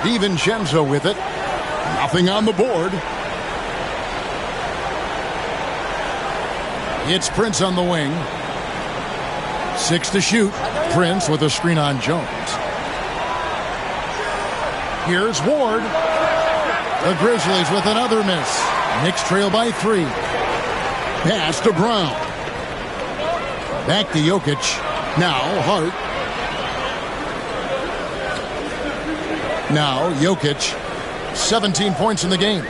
DiVincenzo with it. Nothing on the board. It's Prince on the wing. 6 to shoot. Prince with a screen on Jones. Here's Ward. The Grizzlies with another miss. Knicks trail by 3. Pass to Brown. Back to Jokic. Now Hart. Now Jokic. 17 points in the game.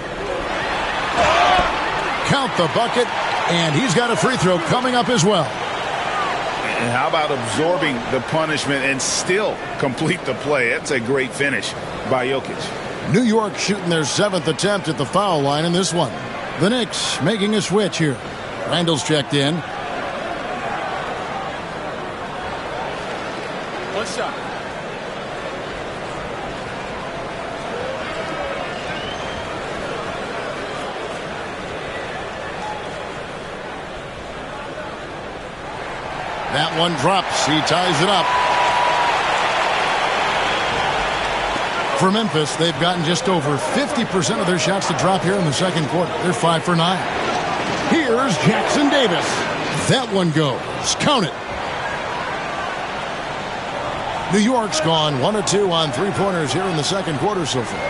Count the bucket. And he's got a free throw coming up as well. And how about absorbing the punishment and still complete the play? That's a great finish by Jokic. New York shooting their 7th attempt at the foul line in this one. The Knicks making a switch here. Randall's checked in. One shot. That one drops. He ties it up. For Memphis, they've gotten just over 50% of their shots to drop here in the second quarter. They're 5 for 9. Here's Jackson Davis. That one goes. Count it. New York's gone 1 of 2 on three-pointers here in the second quarter so far.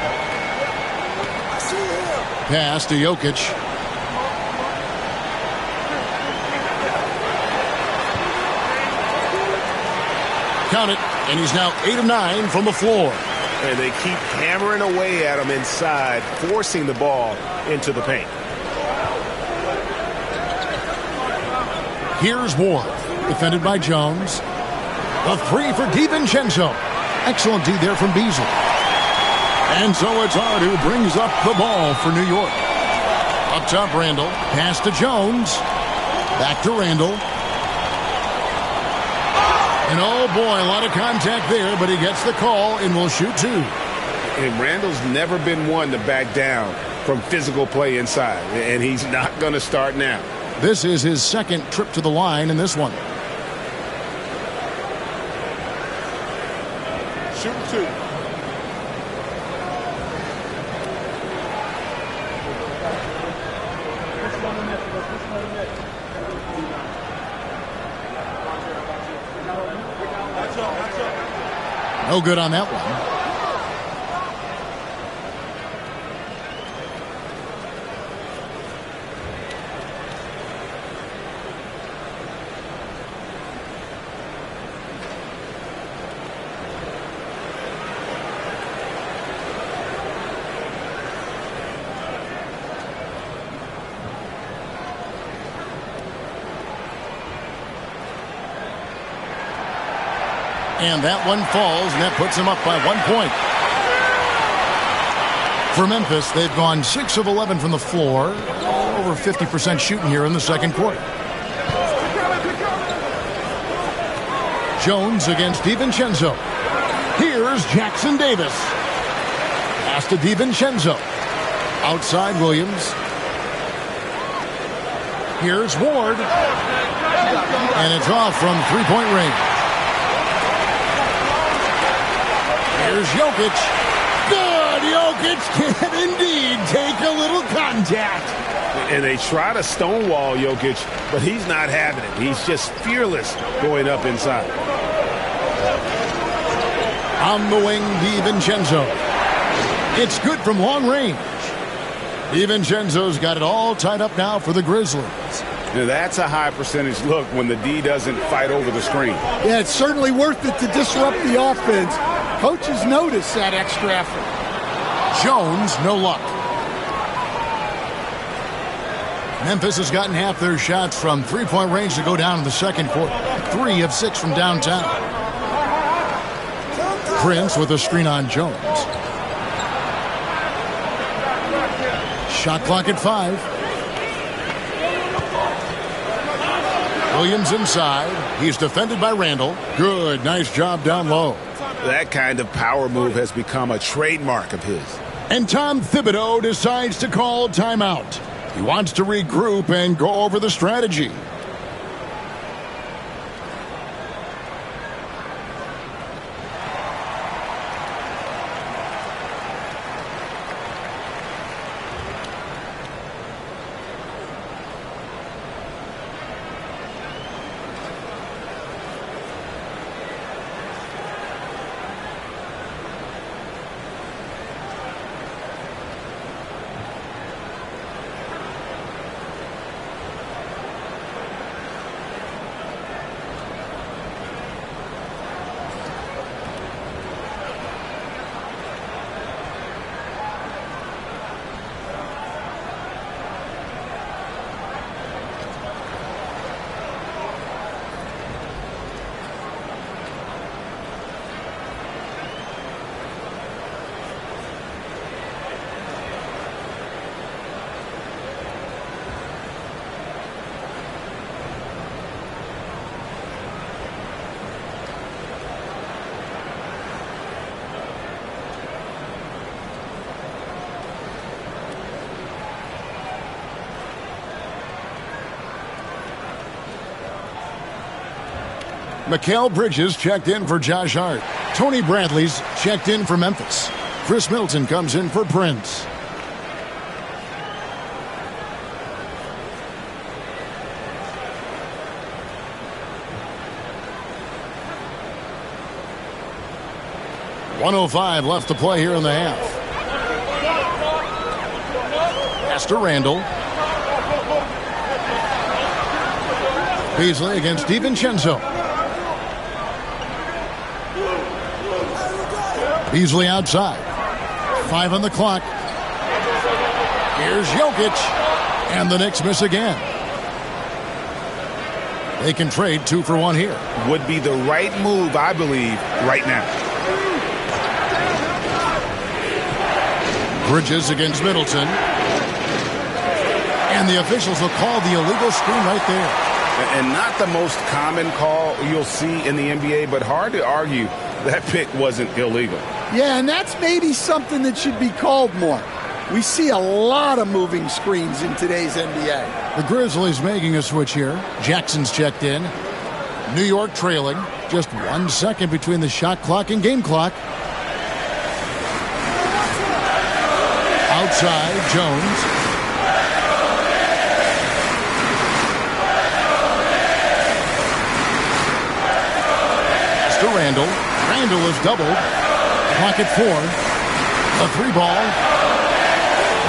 Pass to Jokic. Count it, and he's now 8 of 9 from the floor. And they keep hammering away at him inside, forcing the ball into the paint. Here's Ward, defended by Jones. The 3 for DiVincenzo. Excellent D there from Beasley. And so it's Hart who brings up the ball for New York. Up top, Randall. Pass to Jones. Back to Randall. And oh boy, a lot of contact there, but he gets the call and will shoot 2. And Randall's never been one to back down from physical play inside, and he's not going to start now. This is his second trip to the line in this one. Shooting 2. No good on that one. And that one falls, and that puts him up by 1 point. For Memphis, they've gone 6 of 11 from the floor. Over 50% shooting here in the second quarter. Jones against DiVincenzo. Here's Jackson Davis. Pass to DiVincenzo. Outside Williams. Here's Ward. And it's off from three-point range. Here's Jokic. Good! Jokic can indeed take a little contact. And they try to stonewall Jokic, but he's not having it. He's just fearless going up inside. On the wing, DiVincenzo. It's good from long range. DiVincenzo's got it all tied up now for the Grizzlies. Now that's a high percentage look when the D doesn't fight over the screen. Yeah, it's certainly worth it to disrupt the offense. Coaches notice that extra effort. Jones, no luck. Memphis has gotten half their shots from three-point range to go down in the second quarter. 3 of 6 from downtown. Prince with a screen on Jones. Shot clock at 5. Williams inside. He's defended by Randall. Good, nice job down low. That kind of power move has become a trademark of his. And Tom Thibodeau decides to call timeout. He wants to regroup and go over the strategy. Mikal Bridges checked in for Josh Hart. Tony Bradley's checked in for Memphis. Chris Middleton comes in for Prince. .105 left to play here in the half. Pass to Randall. Beasley against DiVincenzo. Beasley outside. 5 on the clock. Here's Jokic. And the Knicks miss again. They can trade 2 for 1 here. Would be the right move, I believe, right now. Bridges against Middleton. And the officials will call the illegal screen right there. And not the most common call you'll see in the NBA, but hard to argue that pick wasn't illegal. Yeah, and that's maybe something that should be called more. We see a lot of moving screens in today's NBA. The Grizzlies making a switch here. Jackson's checked in. New York trailing. Just 1 second between the shot clock and game clock. Outside, Jones. To Randall. Randall is doubled. Clock at 4. The 3 ball.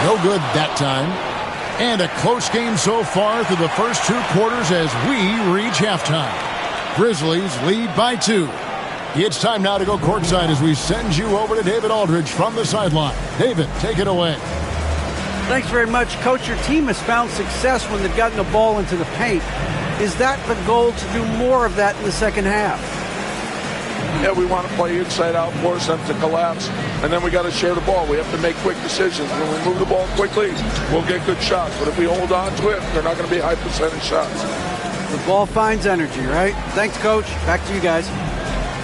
No good that time. And a close game so far through the first 2 quarters as we reach halftime. Grizzlies lead by 2. It's time now to go courtside as we send you over to David Aldridge from the sideline. David, take it away. Thanks very much, Coach. Your team has found success when they've gotten the ball into the paint. Is that the goal, to do more of that in the second half? Yeah, we want to play inside out, force them to collapse, and then we got to share the ball. We have to make quick decisions. When we move the ball quickly, we'll get good shots. But if we hold on to it, they're not going to be high percentage shots. The ball finds energy, right? Thanks, Coach. Back to you guys.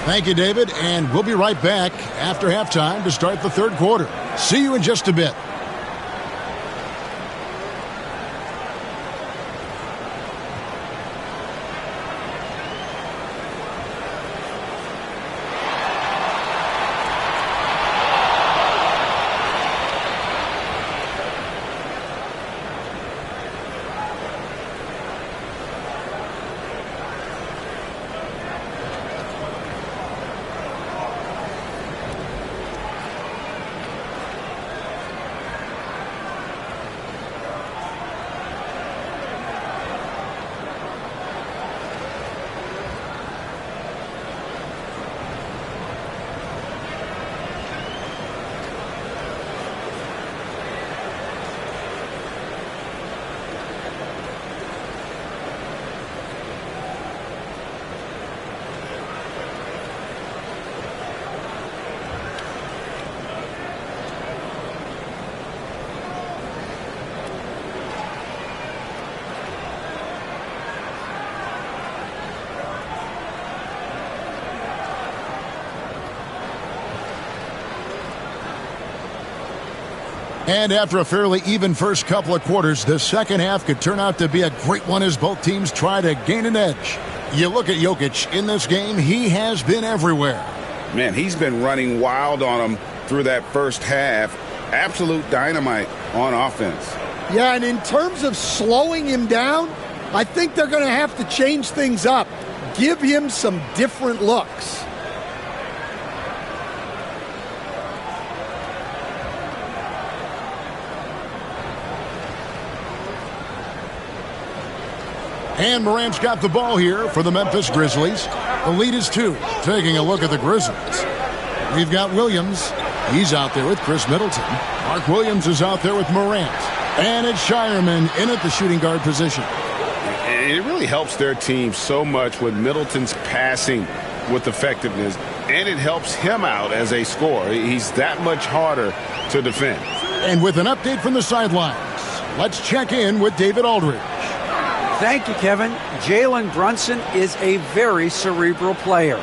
Thank you, David, and we'll be right back after halftime to start the third quarter. See you in just a bit. And after a fairly even first couple of quarters, the second half could turn out to be a great one as both teams try to gain an edge. You look at Jokic in this game, he has been everywhere. Man, he's been running wild on them through that first half. Absolute dynamite on offense. Yeah, and in terms of slowing him down, I think they're going to have to change things up. Give him some different looks. And Morant's got the ball here for the Memphis Grizzlies. The lead is 2. Taking a look at the Grizzlies. We've got Williams. He's out there with Chris Middleton. Mark Williams is out there with Morant. And it's Shireman in at the shooting guard position. And it really helps their team so much with Middleton's passing with effectiveness. And it helps him out as a scorer. He's that much harder to defend. And with an update from the sidelines, let's check in with David Aldridge. Thank you, Kevin. Jalen Brunson is a very cerebral player.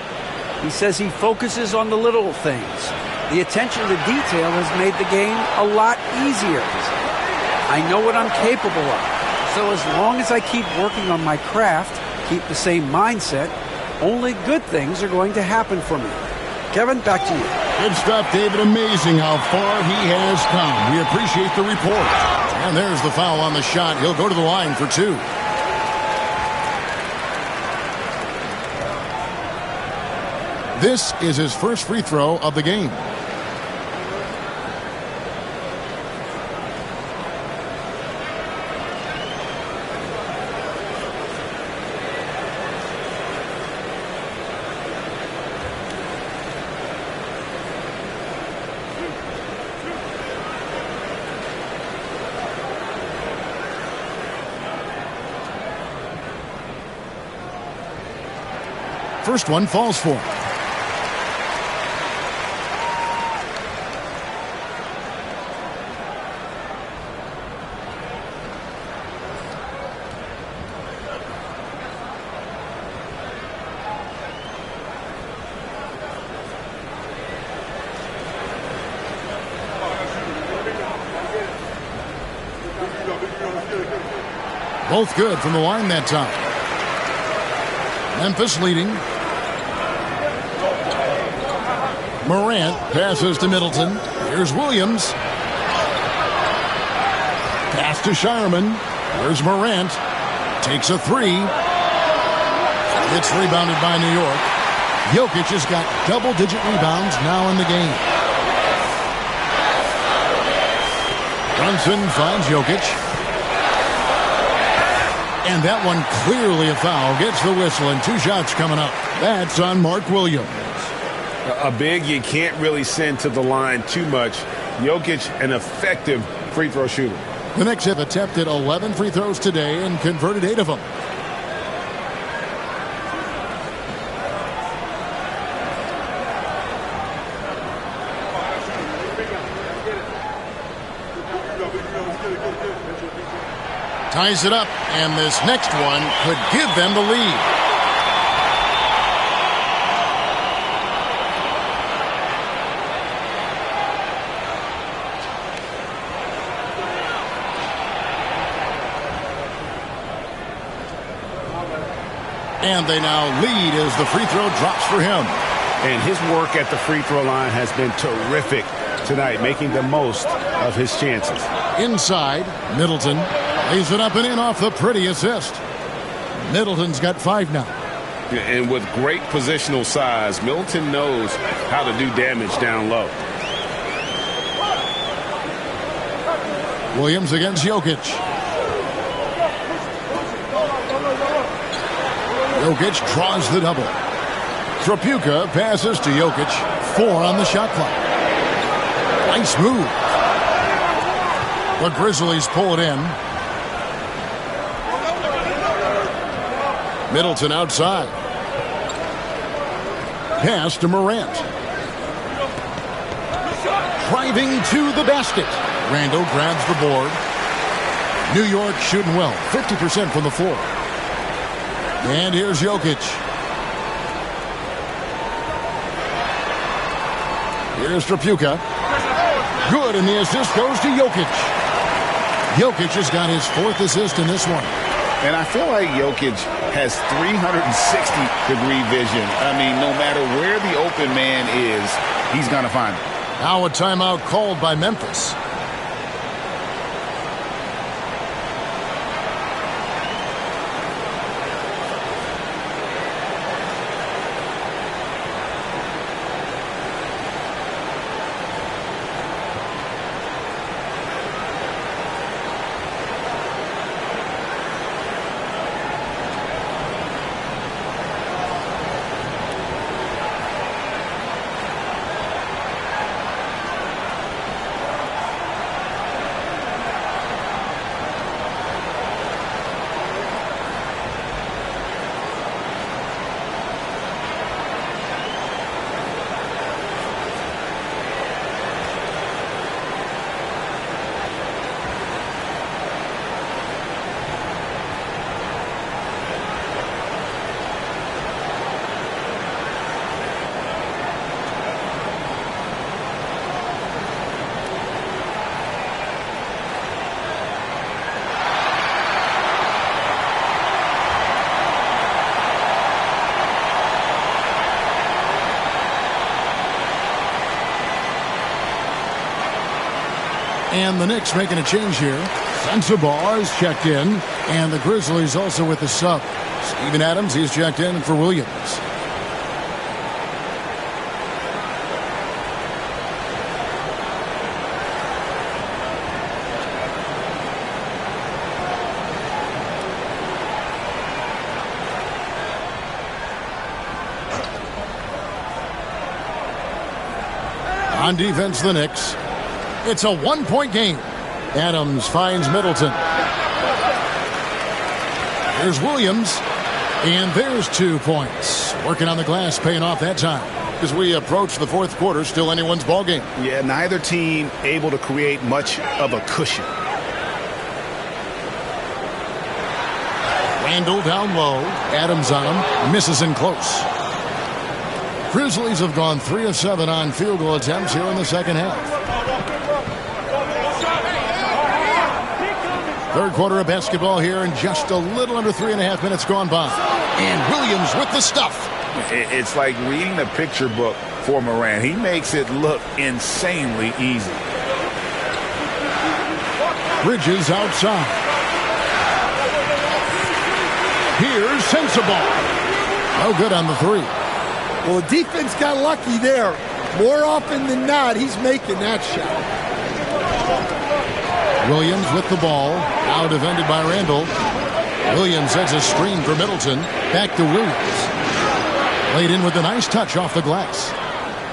He says he focuses on the little things. The attention to detail has made the game a lot easier. I know what I'm capable of. So as long as I keep working on my craft, keep the same mindset, only good things are going to happen for me. Kevin, back to you. Good stuff, David. Amazing how far he has come. We appreciate the report. And there's the foul on the shot. He'll go to the line for 2. This is his first free throw of the game. First one falls for him. Both good from the line that time. Memphis leading. Morant passes to Middleton. Here's Williams. Pass to Shireman. Here's Morant. Takes a 3. It's rebounded by New York. Jokic has got double-digit rebounds now in the game. Brunson finds Jokic. And that one clearly a foul. Gets the whistle and 2 shots coming up. That's on Mark Williams. A big you can't really send to the line too much. Jokic, an effective free throw shooter. The Knicks have attempted 11 free throws today and converted 8 of them. Ties it up, and this next one could give them the lead. And they now lead as the free throw drops for him. And his work at the free throw line has been terrific tonight, making the most of his chances. Inside, Middleton lays it up and in off the pretty assist. Middleton's got 5 now. And with great positional size, Middleton knows how to do damage down low. Williams against Jokic. Jokic draws the double. Tripucka passes to Jokic. 4 on the shot clock. Nice move. The Grizzlies pull it in. Middleton outside. Pass to Morant. Driving to the basket. Randall grabs the board. New York shooting well. 50% from the floor. And here's Jokic. Here's Tripucka. Good, and the assist goes to Jokic. Jokic has got his 4th assist in this one. And I feel like Jokic has 360-degree vision. I mean, no matter where the open man is, he's going to find it. Now a timeout called by Memphis. And the Knicks making a change here. Sensabaugh is checked in. And the Grizzlies also with the sub. Steven Adams, he's checked in for Williams. On defense, the Knicks. It's a one-point game. Adams finds Middleton. Here's Williams. And there's 2 points. Working on the glass, paying off that time. As we approach the fourth quarter, still anyone's ball game. Yeah, neither team able to create much of a cushion. Randall down low. Adams on him. Misses in close. Grizzlies have gone 3 of 7 on field goal attempts here in the second half. Third quarter of basketball here, and just a little under 3.5 minutes gone by. And Williams with the stuff. It's like reading the picture book for Morant. He makes it look insanely easy. Bridges outside. Here's Sensabaugh. No good on the three. Well, the defense got lucky there. More often than not, he's making that shot. Williams with the ball. Now defended by Randall. Williams sets a screen for Middleton. Back to Williams. Laid in with a nice touch off the glass.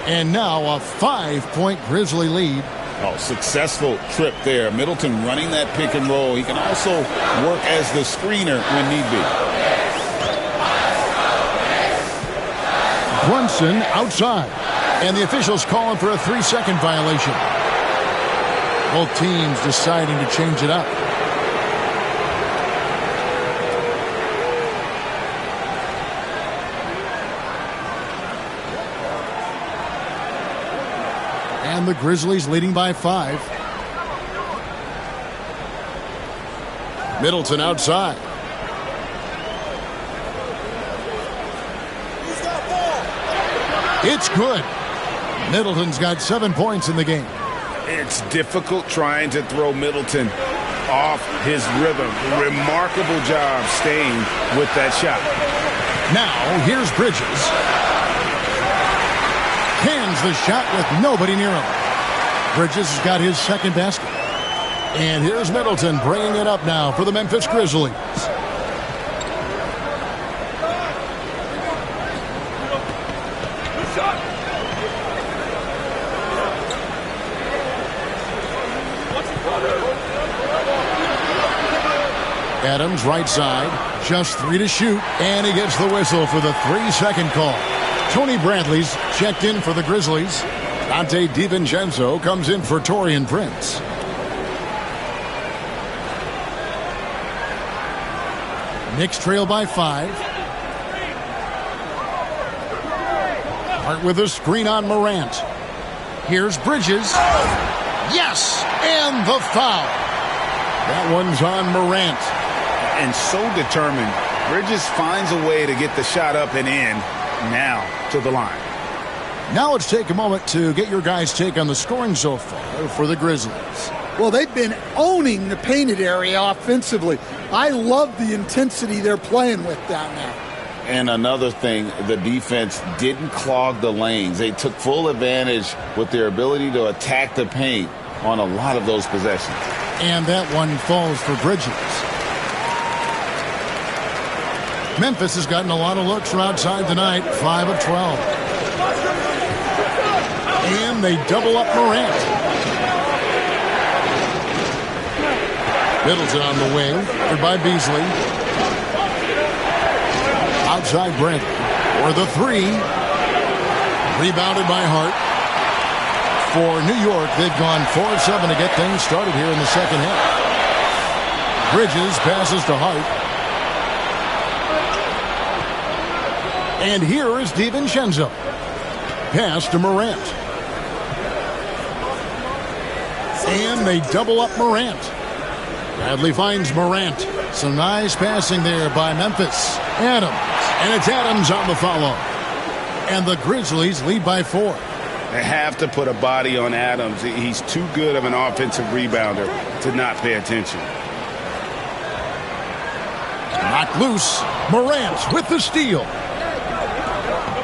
And now a 5-point Grizzly lead. Oh, successful trip there. Middleton running that pick and roll. He can also work as the screener when need be. Brunson outside. And the officials calling for a 3-second violation. Both teams deciding to change it up. And the Grizzlies leading by 5. Middleton outside. It's good. Middleton's got 7 points in the game. It's difficult trying to throw Middleton off his rhythm. Remarkable job staying with that shot. Now, here's Bridges. Cans the shot with nobody near him. Bridges has got his second basket. And here's Middleton bringing it up now for the Memphis Grizzlies. Adams right side, just 3 to shoot, and he gets the whistle for the 3-second call. Tony Bradley's checked in for the Grizzlies. Dante DiVincenzo comes in for Taurean Prince. Knicks trail by 5. Hart with a screen on Morant. Here's Bridges. Yes, and the foul. That one's on Morant. And so determined. Bridges finds a way to get the shot up and in. Now to the line. Now let's take a moment to get your guys' take on the scoring so far for the Grizzlies. Well, they've been owning the painted area offensively. I love the intensity they're playing with down there. And another thing, the defense didn't clog the lanes. They took full advantage with their ability to attack the paint on a lot of those possessions. And that one falls for Bridges. Memphis has gotten a lot of looks from outside tonight, 5 of 12. And they double up Morant. Middleton on the wing, covered by Beasley. Outside Brandon for the 3. Rebounded by Hart. For New York, they've gone 4 of 7 to get things started here in the second half. Bridges passes to Hart. And here is DiVincenzo. Pass to Morant. And they double up Morant. Bradley finds Morant. Some nice passing there by Memphis. Adams. And it's Adams on the follow. And the Grizzlies lead by 4. They have to put a body on Adams. He's too good of an offensive rebounder to not pay attention. Knocked loose. Morant with the steal.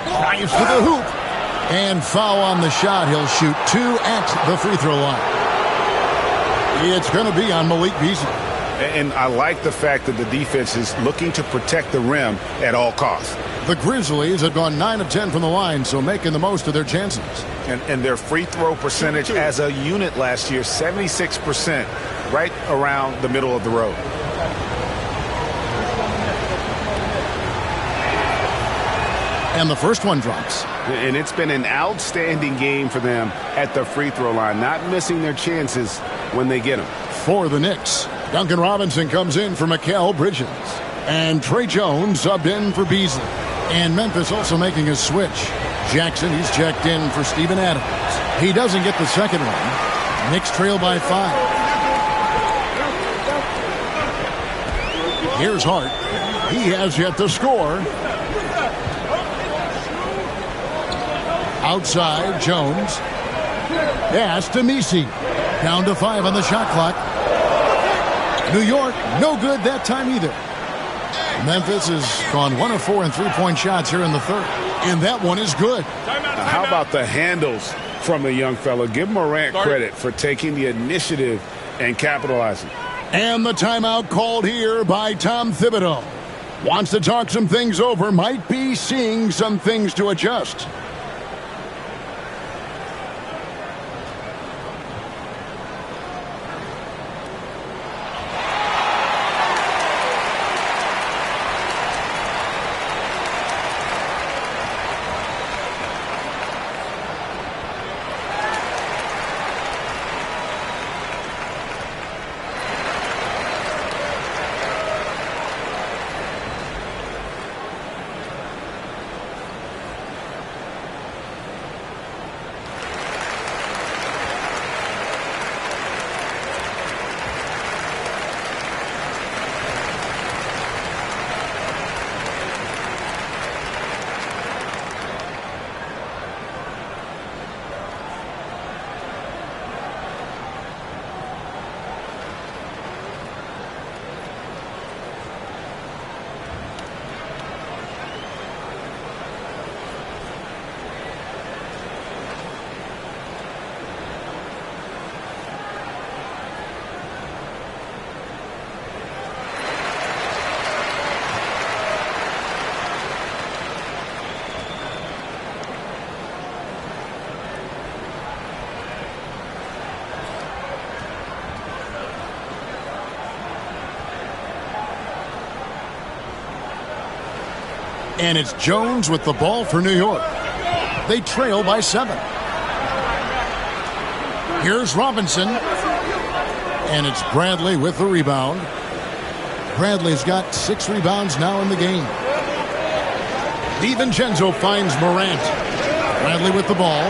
Drives to the hoop. And foul on the shot. He'll shoot 2 at the free throw line. It's going to be on Malik Beasley. And I like the fact that the defense is looking to protect the rim at all costs. The Grizzlies have gone 9 of 10 from the line, so making the most of their chances. And their free throw percentage as a unit last year, 76%, right around the middle of the road. And the first one drops. And it's been an outstanding game for them at the free throw line, not missing their chances when they get them. For the Knicks, Duncan Robinson comes in for Mikal Bridges. And Trey Jones subbed in for Beasley. And Memphis also making a switch. Jackson, he's checked in for Steven Adams. He doesn't get the second one. Knicks trail by 5. Here's Hart. He has yet to score. Outside, Jones. Pass to Messi. Down to 5 on the shot clock. New York, no good that time either. Memphis has gone 1 of 4 in three-point shots here in the third. And that one is good. How about the handles from the young fella? Give Morant credit for taking the initiative and capitalizing. And the timeout called here by Tom Thibodeau. Wants to talk some things over. Might be seeing some things to adjust. And it's Jones with the ball for New York. They trail by 7. Here's Robinson. And it's Bradley with the rebound. Bradley's got 6 rebounds now in the game. DiVincenzo finds Morant. Bradley with the ball.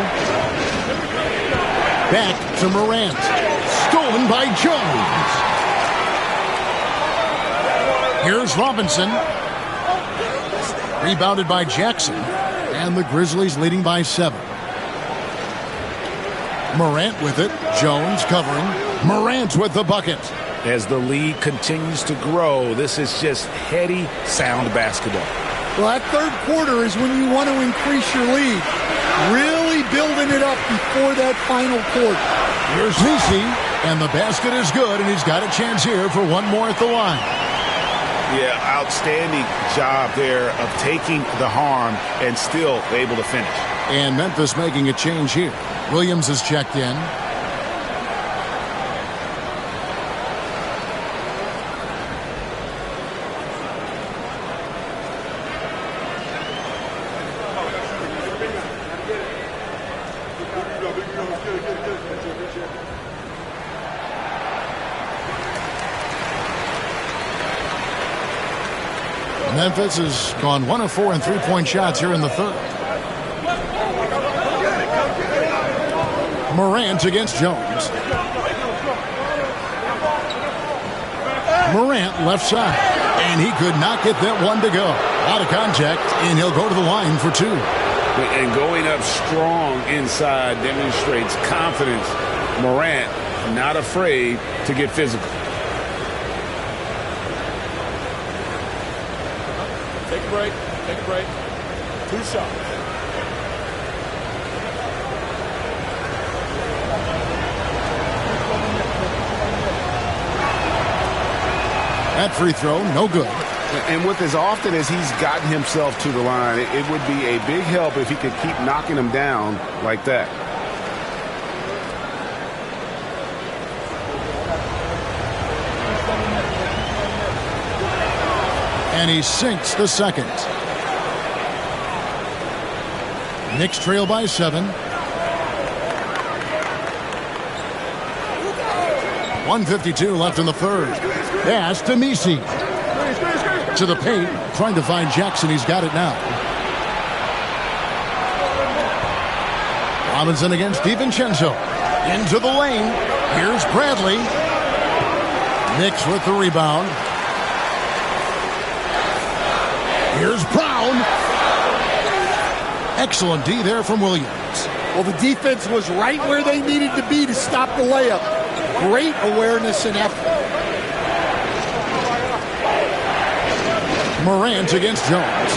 Back to Morant. Stolen by Jones. Here's Robinson. Rebounded by Jackson. And the Grizzlies leading by 7. Morant with it. Jones covering. Morant with the bucket. As the lead continues to grow, this is just heady, sound basketball. Well, that third quarter is when you want to increase your lead. Really building it up before that final quarter. Here's Messi, and the basket is good, and he's got a chance here for one more at the line. Yeah, outstanding job there of taking the harm and still able to finish. And Memphis making a change here. Williams has checked in. Memphis has gone 1 of 4 in three-point shots here in the third. Morant against Jones. Morant left side. And he could not get that one to go. Out of contact, and he'll go to the line for 2. And going up strong inside demonstrates confidence. Morant not afraid to get physical. Take a break. Take a break. 2 shots. That free throw, no good. And with as often as he's gotten himself to the line, it would be a big help if he could keep knocking them down like that. And he sinks the second. Knicks trail by 7. 1:52 left in the third. Pass to Messi. To the paint, trying to find Jackson. He's got it now. Robinson against DiVincenzo. Into the lane. Here's Bradley. Knicks with the rebound. Here's Brown. Excellent D there from Williams. Well, the defense was right where they needed to be to stop the layup. Great awareness and effort. Morant against Jones.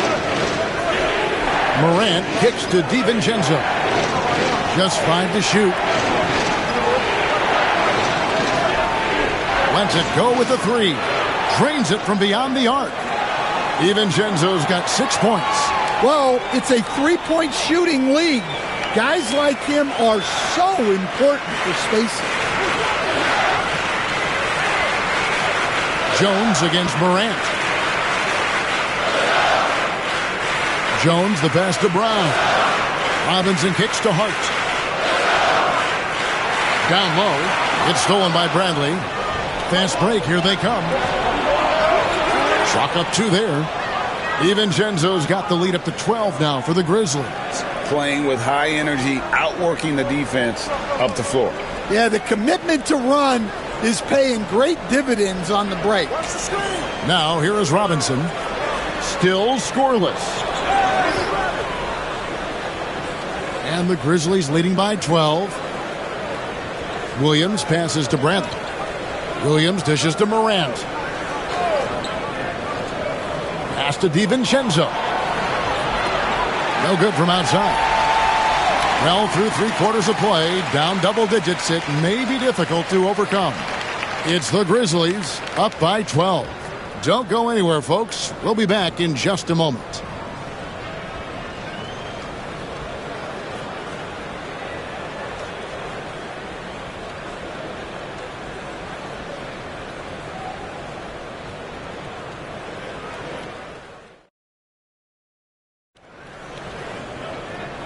Morant kicks to DiVincenzo. Just 5 to shoot. Lets it go with the 3. Drains it from beyond the arc. DiVincenzo's got 6 points. Well, it's a 3-point shooting league. Guys like him are so important for spacing. Jones against Morant. Jones the pass to Brown. Robinson kicks to Hart. Down low. It's stolen by Bradley. Fast break. Here they come. Chalk up 2 there. DiVincenzo's got the lead up to 12 now for the Grizzlies. Playing with high energy, outworking the defense up the floor. Yeah, the commitment to run is paying great dividends on the break. Now here is Robinson. Still scoreless. And the Grizzlies leading by 12. Williams passes to Bradley. Williams dishes to Morant. Pass to DiVincenzo. No good from outside. Well, through 3/4 of play, down double digits, it may be difficult to overcome. It's the Grizzlies up by 12. Don't go anywhere, folks. We'll be back in just a moment.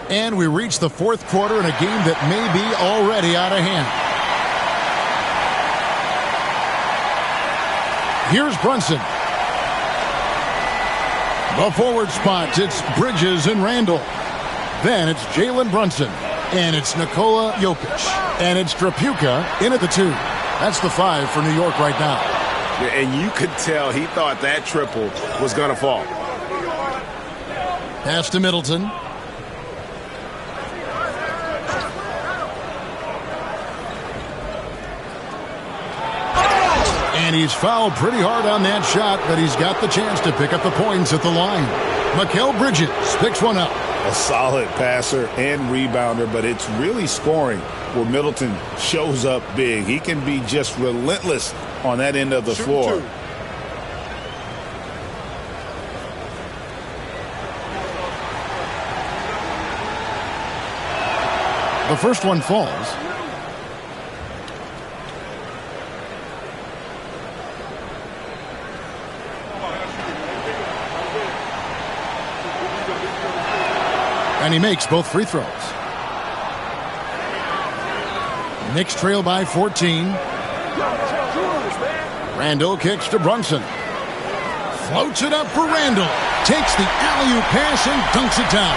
And we reach the 4th quarter in a game that may be already out of hand. Here's Brunson. The forward spot, it's Bridges and Randall. Then it's Jalen Brunson. And it's Nikola Jokic. And it's Tripucka in at the 2. That's the 5 for New York right now. And you could tell he thought that triple was going to fall. Pass to Middleton. And he's fouled pretty hard on that shot, but he's got the chance to pick up the points at the line. Mikal Bridges picks one up. A solid passer and rebounder, but it's really scoring where Middleton shows up big. He can be just relentless on that end of the floor. The first one falls. And he makes both free throws. Knicks trail by 14. Randall kicks to Brunson. Floats it up for Randall. Takes the alley-oop pass and dunks it down.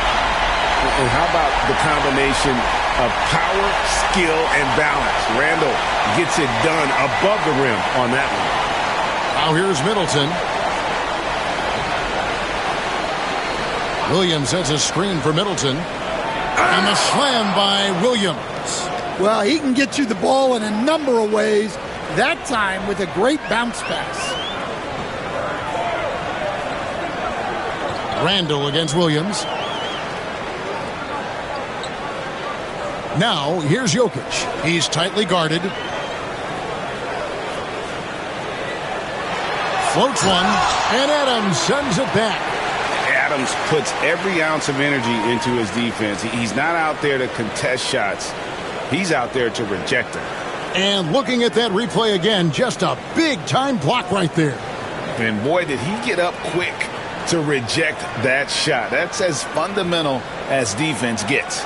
And how about the combination of power, skill, and balance? Randall gets it done above the rim on that one. Now here's Middleton. Williams sets a screen for Middleton. And the slam by Williams. Well, he can get you the ball in a number of ways. That time with a great bounce pass. Randall against Williams. Now, here's Jokic. He's tightly guarded. Floats one, and Adams sends it back. Adams puts every ounce of energy into his defense. He's not out there to contest shots. He's out there to reject them. And looking at that replay again, just a big-time block right there. And boy, did he get up quick to reject that shot. That's as fundamental as defense gets.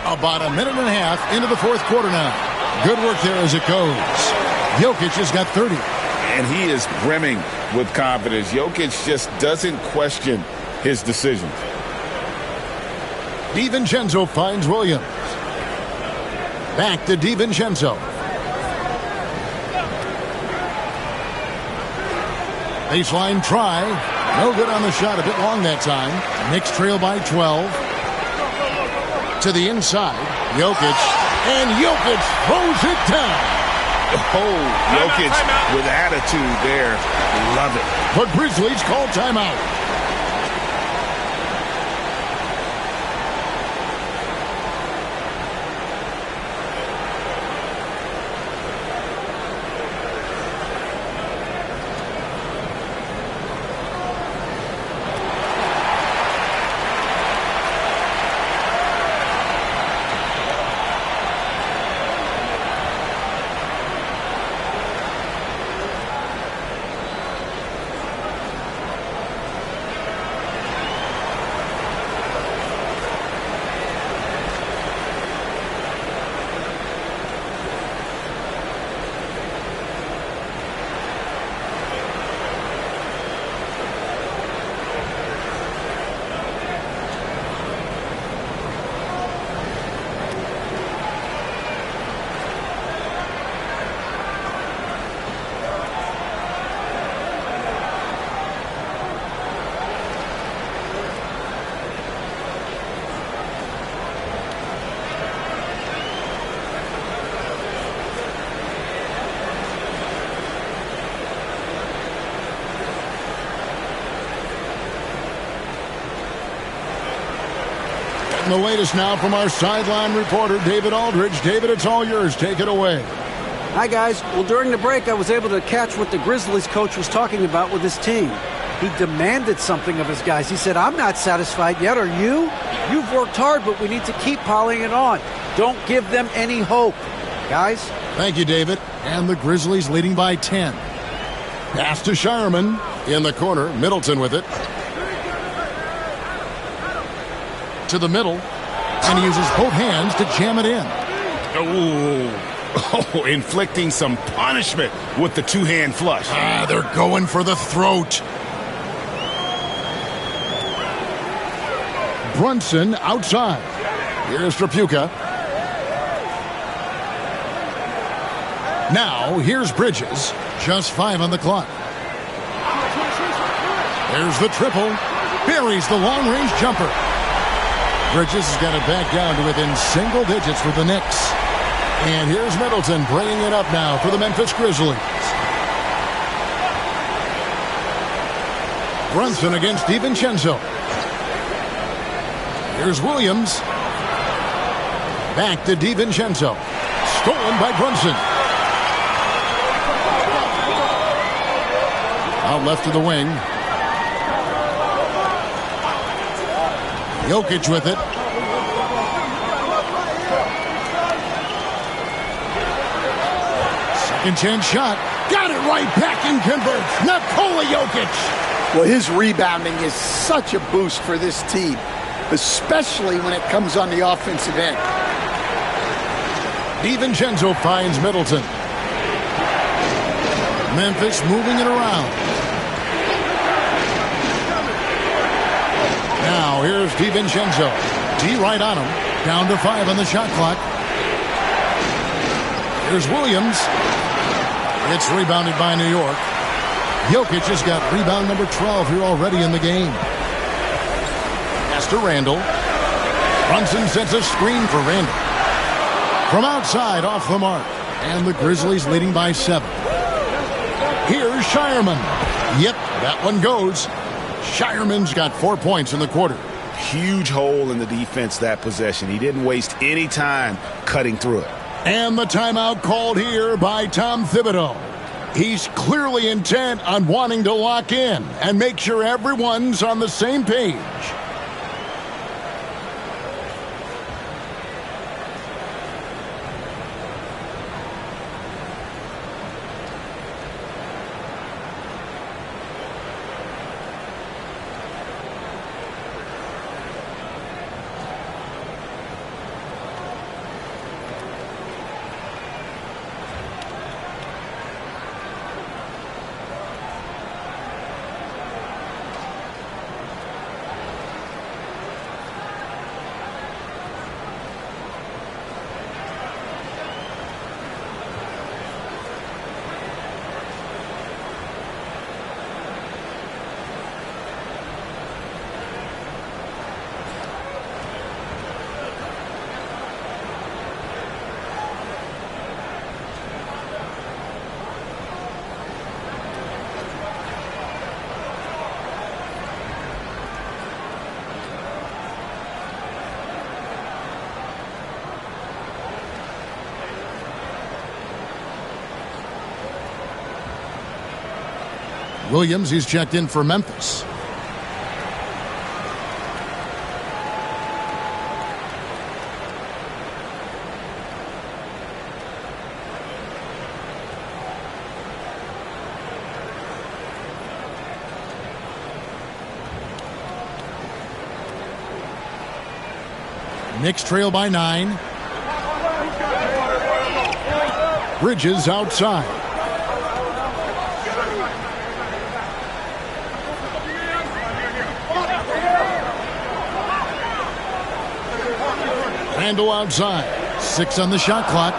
About a minute and a half into the fourth quarter now. Good work there as it goes. Jokic has got 30. And he is brimming with confidence. Jokic just doesn't question his decisions. DiVincenzo finds Williams. Back to DiVincenzo. Baseline try. No good on the shot. A bit long that time. Knicks trail by 12. To the inside. Jokic. And Jokic throws it down. Oh, Jokic with attitude there. Love it. The Grizzlies call timeout. The latest now from our sideline reporter, David Aldridge. David, it's all yours. Take it away. Hi, guys. Well, during the break, I was able to catch what the Grizzlies coach was talking about with his team. He demanded something of his guys. He said, I'm not satisfied yet. Are you? You've worked hard, but we need to keep piling it on. Don't give them any hope. Guys? Thank you, David. And the Grizzlies leading by 10. Pass to Shireman. In the corner, Middleton with it. To the middle, and he uses both hands to jam it in. Oh, inflicting some punishment with the two-hand flush. They're going for the throat. Brunson outside. Here's Tripucka. Now, here's Bridges. Just 5 on the clock. There's the triple. Buries the long-range jumper. Bridges has got it back down to within single digits with the Knicks. And here's Middleton bringing it up now for the Memphis Grizzlies. Brunson against DiVincenzo. Here's Williams. Back to DiVincenzo. Stolen by Brunson. Out left to the wing. Jokic with it. Second chance shot. Got it right back and converts. Nikola Jokic. Well, his rebounding is such a boost for this team, especially when it comes on the offensive end. DiVincenzo finds Middleton. Memphis moving it around. Now here's DiVincenzo. D right on him. Down to 5 on the shot clock. Here's Williams. It's rebounded by New York. Jokic has got rebound number 12 here already in the game. Pass to Randall. Brunson sets a screen for Randall. From outside, off the mark. And the Grizzlies leading by 7. Here's Shireman. Yep, that one goes. Shireman's got 4 points in the quarter. Huge hole in the defense that possession. He didn't waste any time cutting through it. And the timeout called here by Tom Thibodeau. He's clearly intent on wanting to lock in and make sure everyone's on the same page. Williams, he's checked in for Memphis. Knicks trail by 9. Bridges outside. Randall outside. 6 on the shot clock.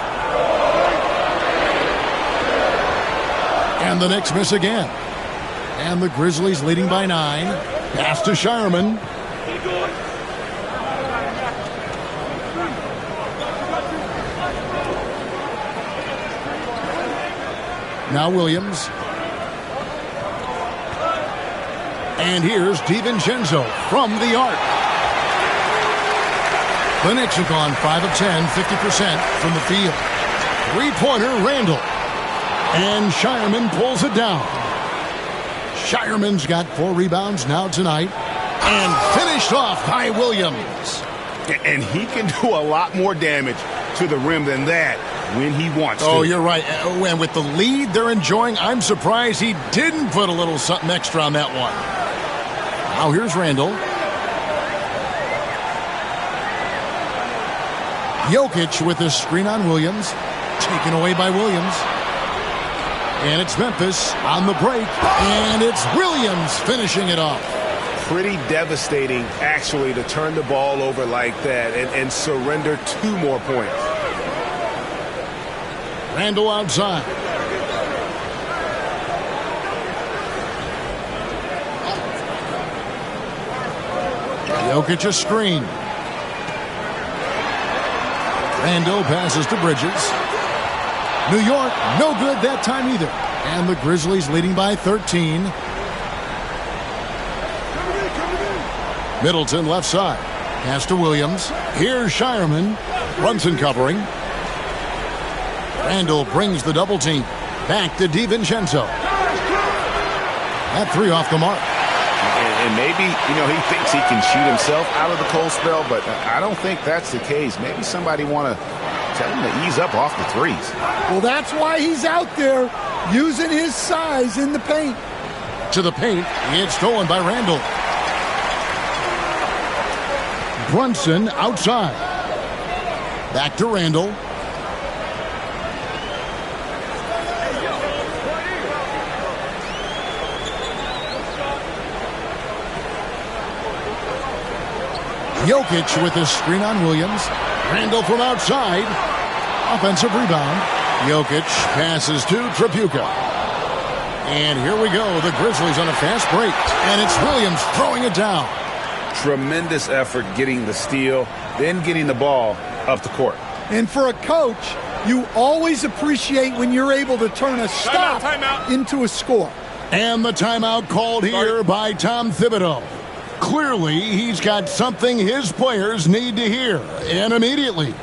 And the Knicks miss again. And the Grizzlies leading by 9. Pass to Shireman. Now Williams. And here's DiVincenzo from the arc. The Knicks have gone 5 of 10, 50% from the field. Three-pointer, Randall. And Shireman pulls it down. Shireman's got 4 rebounds now tonight. And finished off by Williams. And he can do a lot more damage to the rim than that when he wants to. Oh, you're right. And with the lead they're enjoying, I'm surprised he didn't put a little something extra on that one. Now here's Randall. Jokic with the screen on Williams. Taken away by Williams. And it's Memphis on the break. And it's Williams finishing it off. Pretty devastating, actually, to turn the ball over like that and surrender 2 more points. Randall outside. Jokic a screen. Randall passes to Bridges. New York, no good that time either. And the Grizzlies leading by 13. Middleton left side. Pass to Williams. Here's Shireman. Brunson covering. Randall brings the double team. Back to DiVincenzo. That 3 off the mark. And maybe, he thinks he can shoot himself out of the cold spell, but I don't think that's the case. Maybe somebody want to tell him to ease up off the threes. Well, that's why he's out there using his size in the paint. To the paint. It's stolen by Randall. Brunson outside. Back to Randall. Jokic with a screen on Williams. Randall from outside. Offensive rebound. Jokic passes to Tripucka. And here we go. The Grizzlies on a fast break. And it's Williams throwing it down. Tremendous effort getting the steal, then getting the ball up the court. And for a coach, you always appreciate when you're able to turn a stop into a score. And the timeout called here by Tom Thibodeau. Clearly, he's got something his players need to hear, and immediately.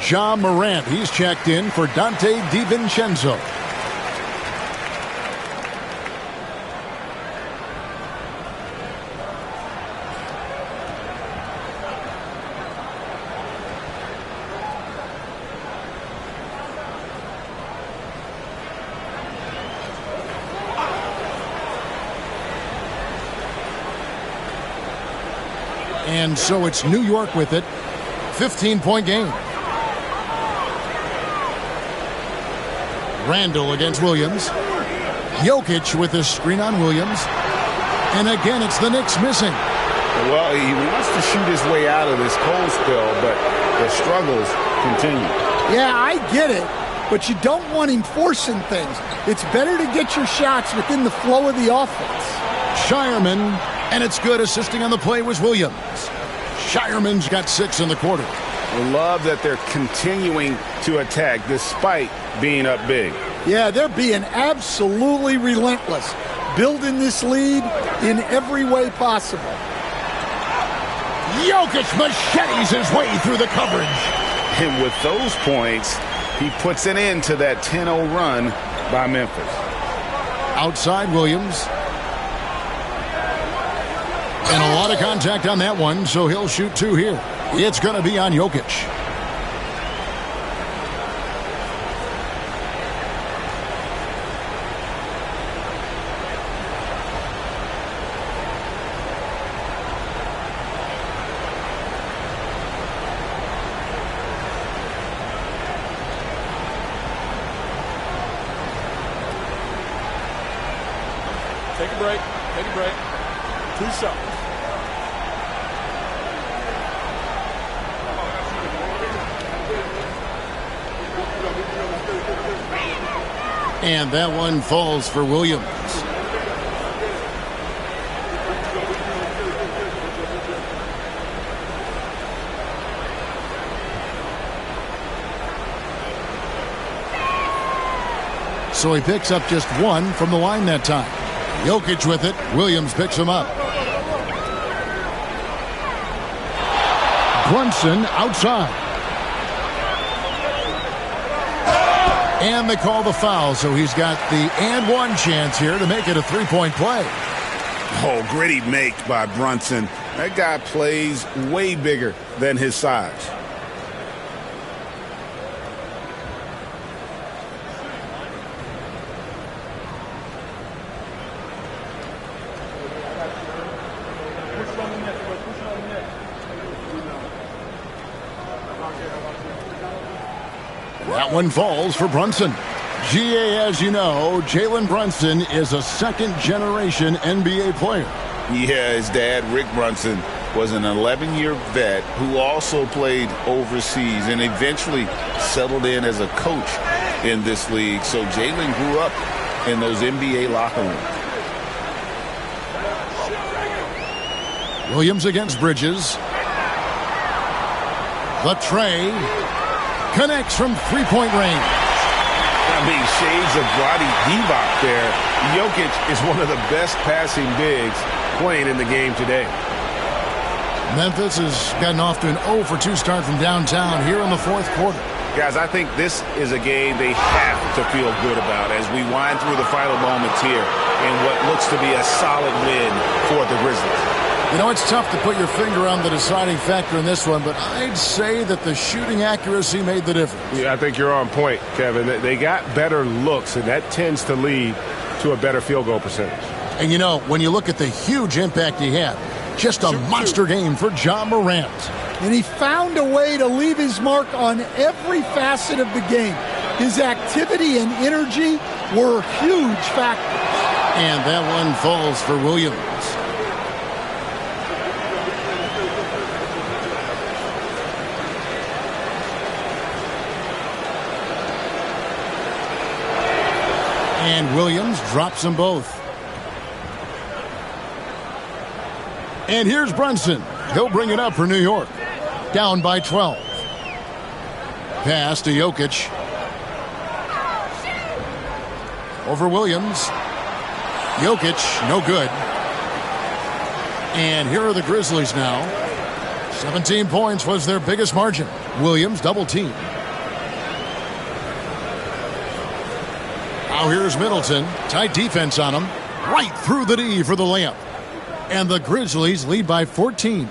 Ja Morant, he's checked in for Dante DiVincenzo. And so it's New York with it. 15-point game. Randall against Williams. Jokic with a screen on Williams. And again, it's the Knicks missing. Well, he wants to shoot his way out of this cold spell, but the struggles continue. Yeah, I get it, but you don't want him forcing things. It's better to get your shots within the flow of the offense. Shireman, and it's good. Assisting on the play was Williams. Shireman's got 6 in the quarter. I love that they're continuing to attack despite being up big. Yeah, they're being absolutely relentless, building this lead in every way possible. Jokic machetes his way through the coverage. And with those points, he puts an end to that 10-0 run by Memphis. Outside Williams. And a lot of contact on that one, so he'll shoot 2 here. It's going to be on Jokic. Take a break. Take a break. 2 shots. And that one falls for Williams. So he picks up just 1 from the line that time. Jokic with it. Williams picks him up. Brunson outside. And they call the foul, so he's got the and 1 chance here to make it a 3-point play. Oh, gritty make by Brunson. That guy plays way bigger than his size. That one falls for Brunson. GA, as you know, Jalen Brunson is a second-generation NBA player. Yeah, his dad, Rick Brunson, was an 11-year vet who also played overseas and eventually settled in as a coach in this league. So Jalen grew up in those NBA locker rooms. Williams against Bridges. The tray connects from three-point range. I mean, shades of Vlade Divac there. Jokic is one of the best passing bigs playing in the game today. Memphis has gotten off to an 0-for-2 start from downtown here in the fourth quarter. Guys, I think this is a game they have to feel good about as we wind through the final moments here in what looks to be a solid win for the Grizzlies. You know, it's tough to put your finger on the deciding factor in this one, but I'd say that the shooting accuracy made the difference. Yeah, I think you're on point, Kevin. They got better looks, and that tends to lead to a better field goal percentage. And, you know, when you look at the huge impact he had, just a monster game for Ja Morant. And he found a way to leave his mark on every facet of the game. His activity and energy were huge factors. And that one falls for Williams. And Williams drops them both. And here's Brunson. He'll bring it up for New York. Down by 12. Pass to Jokic. Over Williams. Jokic, no good. And here are the Grizzlies now. 17 points was their biggest margin. Williams double team. Now here's Middleton. Tight defense on him. Right through the D for the layup. And the Grizzlies lead by 14.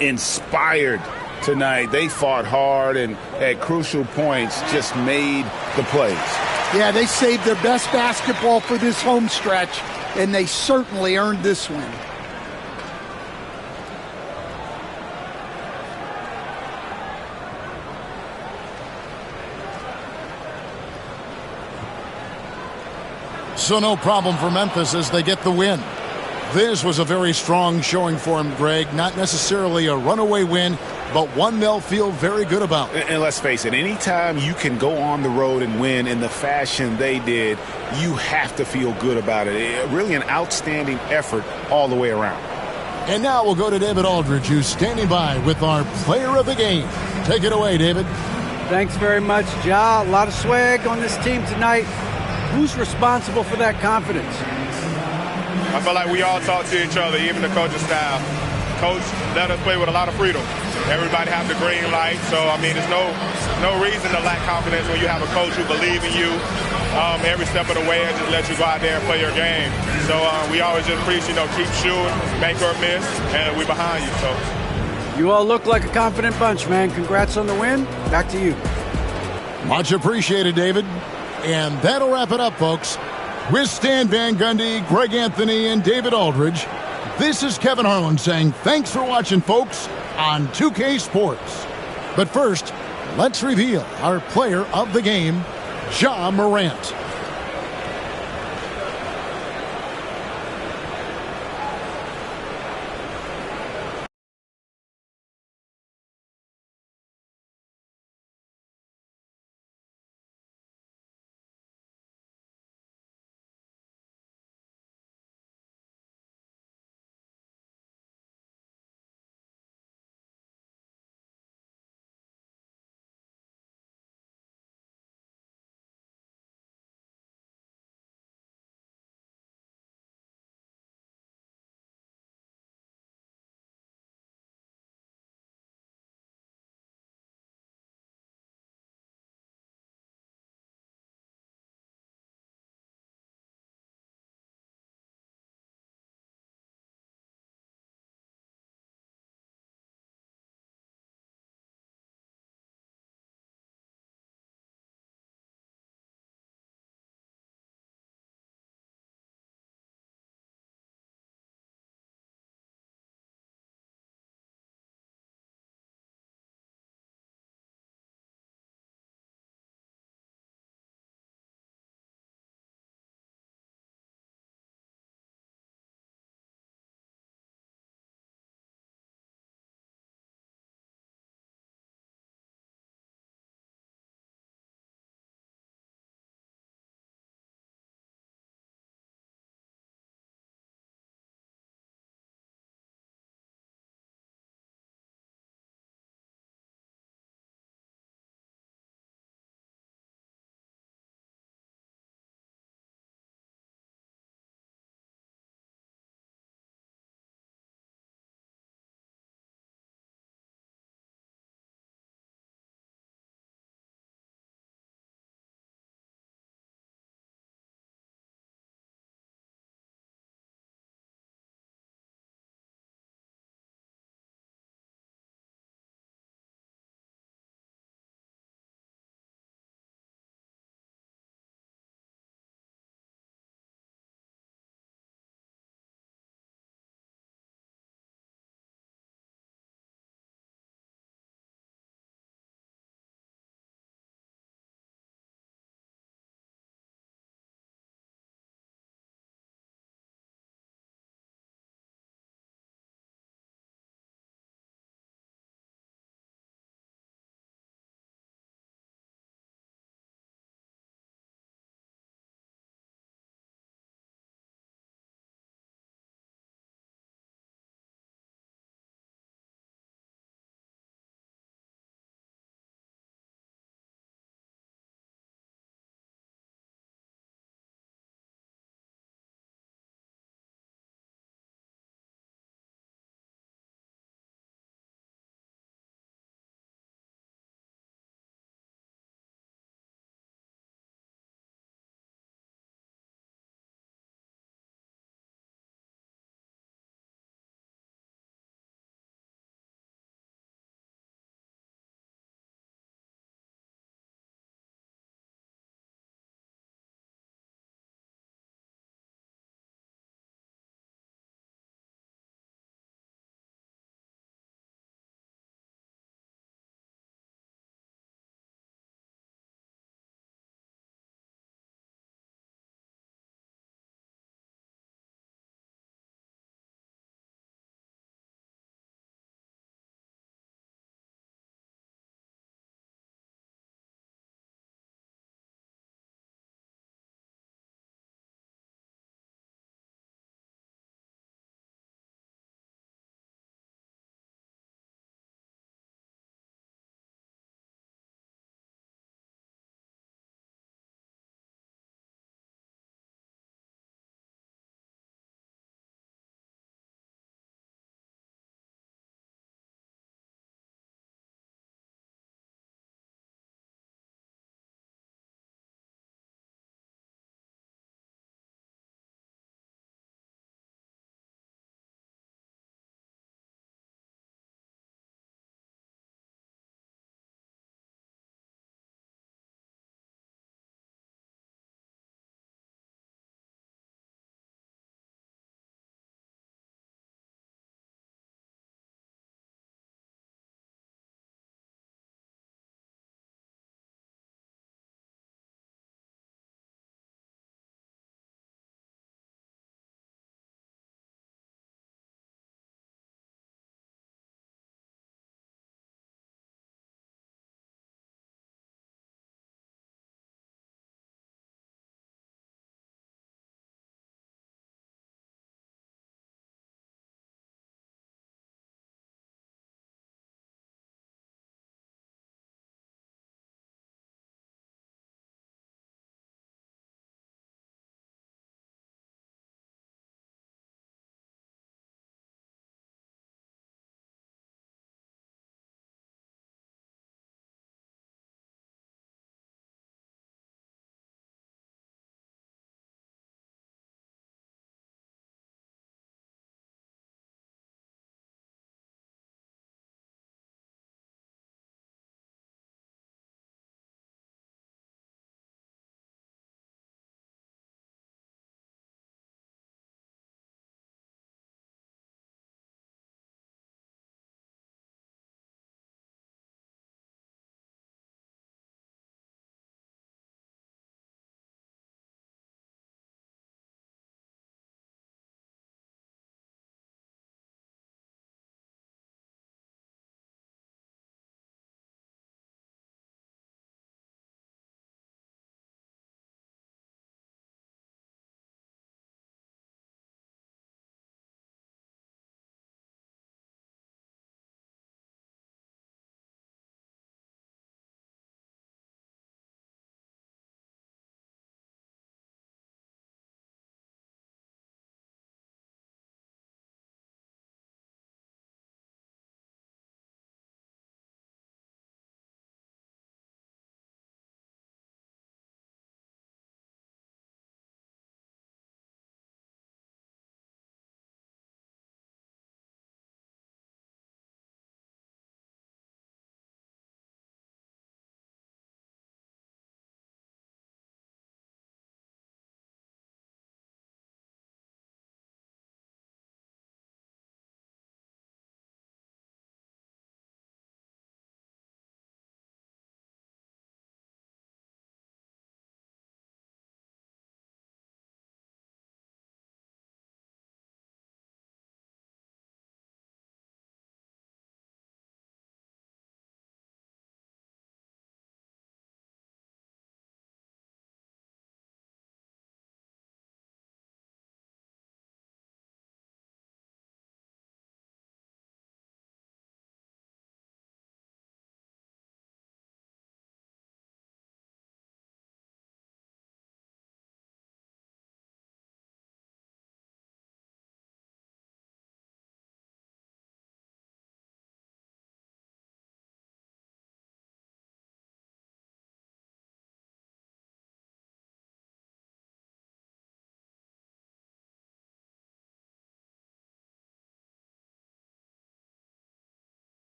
Inspired tonight. They fought hard and at crucial points just made the plays. Yeah, they saved their best basketball for this home stretch, and they certainly earned this win. So no problem for Memphis as they get the win. This was a very strong showing for him, Greg. Not necessarily a runaway win, but one they'll feel very good about. And let's face it, anytime you can go on the road and win in the fashion they did, you have to feel good about it. Really an outstanding effort all the way around. And now we'll go to David Aldridge, who's standing by with our player of the game. Take it away, David. Thanks very much, Ja. A lot of swag on this team tonight. Who's responsible for that confidence? I feel like we all talk to each other, even the coaching staff. Coach let us play with a lot of freedom. Everybody have the green light, so I mean, there's no reason to lack confidence when you have a coach who believes in you every step of the way and just let you go out there and play your game. So we always just preach, keep shooting, make or miss, and we're behind you. So you all look like a confident bunch, man. Congrats on the win. Back to you. Much appreciated, David. And that'll wrap it up, folks. With Stan Van Gundy, Greg Anthony, and David Aldridge, this is Kevin Harlan saying thanks for watching, folks, on 2K Sports. But first, let's reveal our player of the game, Ja Morant.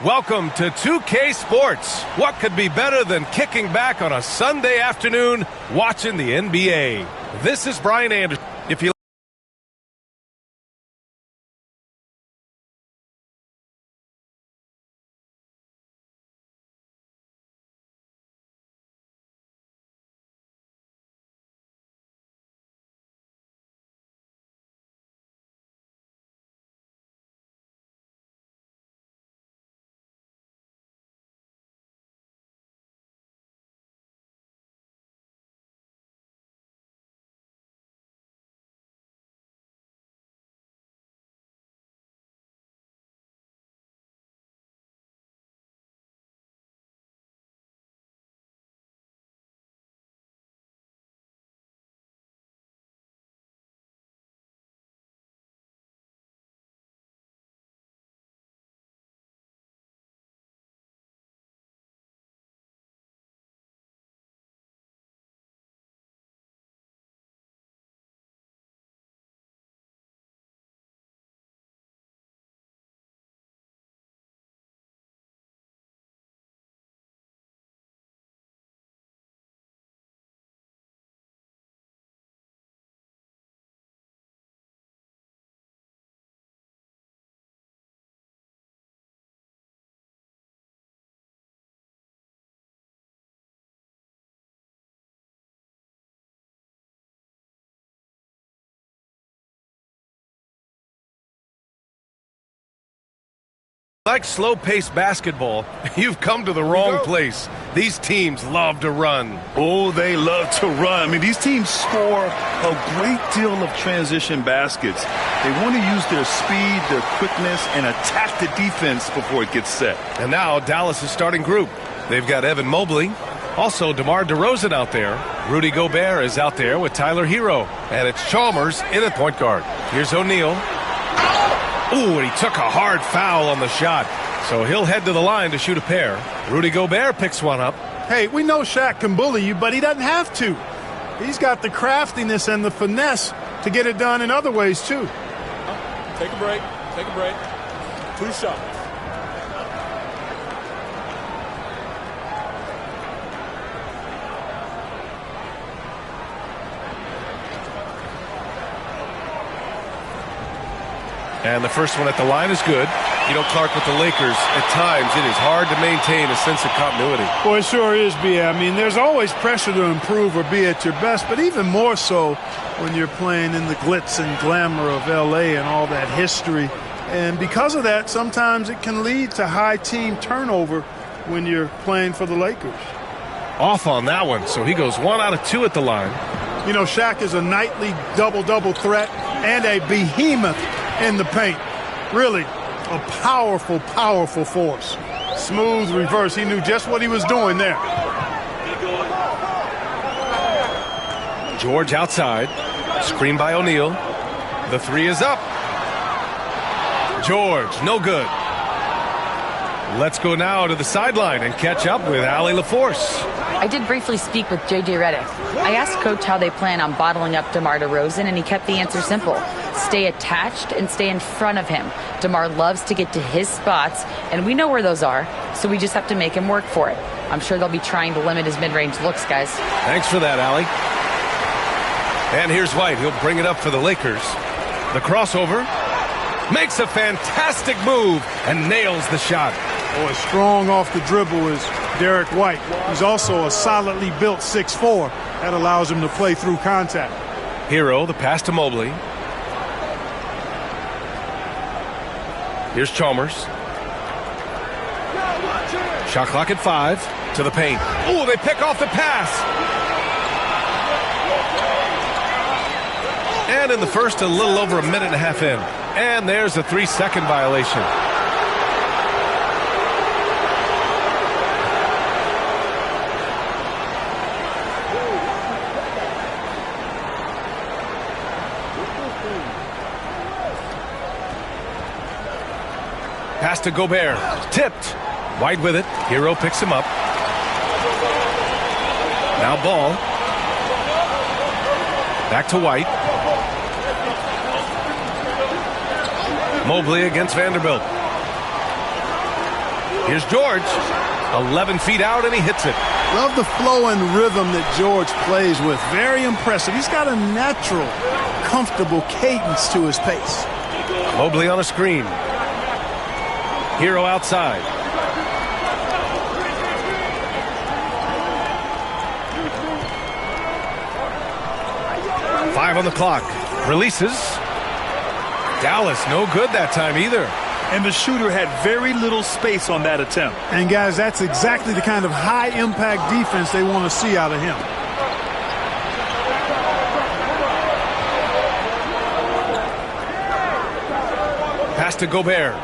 Welcome to 2K Sports. What could be better than kicking back on a Sunday afternoon watching the NBA? This is Brian Anderson. If you like slow-paced basketball, you've come to the wrong place. These teams love to run. Oh, they love to run. I mean, these teams score a great deal of transition baskets. They want to use their speed, their quickness, and attack the defense before it gets set. And now Dallas' starting group. They've got Evan Mobley, also DeMar DeRozan out there. Rudy Gobert is out there with Tyler Hero. And it's Chalmers in at point guard. Here's O'Neal. Ooh, and he took a hard foul on the shot. So he'll head to the line to shoot a pair. Rudy Gobert picks one up. Hey, we know Shaq can bully you, but he doesn't have to. He's got the craftiness and the finesse to get it done in other ways, too. Take a break. Take a break. 2 shots. And the first one at the line is good. You know, Clark, with the Lakers, at times it is hard to maintain a sense of continuity. Well, it sure is, B. I mean, there's always pressure to improve or be at your best, but even more so when you're playing in the glitz and glamour of L.A. and all that history. And because of that, sometimes it can lead to high team turnover when you're playing for the Lakers. Off on that one, so he goes 1 out of 2 at the line. You know, Shaq is a nightly double-double threat and a behemoth in the paint. Really a powerful, powerful force. Smooth reverse. He knew just what he was doing there. George outside. Screen by O'Neal. The 3 is up. George, no good. Let's go now to the sideline and catch up with Allie LaForce. I did briefly speak with J.J. Redick. I asked Coach how they plan on bottling up DeMar DeRozan, and he kept the answer simple. Stay attached and stay in front of him. DeMar loves to get to his spots, and we know where those are, so we just have to make him work for it. I'm sure they'll be trying to limit his mid-range looks, guys. Thanks for that, Allie. And here's White. He'll bring it up for the Lakers. The crossover. Makes a fantastic move and nails the shot. Boy, strong off the dribble is Derek White. He's also a solidly built 6'4". That allows him to play through contact. Hero, the pass to Mobley. Here's Chalmers. Shot clock at 5 to the paint. Ooh, they pick off the pass. And in the first, a little over a minute and a half in. And there's a 3-second violation. Pass to Gobert. Tipped. White with it. Hero picks him up. Now Ball. Back to White. Mobley against Vanderbilt. Here's George. 11 feet out, and he hits it. Love the flow and rhythm that George plays with. Very impressive. He's got a natural, comfortable cadence to his pace. Mobley on a screen. Hero outside. Five on the clock. Releases. Dallas, no good that time either. And the shooter had very little space on that attempt. And guys, that's exactly the kind of high-impact defense they want to see out of him. Pass to Gobert.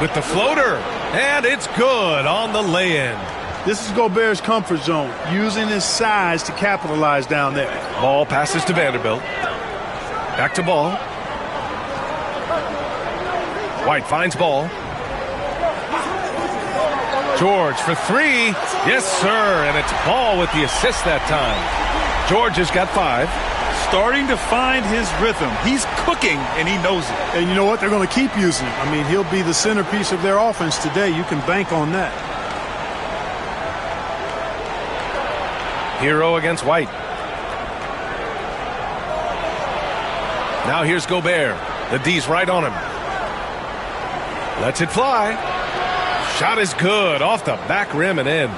With the floater. And it's good on the lay-in. This is Gobert's comfort zone, using his size to capitalize down there. Ball passes to Vanderbilt. Back to Ball. White finds Ball. George for three. Yes, sir. And it's Ball with the assist that time. George has got 5. Starting to find his rhythm. He's cooking, and he knows it. And you know what? They're going to keep using him. I mean, he'll be the centerpiece of their offense today. You can bank on that. Hero against White. Now here's Gobert. The D's right on him. Lets it fly. Shot is good. Off the back rim and in.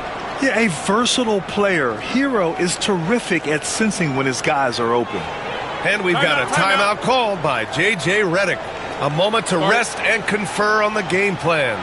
Yeah, a versatile player. Hero is terrific at sensing when his guys are open. And we've got a timeout called by J.J. Redick. A moment to rest and confer on the game plan.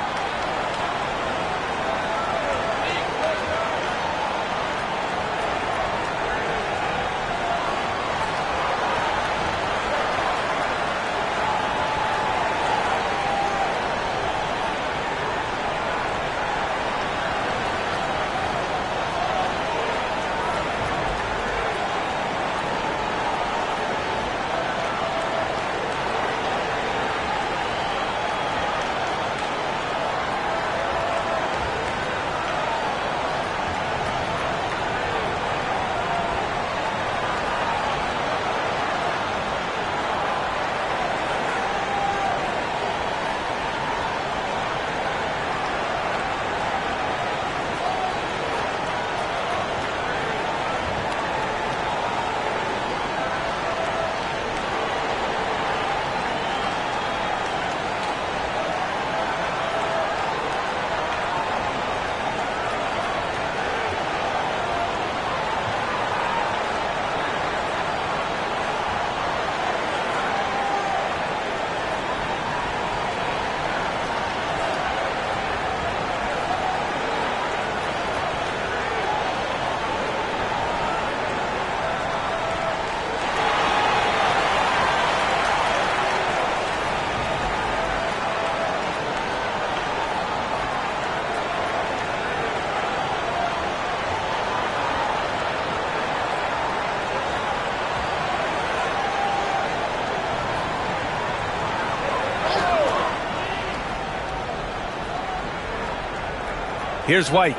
Here's White.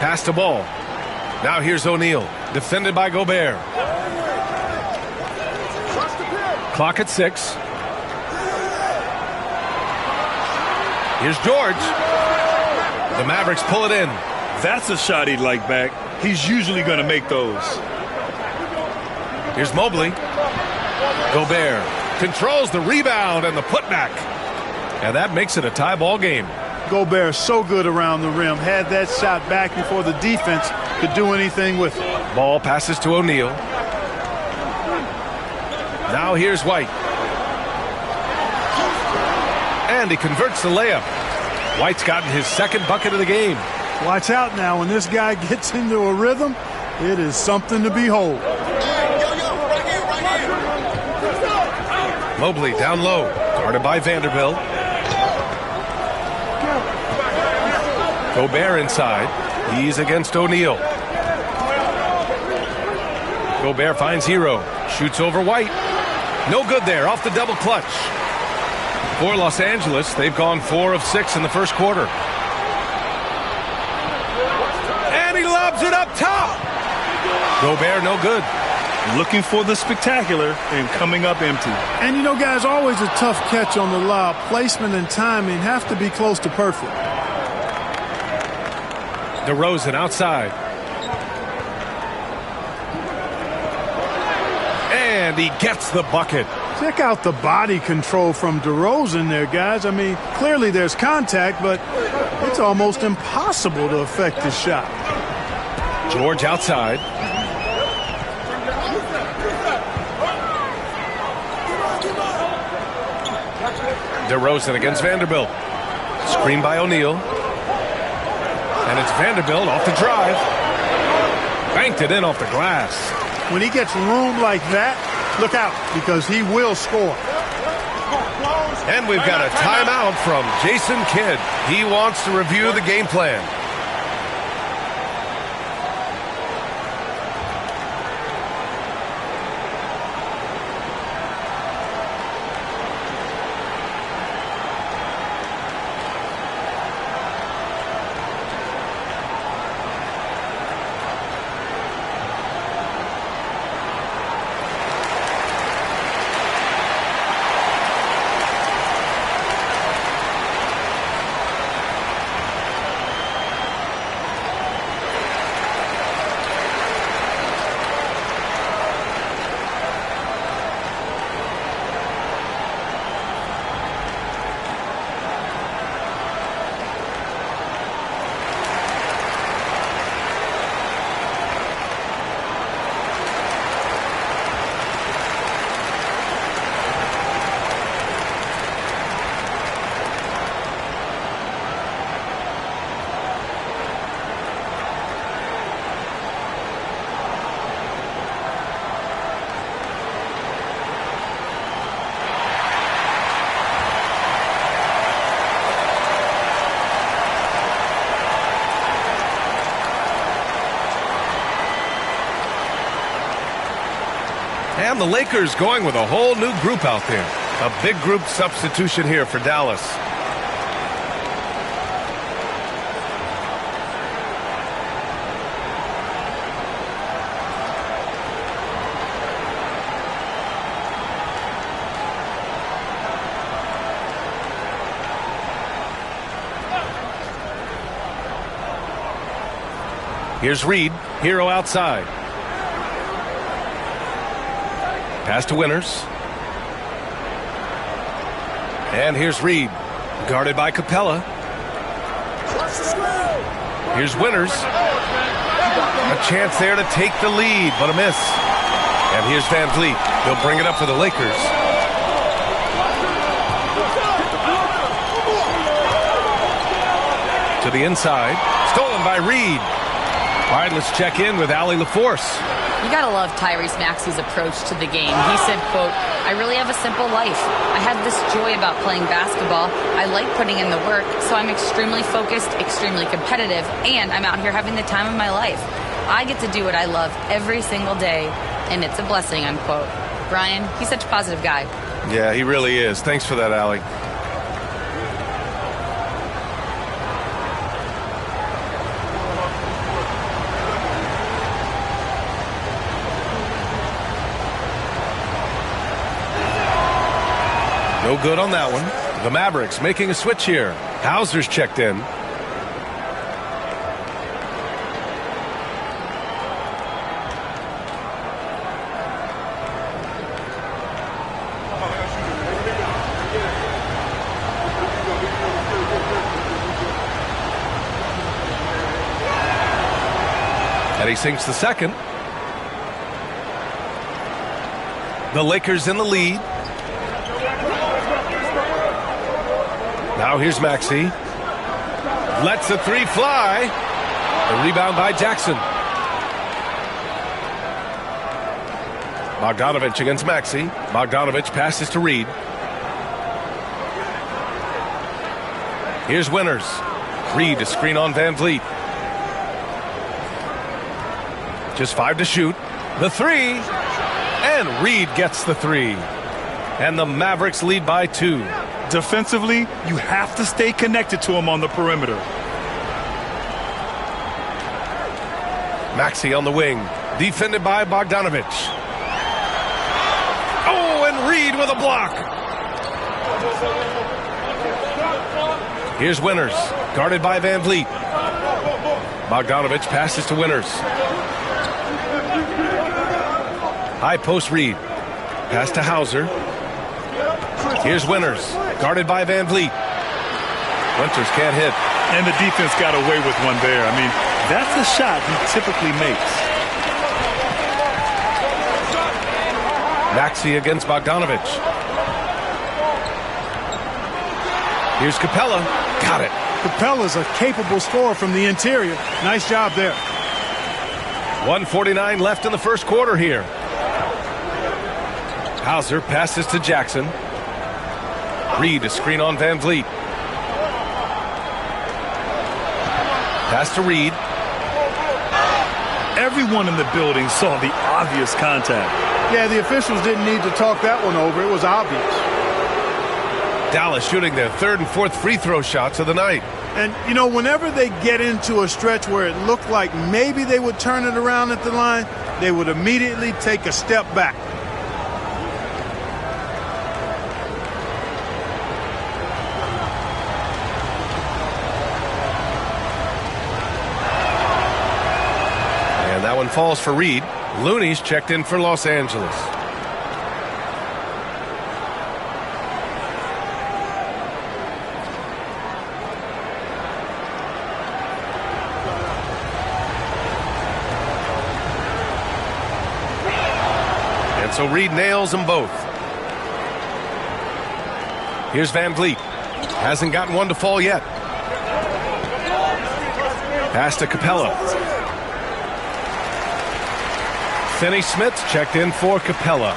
Pass to Ball. Now here's O'Neal. Defended by Gobert. Clock at 6. Here's George. The Mavericks pull it in. That's a shot he'd like back. He's usually going to make those. Here's Mobley. Gobert controls the rebound and the putback. And that makes it a tie ball game. Gobert so good around the rim. Had that shot back before the defense could do anything with it. Ball passes to O'Neal. Now here's White. And he converts the layup. White's gotten his second bucket of the game. Watch out now. When this guy gets into a rhythm, it is something to behold. Mobley down low. Guarded by Vanderbilt. Gobert inside. He's against O'Neal. Gobert finds Hero. Shoots over White. No good there. Off the double clutch. For Los Angeles, they've gone 4 of 6 in the first quarter. And he lobs it up top. Gobert no good. looking for the spectacular and coming up empty. And you know, guys, always a tough catch on the lob. Placement and timing have to be close to perfect. DeRozan outside. And he gets the bucket. Check out the body control from DeRozan there, guys. I mean, clearly there's contact, but it's almost impossible to affect his shot. George outside. DeRozan against Vanderbilt. Screen by O'Neal. And it's Vanderbilt off the drive. Banked it in off the glass. When he gets room like that, look out, because he will score. And we've got a timeout from Jason Kidd. He wants to review the game plan. And the Lakers going with a whole new group out there. A big group substitution here for Dallas. Here's Reed. Hero outside. Pass to Winters. And here's Reed. Guarded by Capella. Here's Winters. A chance there to take the lead, but a miss. And here's Van Vliet. He'll bring it up for the Lakers. To the inside. Stolen by Reed. All right, let's check in with Allie LaForce. You gotta love Tyrese Maxey's approach to the game. He said, quote, "I really have a simple life. I have this joy about playing basketball. I like putting in the work, so I'm extremely focused, extremely competitive, and I'm out here having the time of my life. I get to do what I love every single day, and it's a blessing," unquote. Brian, he's such a positive guy. Yeah, he really is. Thanks for that, Allie. No good on that one. The Mavericks making a switch here. Hauser's checked in. And he sinks the second. The Lakers in the lead. Now here's Maxey. Lets the three fly. The rebound by Jackson. Bogdanovich against Maxey. Bogdanovich passes to Reed. Here's Winters. Reed to screen on Van Vliet. Just 5 to shoot. The three. And Reed gets the three. And the Mavericks lead by 2. Defensively, you have to stay connected to him on the perimeter. Maxey on the wing. Defended by Bogdanovich. Oh, and Reed with a block. Here's Winters, guarded by Van Vliet. Bogdanovich passes to Winters. High post Reed. Pass to Hauser. Here's Winters, guarded by Van Vliet. Winters can't hit. And the defense got away with one there. I mean, that's a shot he typically makes. Maxey against Bogdanovich. Here's Capella. Got it. Capella's a capable scorer from the interior. Nice job there. 1:49 left in the first quarter here. Hauser passes to Jackson. Reed to screen on Van Vliet. Pass to Reed. Everyone in the building saw the obvious contact. Yeah, the officials didn't need to talk that one over. It was obvious. Dallas shooting their third and fourth free throw shots of the night. And, you know, whenever they get into a stretch where it looked like maybe they would turn it around at the line, they would immediately take a step back. And that one falls for Reed. Looney's checked in for Los Angeles. And so Reed nails them both. Here's Van Vliet. Hasn't gotten one to fall yet. Pass to Capella. Finney-Smith checked in for Capella.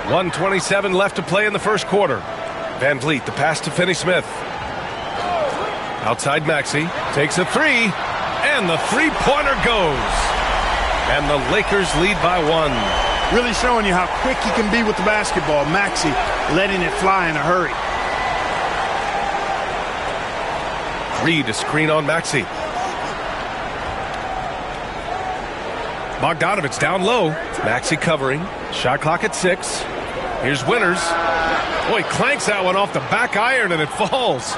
.127 left to play in the first quarter. Van Vliet, the pass to Finney-Smith. Outside Maxey, takes a three, and the three-pointer goes. And the Lakers lead by one. Really showing you how quick he can be with the basketball. Maxey letting it fly in a hurry. Reed to screen on Maxey. Bogdanovich down low. Maxey covering. Shot clock at 6. Here's Winters. Boy, clanks that one off the back iron and it falls.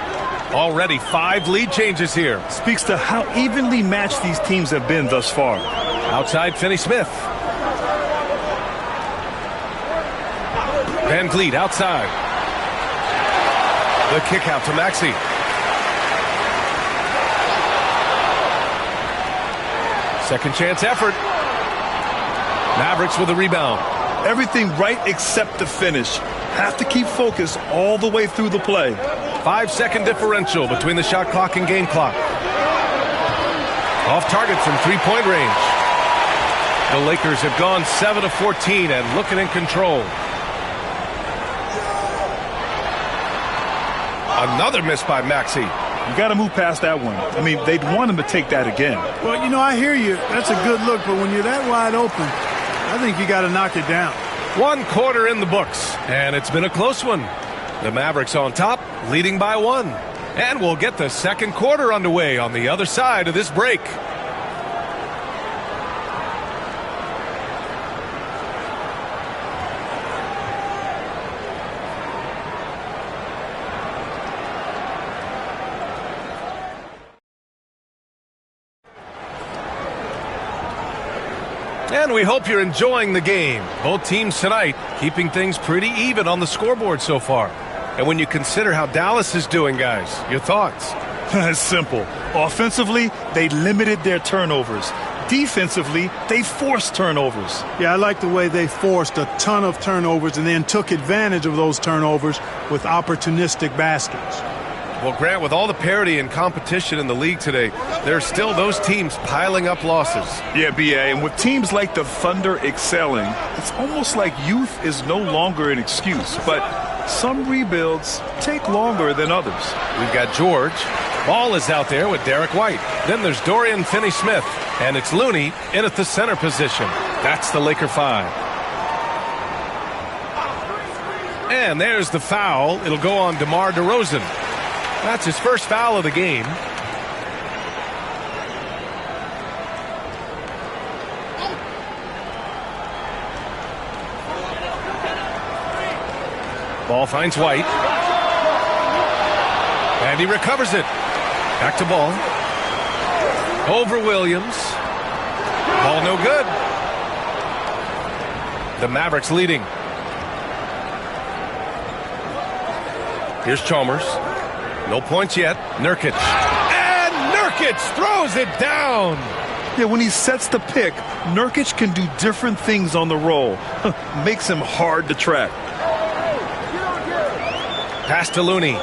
Already 5 lead changes here. Speaks to how evenly matched these teams have been thus far. Outside Finney-Smith. Van Vliet outside. The kick out to Maxey. Second chance effort. Mavericks with a rebound. Everything right except the finish. Have to keep focus all the way through the play. 5-second differential between the shot clock and game clock. Off target from three-point range. The Lakers have gone 7 of 14 and looking in control. Another miss by Maxey. You got to move past that one. I mean, they'd want him to take that again. Well, you know, I hear you. That's a good look, but when you're that wide open, I think you got to knock it down. 1 quarter in the books, and it's been a close one. The Mavericks on top, leading by 1. And we'll get the second quarter underway on the other side of this break. And we hope you're enjoying the game. Both teams tonight keeping things pretty even on the scoreboard so far. And when you consider how Dallas is doing, guys, your thoughts? It's simple. Offensively, they limited their turnovers. Defensively, they forced turnovers. Yeah, I like the way they forced a ton of turnovers and then took advantage of those turnovers with opportunistic baskets. Well, Grant, with all the parity and competition in the league today, there are still those teams piling up losses. Yeah, B.A., and with teams like the Thunder excelling, it's almost like youth is no longer an excuse. But some rebuilds take longer than others. We've got George. Ball is out there with Derek White. Then there's Dorian Finney-Smith. And it's Looney in at the center position. That's the Laker 5. And there's the foul. It'll go on DeMar DeRozan. That's his first foul of the game. Ball finds White. And he recovers it. Back to Ball. Over Williams. Ball no good. The Mavericks leading. Here's Chalmers. No points yet. Nurkic. And Nurkic throws it down. Yeah, when he sets the pick, Nurkic can do different things on the roll. Makes him hard to track. Pass to Looney.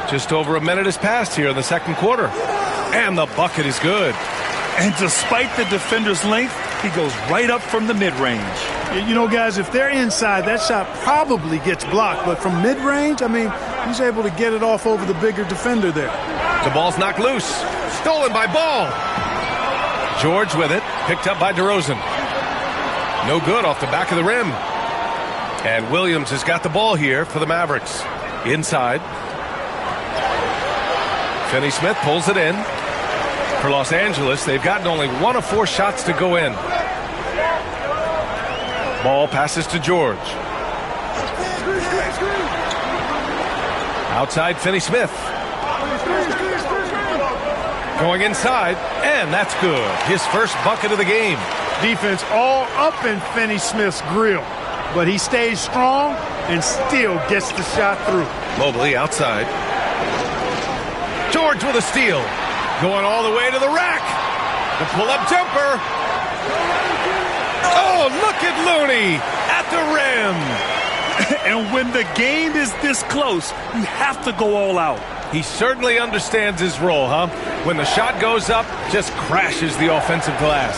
Just over a minute has passed here in the second quarter. And the bucket is good. And despite the defender's length, he goes right up from the mid-range. You know, guys, if they're inside, that shot probably gets blocked. But from mid-range, I mean, he's able to get it off over the bigger defender there. The ball's knocked loose. Stolen by Ball. George with it. Picked up by DeRozan. No good off the back of the rim. And Williams has got the ball here for the Mavericks. Inside. Finney-Smith pulls it in. For Los Angeles, they've gotten only 1 of 4 shots to go in. Ball passes to George. Outside, Finney-Smith. Going inside, and that's good. His first bucket of the game. Defense all up in Finney-Smith's grill. But he stays strong and still gets the shot through. Mobley outside. George with a steal. Going all the way to the rack. The pull-up jumper. Oh, look at Looney at the rim. And when the game is this close, you have to go all out. He certainly understands his role, huh? When the shot goes up, just crashes the offensive glass.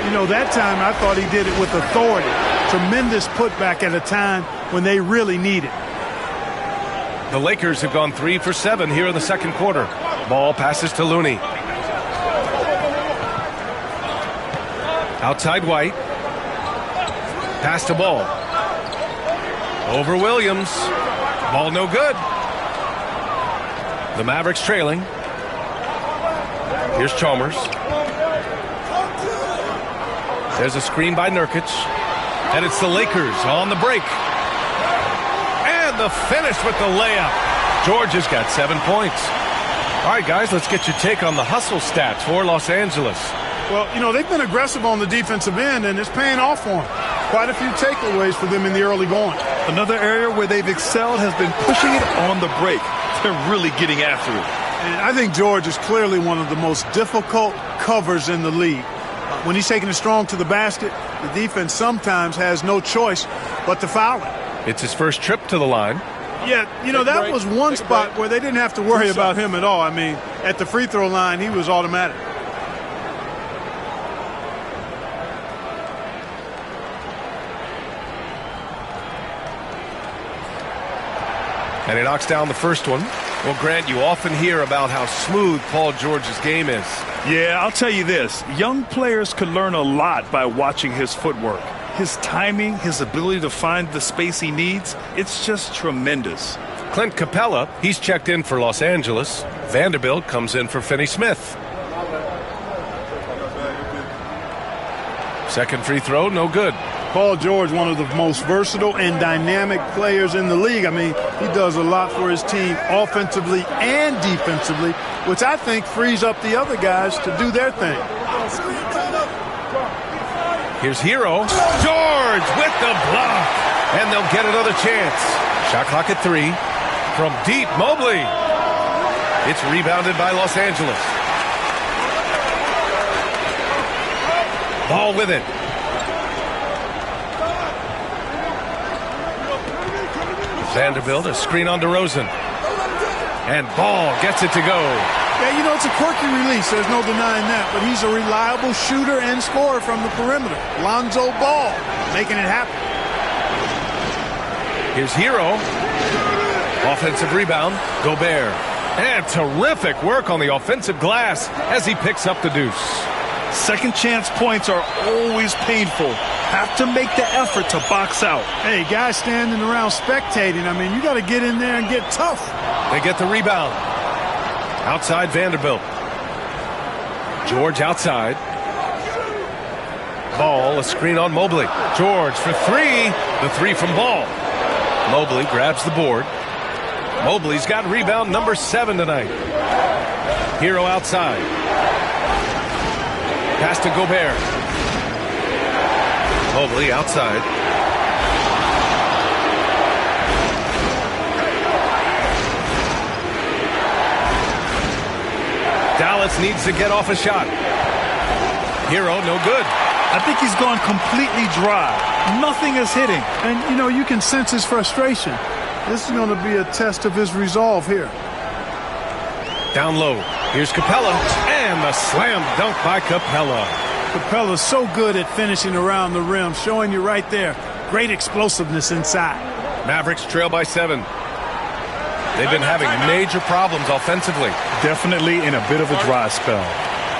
You know, that time I thought he did it with authority. Tremendous putback at a time when they really need it. The Lakers have gone 3 for 7 here in the second quarter. Ball passes to Looney. Outside White. Pass to Ball. Over Williams. Ball no good. The Mavericks trailing. Here's Chalmers. There's a screen by Nurkic. And it's the Lakers on the break. And the finish with the layup. George has got 7 points. All right, guys, let's get your take on the hustle stats for Los Angeles. Well, you know, they've been aggressive on the defensive end, and it's paying off for them. Quite a few takeaways for them in the early going. Another area where they've excelled has been pushing it on the break. They're really getting after it. And I think George is clearly one of the most difficult covers in the league. When he's taking it strong to the basket, the defense sometimes has no choice but to foul him. It's his first trip to the line. Yeah, you know, that was one spot where they didn't have to worry about him at all. I mean, at the free throw line, he was automatic. And he knocks down the first one. Well, Grant, you often hear about how smooth Paul George's game is. Yeah, I'll tell you this. Young players could learn a lot by watching his footwork. His timing, his ability to find the space he needs, it's just tremendous. Clint Capella, he's checked in for Los Angeles. Vanderbilt comes in for Finney-Smith. Second free throw, no good. Paul George, one of the most versatile and dynamic players in the league. I mean, he does a lot for his team offensively and defensively, which I think frees up the other guys to do their thing. Here's Hero. George with the block. And they'll get another chance. Shot clock at 3. From deep, Mobley. It's rebounded by Los Angeles. Ball with it. Vanderbilt, a screen on DeRozan. And Ball gets it to go. Yeah, you know, it's a quirky release. There's no denying that. But he's a reliable shooter and scorer from the perimeter. Lonzo Ball making it happen. Here's Hero. Offensive rebound, Gobert. And terrific work on the offensive glass as he picks up the deuce. Second chance points are always painful. Have to make the effort to box out. Hey, guys standing around spectating, I mean, you got to get in there and get tough. They get the rebound. Outside Vanderbilt. George outside. Ball, a screen on Mobley. George for three. The three from Ball. Mobley grabs the board. Mobley's got rebound number 7 tonight. Hero outside. Pass to Gobert. Mobley outside. Dallas needs to get off a shot. Hero, no good. I think he's gone completely dry. Nothing is hitting. And, you know, you can sense his frustration. This is going to be a test of his resolve here. Down low. Here's Capella. And the slam dunk by Capella. Capella's so good at finishing around the rim, showing you right there. Great explosiveness inside. Mavericks trail by 7. They've been having major problems offensively. Definitely in a bit of a dry spell.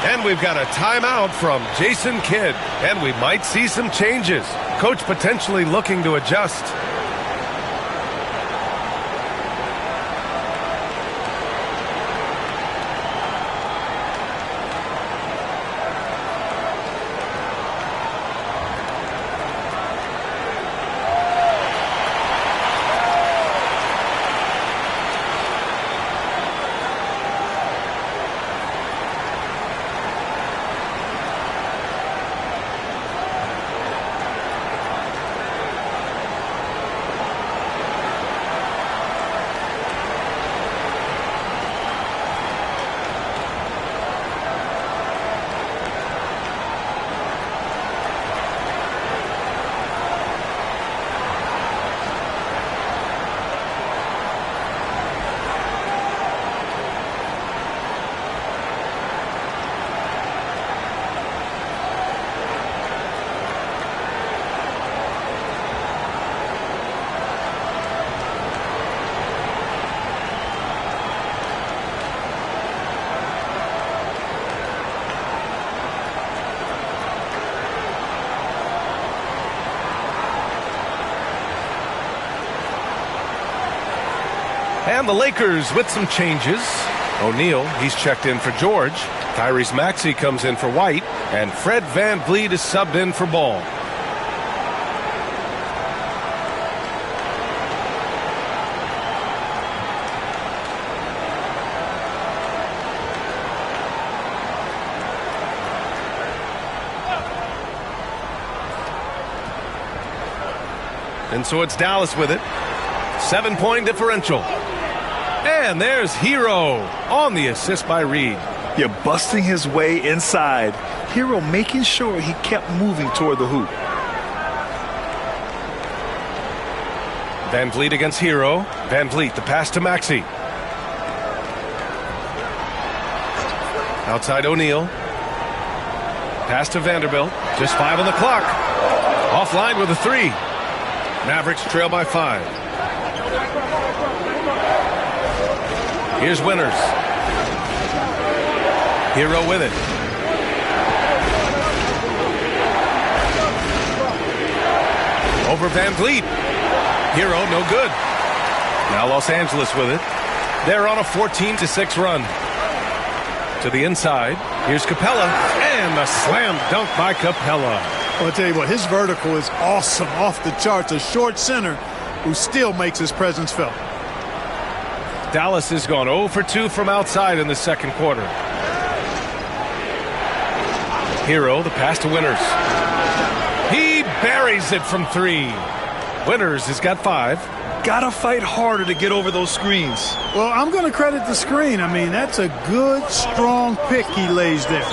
And we've got a timeout from Jason Kidd. And we might see some changes. Coach potentially looking to adjust. And the Lakers with some changes. O'Neal, he's checked in for George. Tyrese Maxey comes in for White. And Fred VanVleet is subbed in for Ball. And so it's Dallas with it. 7-point differential. And there's Hero on the assist by Reed. You're busting his way inside. Hero making sure he kept moving toward the hoop. VanVleet against Hero. VanVleet, the pass to Maxey. Outside O'Neal. Pass to Vanderbilt. Just 5 on the clock. Offline with a 3. Mavericks trail by 5. Here's Winters. Hero with it. Over VanVleet. Hero, no good. Now Los Angeles with it. They're on a 14-6 run. To the inside. Here's Capella. And a slam dunk by Capella. Well, I'll tell you what, his vertical is awesome, off the charts. A short center who still makes his presence felt. Dallas has gone 0 for 2 from outside in the second quarter. Hero, the pass to Winters. He buries it from 3. Winters has got 5. Gotta fight harder to get over those screens. Well, I'm going to credit the screen. I mean, that's a good, strong pick he lays there.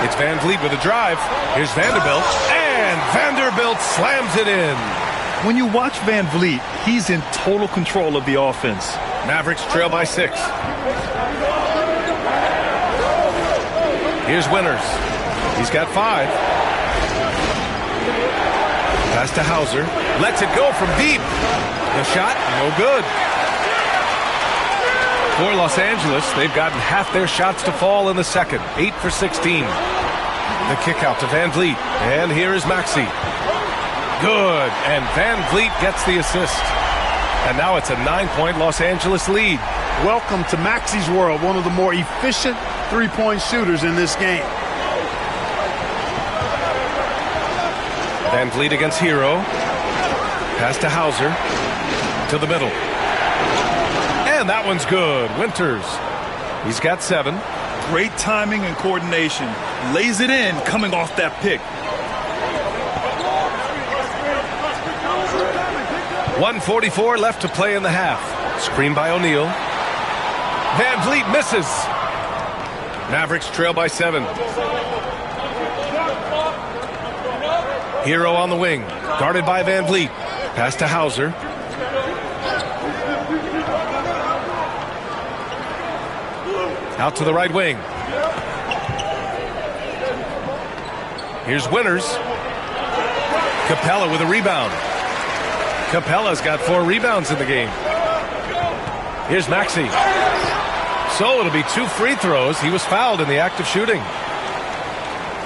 It's VanVleet with a drive. Here's Vanderbilt. And Vanderbilt slams it in. When you watch VanVleet, he's in total control of the offense. Mavericks trail by 6. Here's Winters. He's got 5. Pass to Hauser. Lets it go from deep. The shot, no good. For Los Angeles, they've gotten half their shots to fall in the second. 8 for 16. The kick out to Van Vliet. And here is Maxey. Good. And Van Vliet gets the assist. And now it's a 9-point Los Angeles lead. Welcome to Maxey's world, one of the more efficient three-point shooters in this game. Van Vliet against Hero. Pass to Hauser. To the middle. And that one's good. Winters. He's got 7. Great timing and coordination. Lays it in coming off that pick. 1:44 left to play in the half. Screen by O'Neal. Van Vliet misses. Mavericks trail by 7. Hero on the wing. Guarded by Van Vliet. Pass to Hauser. Out to the right wing. Here's Winters. Capella with a rebound. Capella's got 4 rebounds in the game. Here's Maxey. So it'll be 2 free throws. He was fouled in the act of shooting.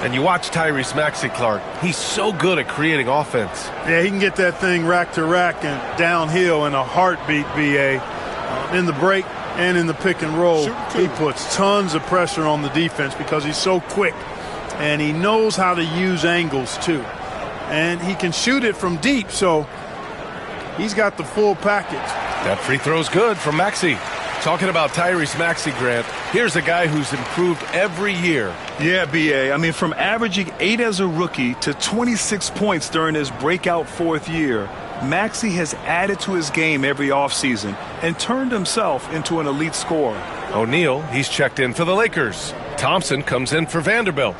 And you watch Tyrese Maxey, Clark. He's so good at creating offense. Yeah, he can get that thing rack to rack and downhill in a heartbeat, BA. In the break and in the pick and roll, he puts tons of pressure on the defense because he's so quick. And he knows how to use angles, too. And he can shoot it from deep, so he's got the full package. That free throw's good from Maxey. Talking about Tyrese Maxey, Grant, here's a guy who's improved every year. Yeah, BA. I mean, from averaging 8 as a rookie to 26 points during his breakout 4th year, Maxey has added to his game every offseason and turned himself into an elite scorer. O'Neal, he's checked in for the Lakers. Thompson comes in for Vanderbilt.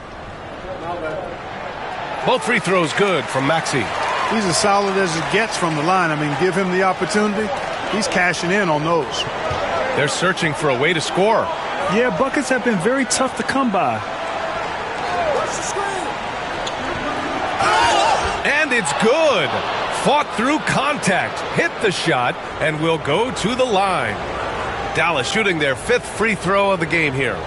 Both free throws good from Maxey. He's as solid as it gets from the line. I mean, give him the opportunity. He's cashing in on those. They're searching for a way to score. Yeah, buckets have been very tough to come by. And it's good. Fought through contact, hit the shot, and will go to the line. Dallas shooting their 5th free throw of the game here.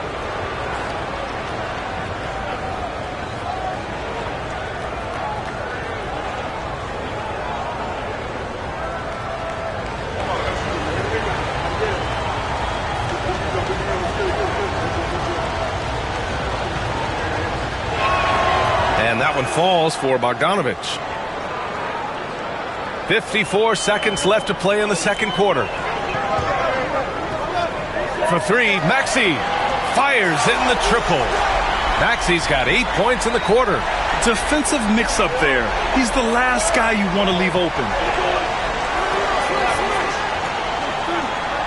And that one falls for Bogdanovich. 54 seconds left to play in the second quarter. For 3, Maxey fires in the triple. Maxey's got 8 points in the quarter. Defensive mix-up there. He's the last guy you want to leave open.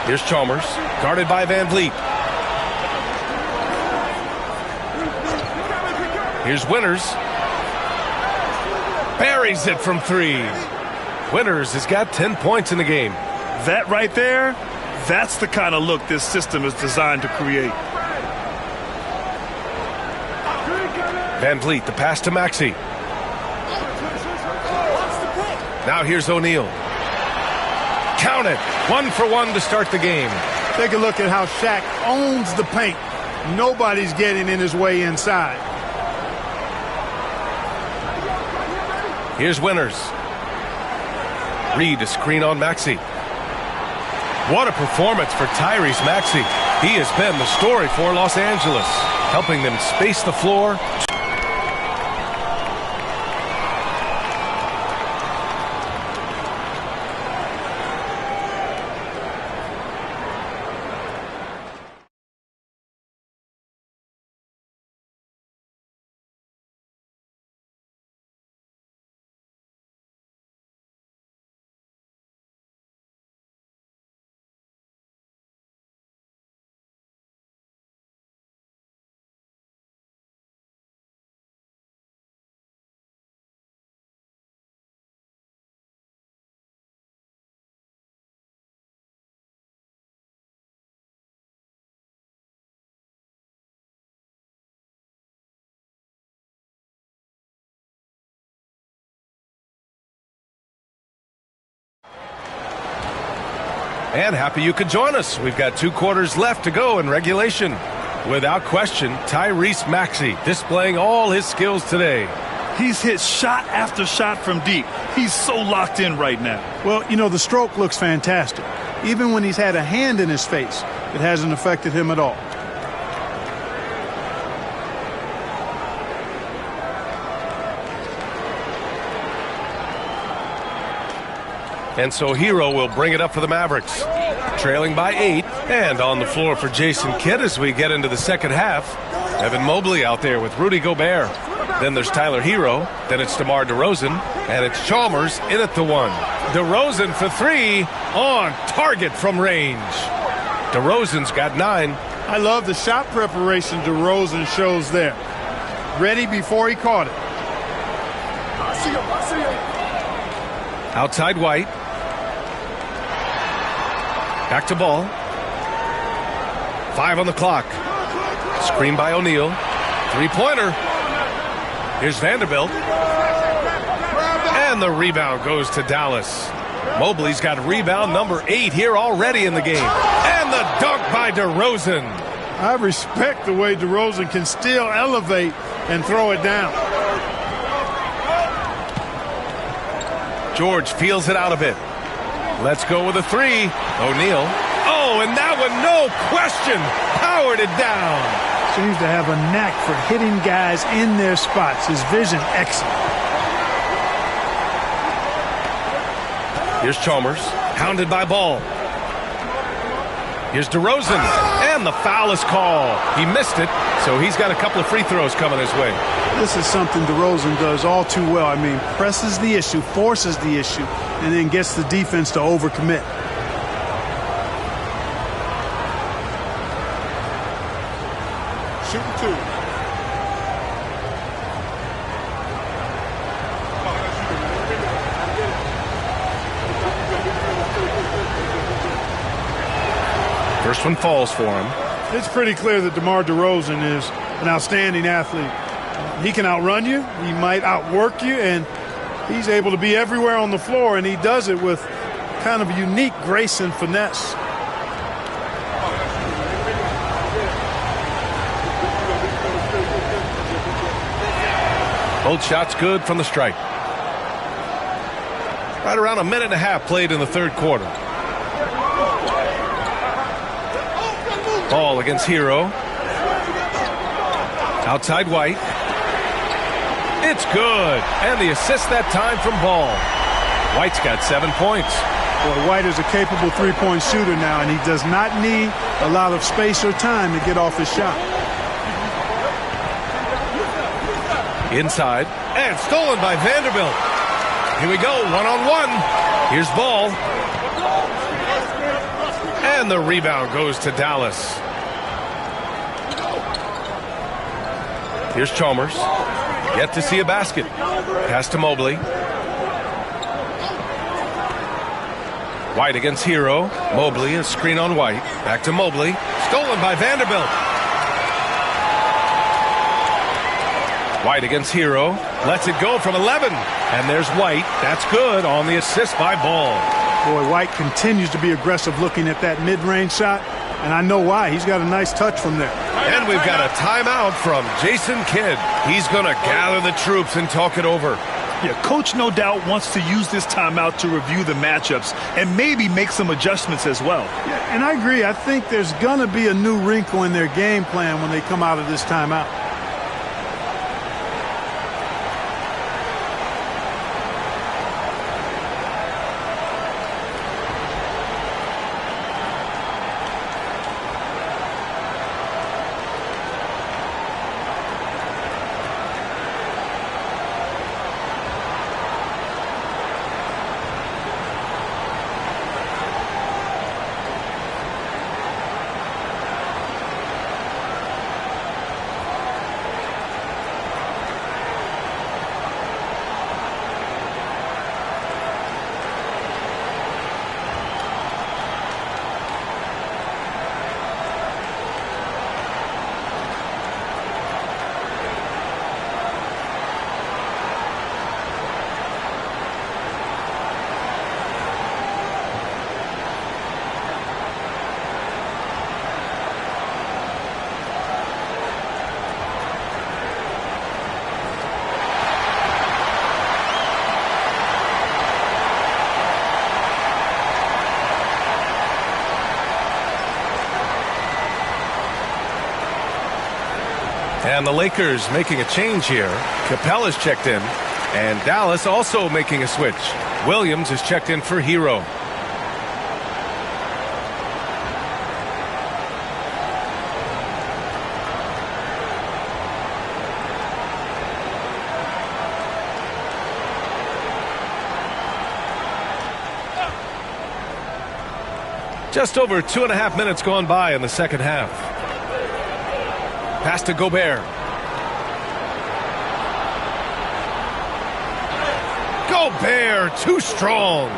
Here's Chalmers, guarded by Van Vliet. Here's Winters. Buries it from 3. Winters has got 10 points in the game. That right there, that's the kind of look this system is designed to create. Van Vliet, the pass to Maxey. Now here's O'Neal. Count it. 1 for 1 to start the game. Take a look at how Shaq owns the paint. Nobody's getting in his way inside. Here's Winters. Reed to screen on Maxey. What a performance for Tyrese Maxey. He has been the story for Los Angeles, helping them space the floor. And happy you could join us. We've got 2 quarters left to go in regulation. Without question, Tyrese Maxey displaying all his skills today. He's hit shot after shot from deep. He's so locked in right now. Well, you know, the stroke looks fantastic. Even when he's had a hand in his face, it hasn't affected him at all. And so Hero will bring it up for the Mavericks. Trailing by 8, and on the floor for Jason Kidd as we get into the second half. Evan Mobley out there with Rudy Gobert. Then there's Tyler Hero. Then it's DeMar DeRozan. And it's Chalmers in at the 1. DeRozan for 3 on target from range. DeRozan's got 9. I love the shot preparation DeRozan shows there. Ready before he caught it. Outside White. Back to Ball. 5 on the clock. Screen by O'Neal. Three-pointer. Here's Vanderbilt. And the rebound goes to Dallas. Mobley's got rebound number 8 here already in the game. And the dunk by DeRozan. I respect the way DeRozan can still elevate and throw it down. George feels it out a bit. Let's go with a 3. O'Neal. Oh, and that one, no question, powered it down. Seems to have a knack for hitting guys in their spots. His vision, excellent. Here's Chalmers, pounded by Ball. Here's DeRozan, and the foul is called. He missed it, so he's got a couple of free throws coming his way. This is something DeRozan does all too well. I mean, presses the issue, forces the issue, and then gets the defense to overcommit. Shooting 2. First one falls for him. It's pretty clear that DeMar DeRozan is an outstanding athlete. He can outrun you, he might outwork you, and he's able to be everywhere on the floor, and he does it with kind of unique grace and finesse. Both shots good from the stripe. Right around a minute and a half played in the third quarter. Ball against Hero. Outside White. It's good. And the assist that time from Ball. White's got 7 points. Boy, White is a capable three-point shooter now, and he does not need a lot of space or time to get off his shot. Inside. And stolen by Vanderbilt. Here we go, one-on-one. Here's Ball. And the rebound goes to Dallas. Here's Chalmers. Yet to see a basket. Pass to Mobley. White against Hero. Mobley, a screen on White. Back to Mobley. Stolen by Vanderbilt. White against Hero. Lets it go from 11. And there's White. That's good on the assist by Ball. Boy, White continues to be aggressive looking at that mid-range shot. And I know why. He's got a nice touch from there. And we've got a timeout from Jason Kidd. He's going to gather the troops and talk it over. Yeah, Coach no doubt wants to use this timeout to review the matchups and maybe make some adjustments as well. Yeah, and I agree. I think there's going to be a new wrinkle in their game plan when they come out of this timeout. And the Lakers making a change here. Capella's checked in. And Dallas also making a switch. Williams is checked in for Hero. Just over 2.5 minutes gone by in the second half. Pass to Gobert. Gobert, too strong.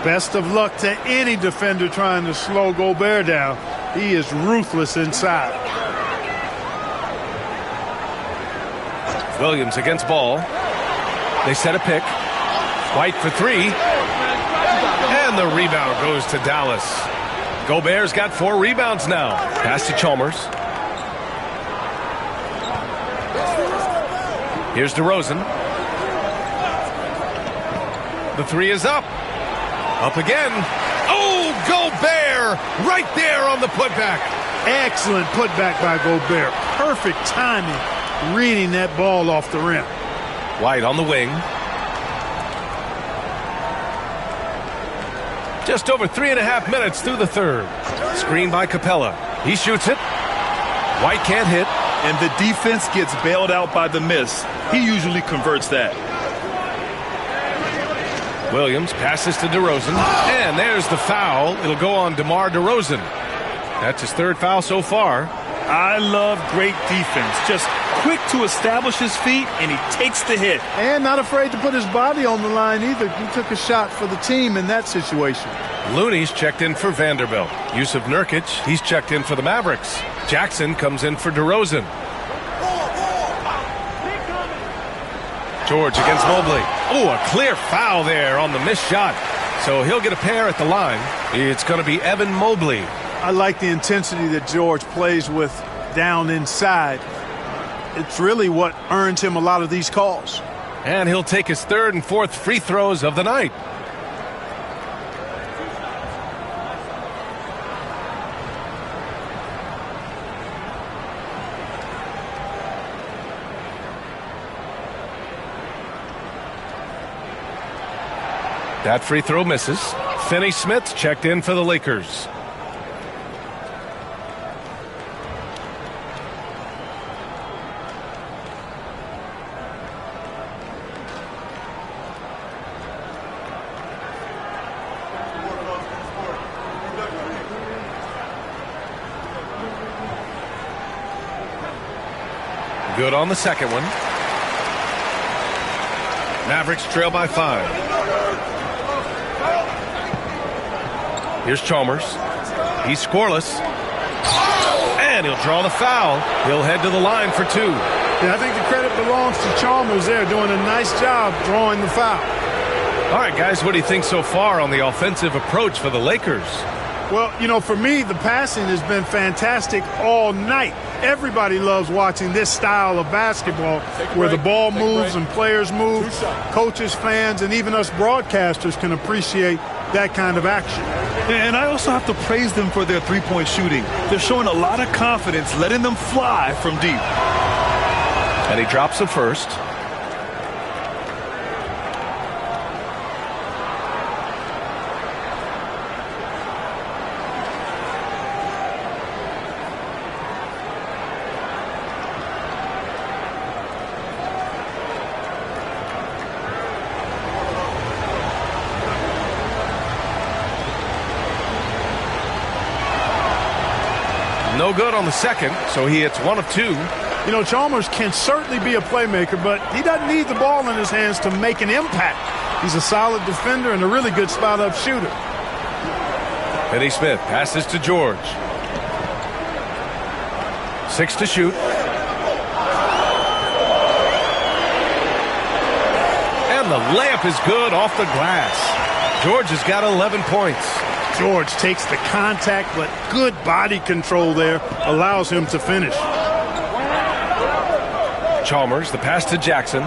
Best of luck to any defender trying to slow Gobert down. He is ruthless inside. Williams against Ball. They set a pick. White for three. And the rebound goes to Dallas. Gobert's got 4 rebounds now. Pass to Chalmers. Here's DeRozan. The three is up. Up again. Oh, Gobert! Right there on the putback. Excellent putback by Gobert. Perfect timing, reading that ball off the rim. White on the wing. Just over 3.5 minutes through the third. Screen by Capella. He shoots it. White can't hit. And the defense gets bailed out by the miss. He usually converts that. Williams passes to DeRozan. And there's the foul. It'll go on DeMar DeRozan. That's his 3rd foul so far. I love great defense. Just quick to establish his feet, and he takes the hit. And not afraid to put his body on the line either. He took a shot for the team in that situation. Looney's checked in for Vanderbilt. Yusuf Nurkic, he's checked in for the Mavericks. Jackson comes in for DeRozan. George against Mobley. Oh, a clear foul there on the missed shot. So he'll get a pair at the line. It's going to be Evan Mobley. I like the intensity that George plays with down inside. It's really what earns him a lot of these calls. And he'll take his 3rd and 4th free throws of the night. That free throw misses. Finney-Smith checked in for the Lakers. Good on the second one. Mavericks trail by 5. Here's Chalmers. He's scoreless. And he'll draw the foul. He'll head to the line for 2. Yeah, I think the credit belongs to Chalmers there, doing a nice job drawing the foul. All right, guys, what do you think so far on the offensive approach for the Lakers? Well, you know, for me, the passing has been fantastic all night. Everybody loves watching this style of basketball where the ball moves and players move. Coaches, fans, and even us broadcasters can appreciate that kind of action. And I also have to praise them for their three-point shooting. They're showing a lot of confidence, letting them fly from deep. And he drops the first. No good on the second, so he hits 1 of 2. You know, Chalmers can certainly be a playmaker, but he doesn't need the ball in his hands to make an impact. He's a solid defender and a really good spot-up shooter. Finney-Smith passes to George. 6 to shoot. And the layup is good off the glass. George has got 11 points. George takes the contact, but good body control there allows him to finish. Chalmers, the pass to Jackson.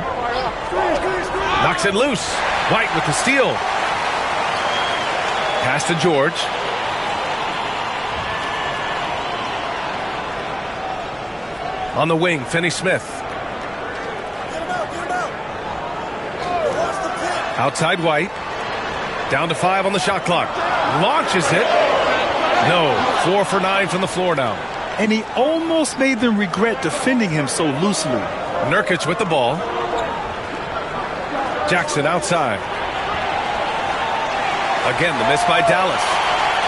Knocks it loose. White with the steal. Pass to George. On the wing, Finney Smith. Outside White. Down to 5 on the shot clock. Launches it. No. 4 for 9 from the floor now. And he almost made them regret defending him so loosely. Nurkic with the ball. Jackson outside. Again, the miss by Dallas.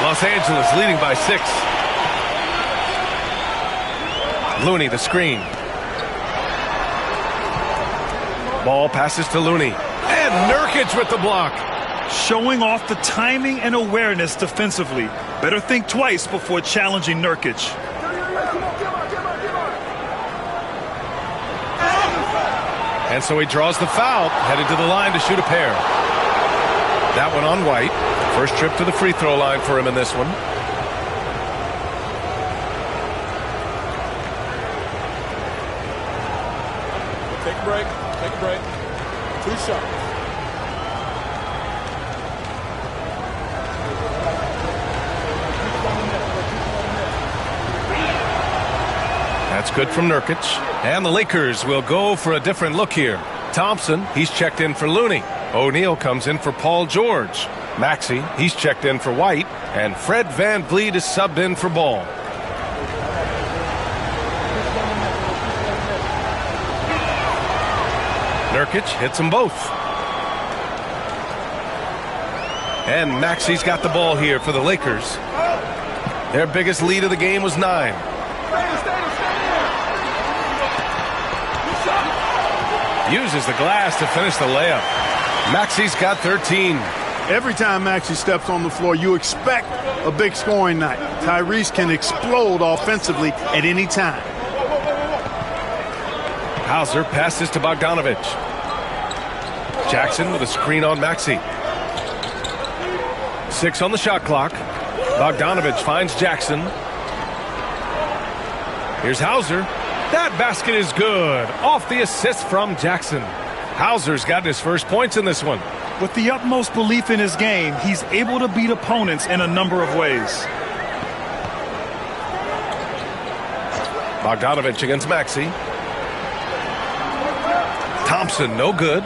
Los Angeles leading by 6. Looney, the screen. Ball passes to Looney. And Nurkic with the block. Showing off the timing and awareness defensively. Better think twice before challenging Nurkic. And so he draws the foul, headed to the line to shoot a pair. That one on White. First trip to the free throw line for him in this one. Take a break. Take a break. 2 shots. That's good from Nurkic. And the Lakers will go for a different look here. Thompson, he's checked in for Looney. O'Neal comes in for Paul George. Maxey, he's checked in for White. And Fred VanVleet is subbed in for Ball. Nurkic hits them both. And Maxey's got the ball here for the Lakers. Their biggest lead of the game was 9. Uses the glass to finish the layup. Maxey's got 13. Every time Maxey steps on the floor, you expect a big scoring night. Tyrese can explode offensively at any time. Hauser passes to Bogdanovic. Jackson with a screen on Maxey. 6 on the shot clock. Bogdanovic finds Jackson. Here's Hauser. That basket is good. Off the assist from Jackson. Hauser's got his first points in this one. With the utmost belief in his game, he's able to beat opponents in a number of ways. Bogdanovic against Maxey. Thompson, no good.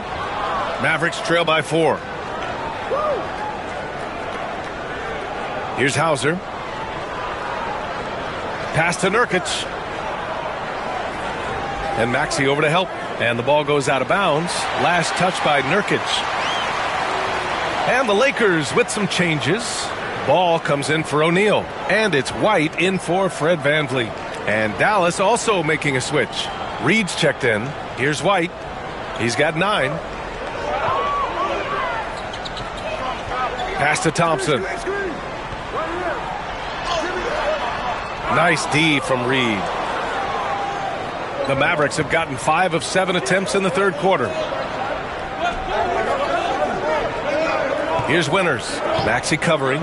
Mavericks trail by 4. Here's Hauser. Pass to Nurkic. And Maxey over to help. And the ball goes out of bounds. Last touch by Nurkic. And the Lakers with some changes. Ball comes in for O'Neal. And it's White in for Fred VanVleet. And Dallas also making a switch. Reed's checked in. Here's White. He's got 9. Pass to Thompson. Nice D from Reed. The Mavericks have gotten 5 of 7 attempts in the third quarter. Here's Winters. Maxey covering.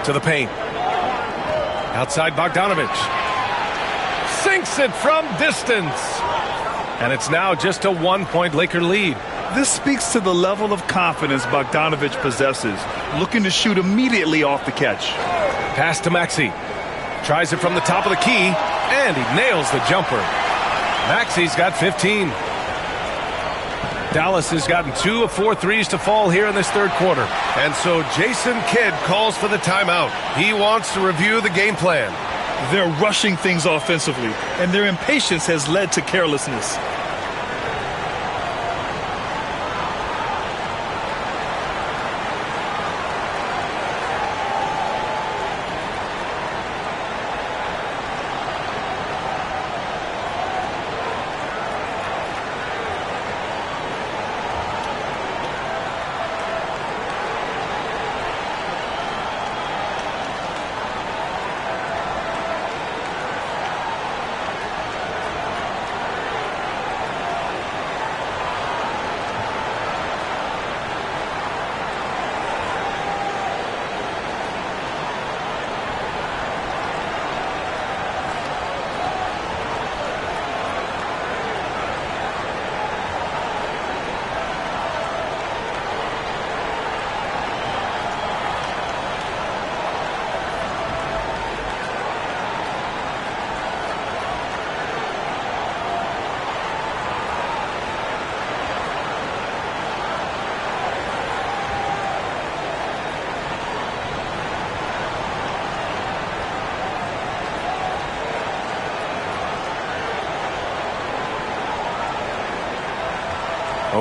To the paint. Outside Bogdanovic. Sinks it from distance. And it's now just a 1-point Laker lead. This speaks to the level of confidence Bogdanovic possesses, looking to shoot immediately off the catch. Pass to Maxey. Tries it from the top of the key, and he nails the jumper. Maxey's got 15. Dallas has gotten 2 of 4 threes to fall here in this third quarter. And so Jason Kidd calls for the timeout. He wants to review the game plan. They're rushing things offensively, and their impatience has led to carelessness.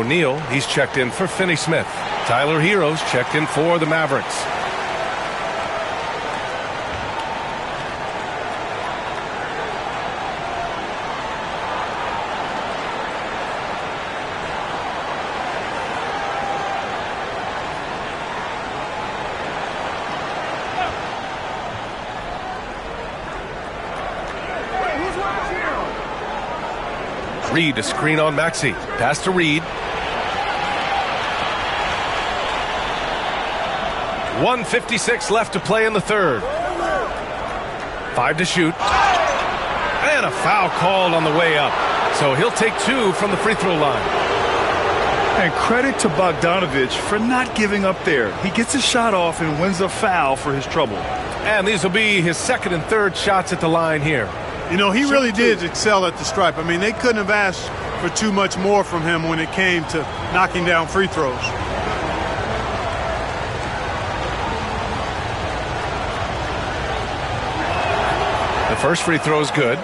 O'Neal, he's checked in for Finney-Smith. Tyler Herro's checked in for the Mavericks. Reed to screen on Maxey. Pass to Reed. 1:56 left to play in the third. 5 to shoot. And a foul called on the way up. So he'll take 2 from the free throw line. And credit to Bogdanovich for not giving up there. He gets a shot off and wins a foul for his trouble. And these will be his second and third shots at the line here. You know, he really did excel at the stripe. I mean, they couldn't have asked for too much more from him when it came to knocking down free throws. The first free throw is good.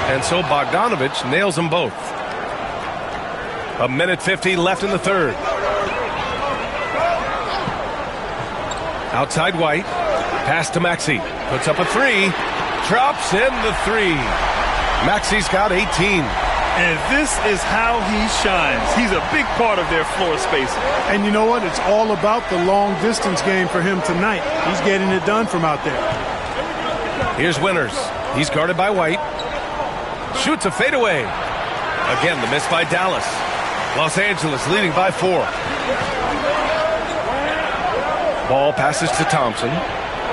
And so Bogdanovich nails them both. 1:50 left in the third. Outside White. Pass to Maxey. Puts up a three. Drops in the three. Maxey's got 18. And this is how he shines. He's a big part of their floor spacing. And you know what? It's all about the long distance game for him tonight. He's getting it done from out there. Here's Winters. He's guarded by White. Shoots a fadeaway. Again, the miss by Dallas. Los Angeles leading by 4. Ball passes to Thompson.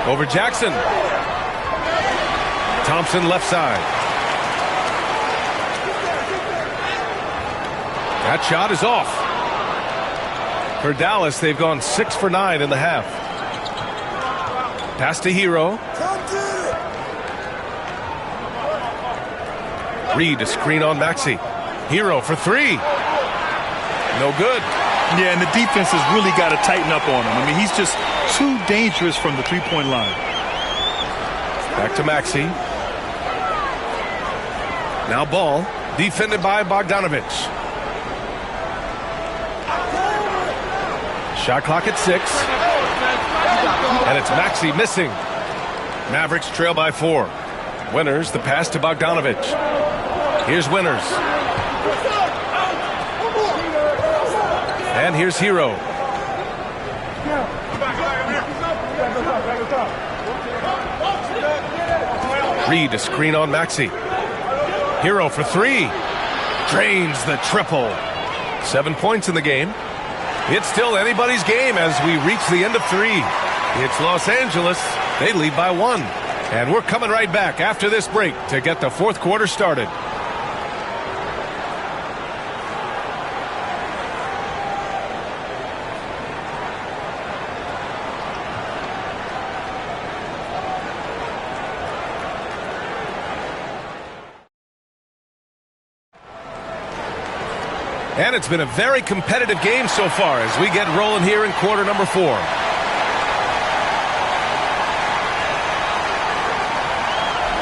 Over Jackson. Thompson left side. That shot is off. For Dallas, they've gone 6 for 9 in the half. Pass to Herro. Reed to screen on Maxey. Herro for 3. No good. Yeah, and the defense has really got to tighten up on him. I mean, he's just too dangerous from the three-point line. Back to Maxey. Now Ball, defended by Bogdanovich. Shot clock at 6. And it's Maxey missing. Mavericks trail by 4. Winters, the pass to Bogdanovich. Here's Winters. And here's Herro. Reed to screen on Maxey. Herro for 3. Drains the triple. 7 points in the game. It's still anybody's game as we reach the end of 3. It's Los Angeles. They lead by 1. And we're coming right back after this break to get the fourth quarter started. And it's been a very competitive game so far as we get rolling here in quarter number 4.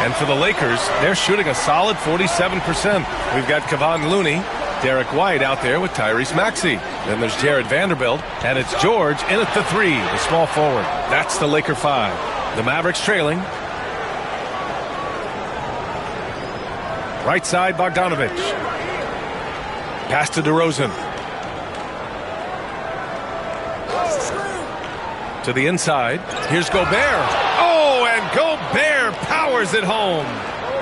And for the Lakers, they're shooting a solid 47%. We've got Kevon Looney, Derek White out there with Tyrese Maxey. Then there's Jared Vanderbilt, and it's George in at the 3, the small forward. That's the Laker 5. The Mavericks trailing. Right side, Bogdanovich. Pass to DeRozan. To the inside. Here's Gobert. Oh, and Gobert powers it home.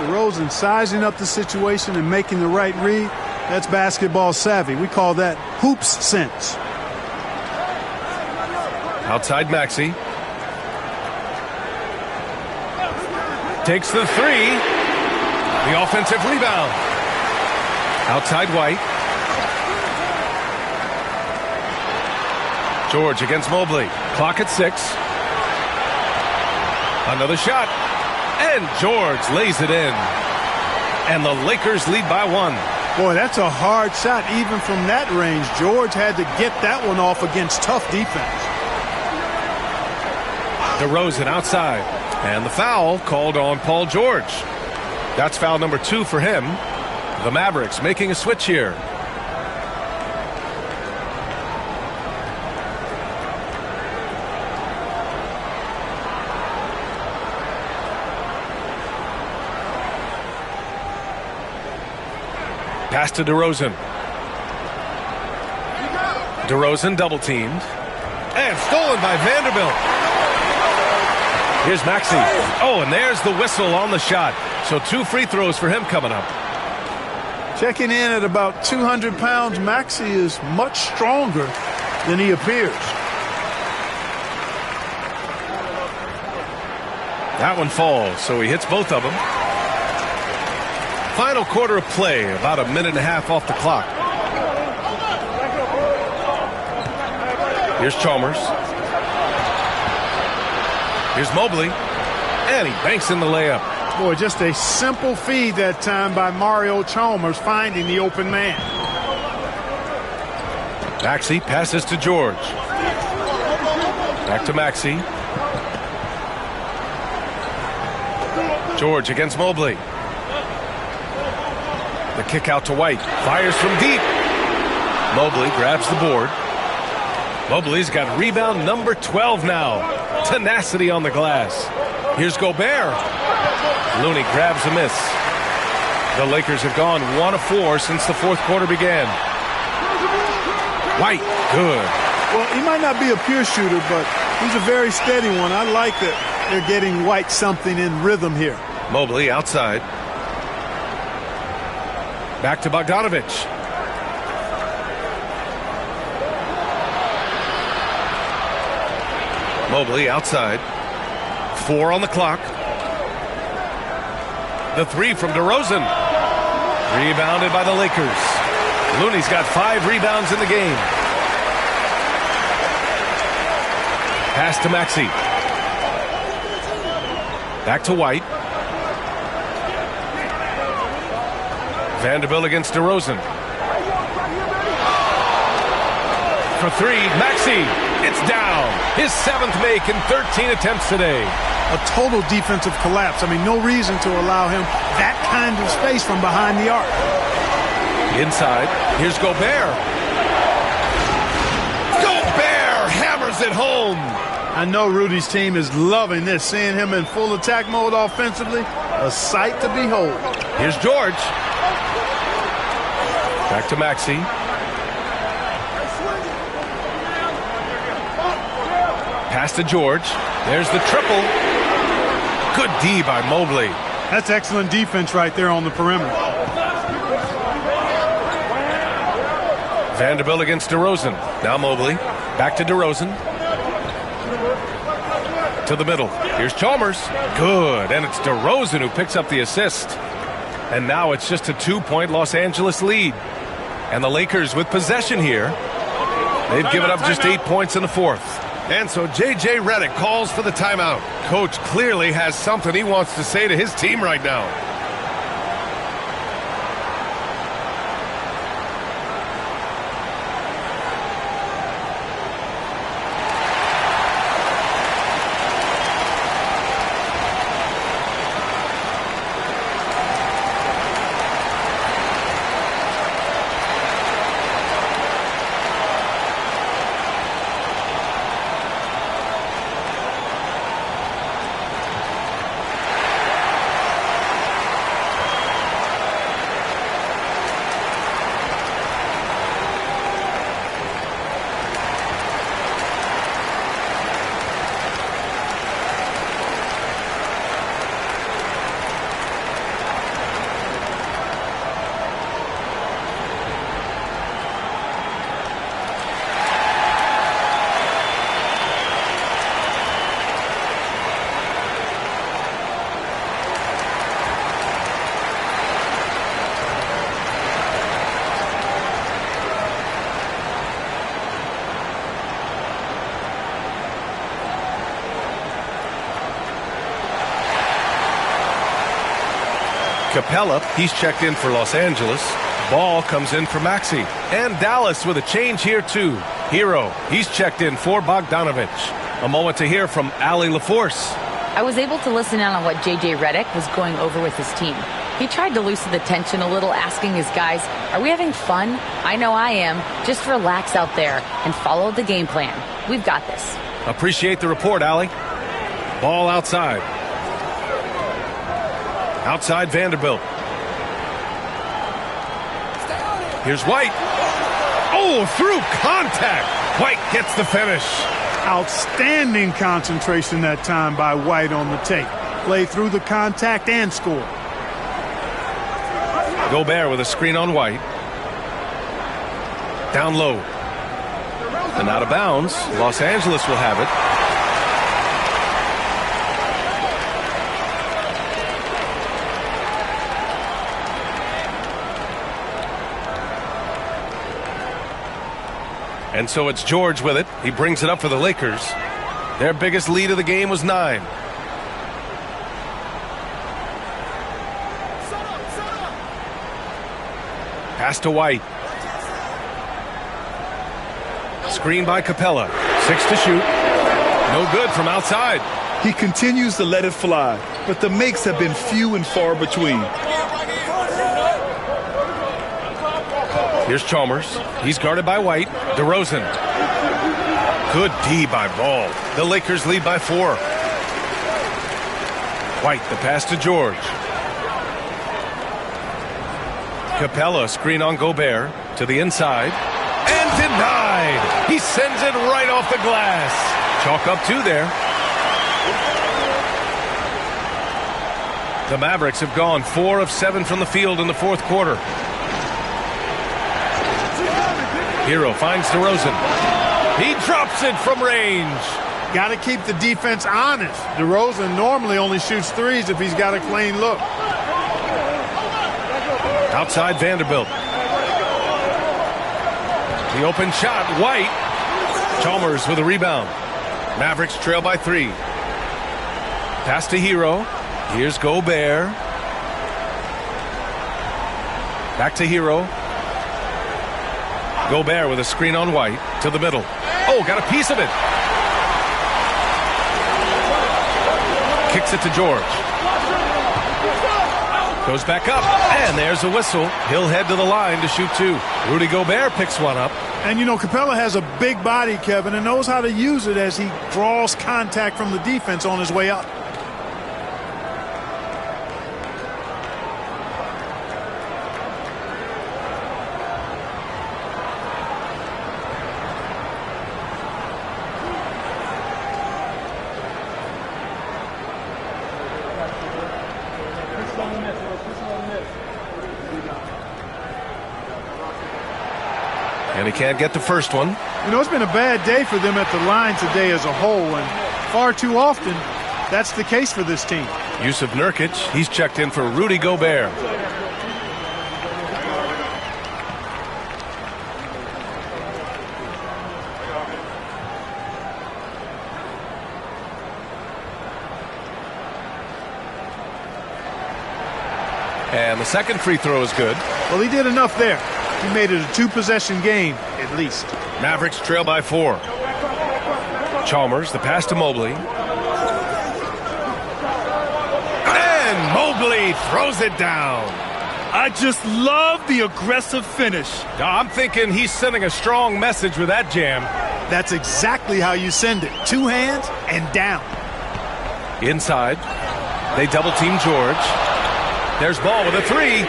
DeRozan sizing up the situation and making the right read. That's basketball savvy. We call that hoops sense. Outside Maxey. Takes the 3. The offensive rebound. Outside White. George against Mobley. Clock at 6. Another shot. And George lays it in. And the Lakers lead by 1. Boy, that's a hard shot even from that range. George had to get that one off against tough defense. DeRozan outside. And the foul called on Paul George. That's foul number 2 for him. The Mavericks making a switch here. Pass to DeRozan. DeRozan double teamed. And stolen by Vanderbilt. Here's Maxey. Oh, and there's the whistle on the shot. So 2 free throws for him coming up. Checking in at about 200 pounds, Maxey is much stronger than he appears. That one falls, so he hits both of them. Final quarter of play, about a minute and a half off the clock. Here's Chalmers. Here's Mobley. And he banks in the layup. Boy, just a simple feed that time by Mario Chalmers finding the open man. Maxey passes to George. Back to Maxey. George against Mobley. The kick out to White. Fires from deep. Mobley grabs the board. Mobley's got rebound number 12 now. Tenacity on the glass. Here's Gobert. Looney grabs a miss. The Lakers have gone 1 of 4 since the fourth quarter began. White, good. Well, he might not be a pure shooter, but he's a very steady one. I like that they're getting White something in rhythm here. Mobley outside. Back to Bogdanovich. Mobley outside. 4 on the clock. The 3 from DeRozan. Rebounded by the Lakers. Looney's got 5 rebounds in the game. Pass to Maxey. Back to White. Vanderbilt against DeRozan. For 3, Maxey. It's down. His 7th make in 13 attempts today. A total defensive collapse. I mean, no reason to allow him that kind of space from behind the arc. Inside, here's Gobert. Gobert hammers it home. I know Rudy's team is loving this, seeing him in full attack mode offensively. A sight to behold. Here's George. Back to Maxey. Pass to George. There's the triple. Good D by Mobley. That's excellent defense right there on the perimeter. Vanderbilt against DeRozan. Now Mobley. Back to DeRozan. To the middle. Here's Chalmers. Good. And it's DeRozan who picks up the assist. And now it's just a 2-point Los Angeles lead. And the Lakers with possession here. They've given up just 8 points in the fourth. And so J.J. Redick calls for the timeout. Coach clearly has something he wants to say to his team right now. Capella, he's checked in for Los Angeles. Ball comes in for Maxey. And Dallas with a change here too. Hero, he's checked in for Bogdanovich. A moment to hear from Allie LaForce. I was able to listen in on what J.J. Redick was going over with his team. He tried to loosen the tension a little, asking his guys, are we having fun? I know I am. Just relax out there and follow the game plan. We've got this. Appreciate the report, Allie. Ball outside. Outside Vanderbilt. Here's White. Oh, through contact. White gets the finish. Outstanding concentration that time by White on the tape. Play through the contact and score. Gobert with a screen on White. Down low. And out of bounds. Los Angeles will have it. And so it's George with it. He brings it up for the Lakers. Their biggest lead of the game was 9. Pass to White. Screen by Capella. 6 to shoot. No good from outside. He continues to let it fly, but the makes have been few and far between. Here's Chalmers. He's guarded by White. DeRozan. Good D by Ball. The Lakers lead by 4. White, the pass to George. Capella, screen on Gobert. To the inside. And denied. He sends it right off the glass. Chalk up 2 there. The Mavericks have gone 4 of 7 from the field in the fourth quarter. Hero finds DeRozan. He drops it from range. Got to keep the defense honest. DeRozan normally only shoots threes if he's got a clean look. Outside Vanderbilt. The open shot, White. Chalmers with a rebound. Mavericks trail by 3. Pass to Hero. Here's Gobert. Back to Hero. Gobert with a screen on White to the middle. Oh, got a piece of it. Kicks it to George. Goes back up, and there's a whistle. He'll head to the line to shoot 2. Rudy Gobert picks one up. And, you know, Capella has a big body, Kevin, and knows how to use it as he draws contact from the defense on his way up. And he can't get the first one. You know, it's been a bad day for them at the line today as a whole, and far too often that's the case for this team. Yusuf Nurkic, he's checked in for Rudy Gobert. And the second free throw is good. Well, he did enough there. He made it a 2-possession game, at least. Mavericks trail by 4. Chalmers, the pass to Mobley. And Mobley throws it down. I just love the aggressive finish. I'm thinking he's sending a strong message with that jam. That's exactly how you send it. 2 hands and down. Inside. They double team George. There's Ball with a 3.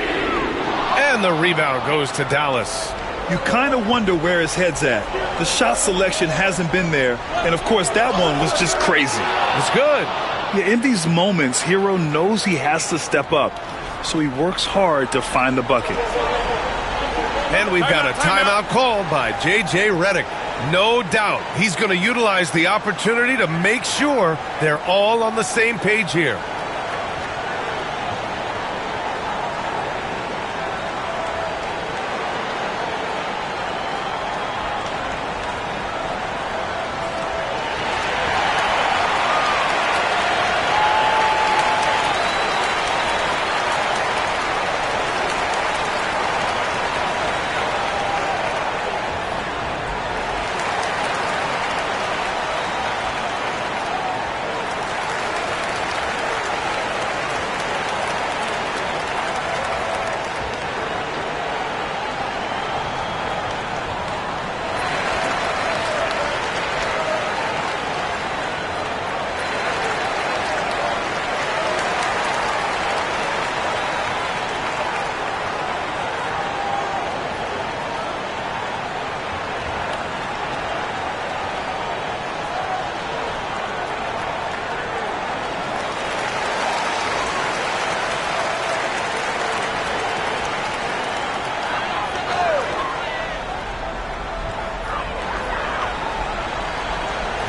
And the rebound goes to Dallas. You kind of wonder where his head's at. The shot selection hasn't been there. And, of course, that one was just crazy. It's good. Yeah, in these moments, Hero knows he has to step up. So he works hard to find the bucket. And we've got a timeout called by J.J. Redick. No doubt he's going to utilize the opportunity to make sure they're all on the same page here.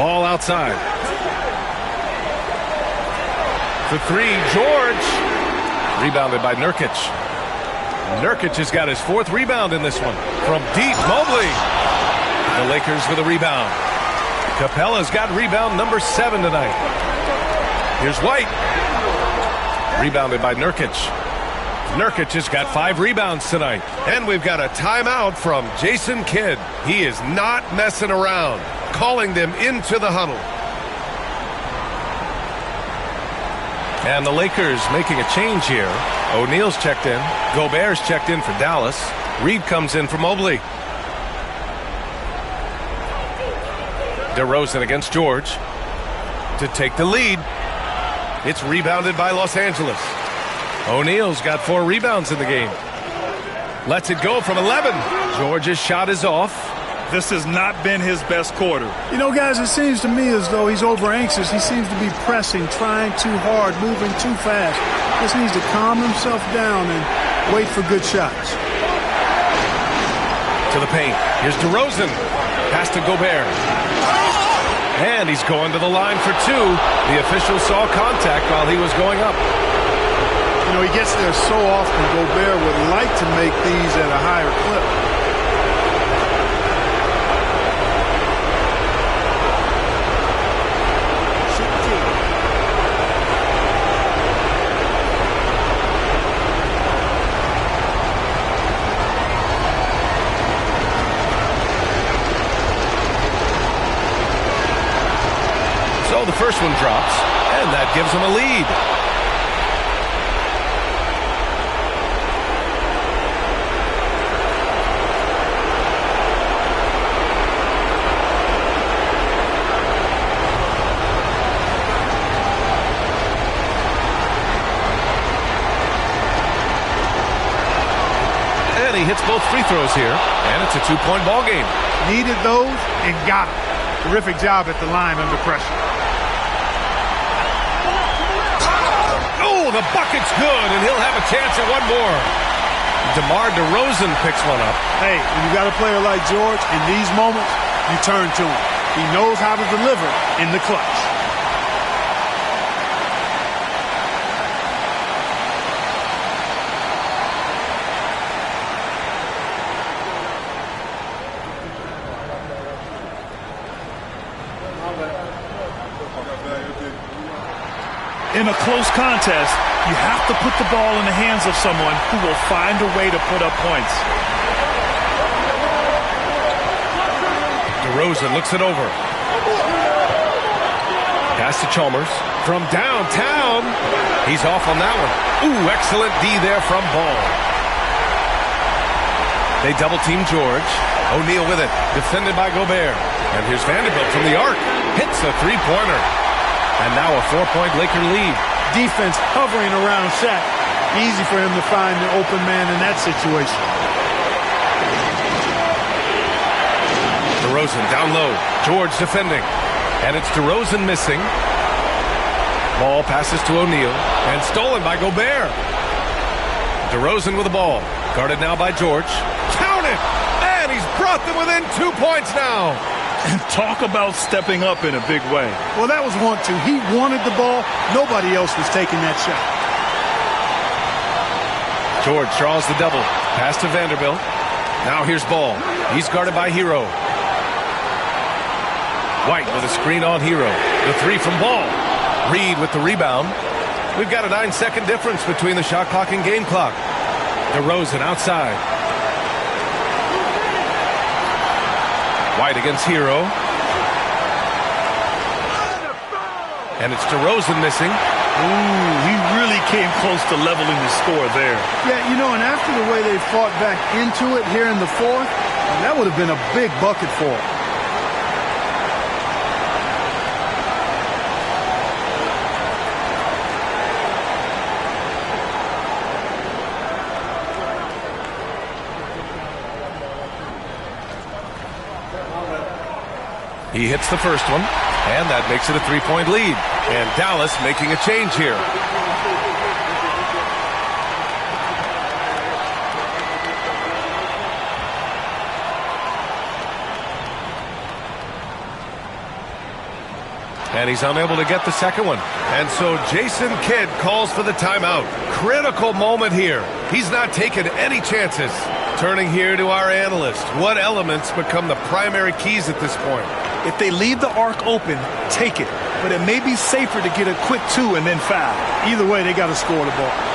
Ball outside. For three, George. Rebounded by Nurkic. Nurkic has got his 4th rebound in this one. From deep, Mobley. The Lakers with a rebound. Capella's got rebound number 7 tonight. Here's White. Rebounded by Nurkic. Nurkic has got 5 rebounds tonight. And we've got a timeout from Jason Kidd. He is not messing around, calling them into the huddle. And the Lakers making a change here. O'Neal's checked in. Gobert's checked in for Dallas. Reed comes in for Mobley. DeRozan against George to take the lead. It's rebounded by Los Angeles. O'Neal's got 4 rebounds in the game. Lets it go from 11. George's shot is off. This has not been his best quarter. You know, guys, it seems to me as though he's over anxious. He seems to be pressing, trying too hard, moving too fast. Just needs to calm himself down and wait for good shots. To the paint. Here's DeRozan. Pass to Gobert. And he's going to the line for 2. The official saw contact while he was going up. You know, he gets there so often. Gobert would like to make these at a higher clip. So the first one drops, and that gives him a lead. And he hits both free throws here, and it's a 2-point ball game. Needed those and got them. Terrific job at the line under pressure. Oh, the bucket's good, and he'll have a chance at one more. DeMar DeRozan picks one up. Hey, when you got a player like George, in these moments, you turn to him. He knows how to deliver in the clutch. In a close contest, you have to put the ball in the hands of someone who will find a way to put up points. DeRozan looks it over. Pass to Chalmers. From downtown. He's off on that one. Ooh, excellent D there from Ball. They double-team George. O'Neal with it. Defended by Gobert. And here's Vanderbilt from the arc. Hits a three-pointer. And now a 4-point Laker lead. Defense hovering around Shaq. Easy for him to find the open man in that situation. DeRozan down low. George defending. And it's DeRozan missing. Ball passes to O'Neal. And stolen by Gobert. DeRozan with the ball. Guarded now by George. Count it! And he's brought them within 2 points now. And talk about stepping up in a big way. Well, that was 1-2. He wanted the ball. Nobody else was taking that shot. George draws the double. Pass to Vanderbilt. Now here's Ball. He's guarded by Hero. White with a screen on Hero. The three from Ball. Reed with the rebound. We've got a 9-second difference between the shot clock and game clock. DeRozan outside. White against Hero. And it's DeRozan missing. Ooh, he really came close to leveling the score there. Yeah, you know, and after the way they fought back into it here in the fourth, that would have been a big bucket for him. He hits the first one, and that makes it a 3-point lead. And Dallas making a change here. And he's unable to get the second one. And so Jason Kidd calls for the timeout. Critical moment here. He's not taking any chances. Turning here to our analyst. What elements become the primary keys at this point? If they leave the arc open, take it. But it may be safer to get a quick 2 and then foul. Either way, they got to score the ball.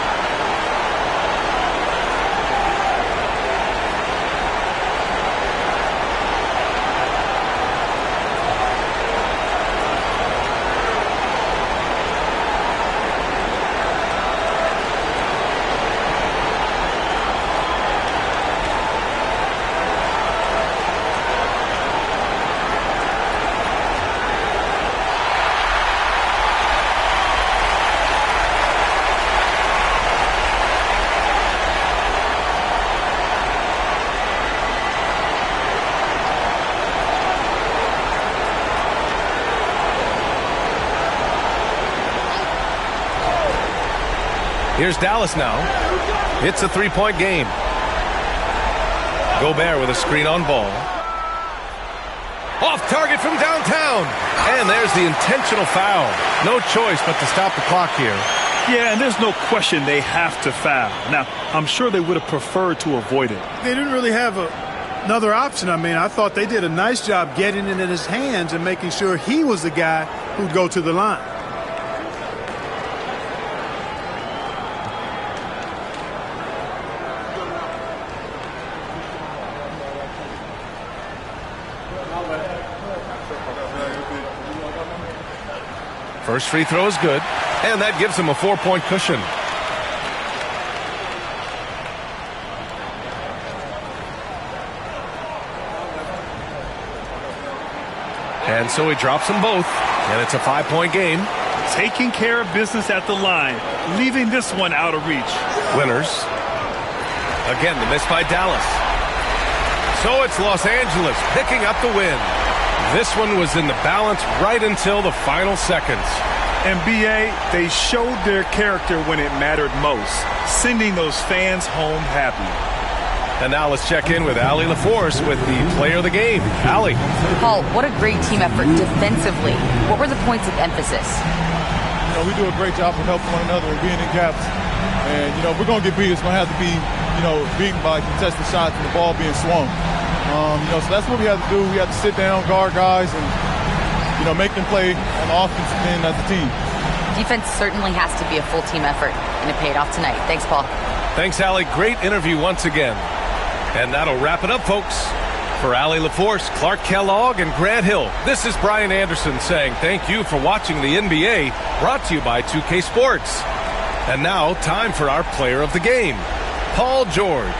Here's Dallas now. It's a 3-point game. Gobert with a screen on ball. Off target from downtown. And there's the intentional foul. No choice but to stop the clock here. Yeah, and there's no question they have to foul. Now, I'm sure they would have preferred to avoid it. They didn't really have another option. I mean, I thought they did a nice job getting it in his hands and making sure he was the guy who'd go to the line. First free throw is good, and that gives him a 4-point cushion. And so he drops them both, and it's a 5-point game. Taking care of business at the line, leaving this one out of reach. Winners. Again, the miss by Dallas. So it's Los Angeles picking up the win. This one was in the balance right until the final seconds. And BA, they showed their character when it mattered most, sending those fans home happy. And now let's check in with Allie LaForce with the player of the game. Allie. Paul, what a great team effort defensively. What were the points of emphasis? You know, we do a great job of helping one another and being in gaps. And, you know, if we're going to get beat, it's going to have to be, you know, beaten by contested shots and the ball being swung. You know, so that's what we have to do. We have to sit down, guard guys, and, you know, make them play on the offensive end as a team. Defense certainly has to be a full team effort, and it paid off tonight. Thanks, Paul. Thanks, Allie. Great interview once again. And that'll wrap it up, folks. For Allie LaForce, Clark Kellogg, and Grant Hill, this is Brian Anderson saying thank you for watching the NBA, brought to you by 2K Sports. And now, time for our player of the game, Paul George.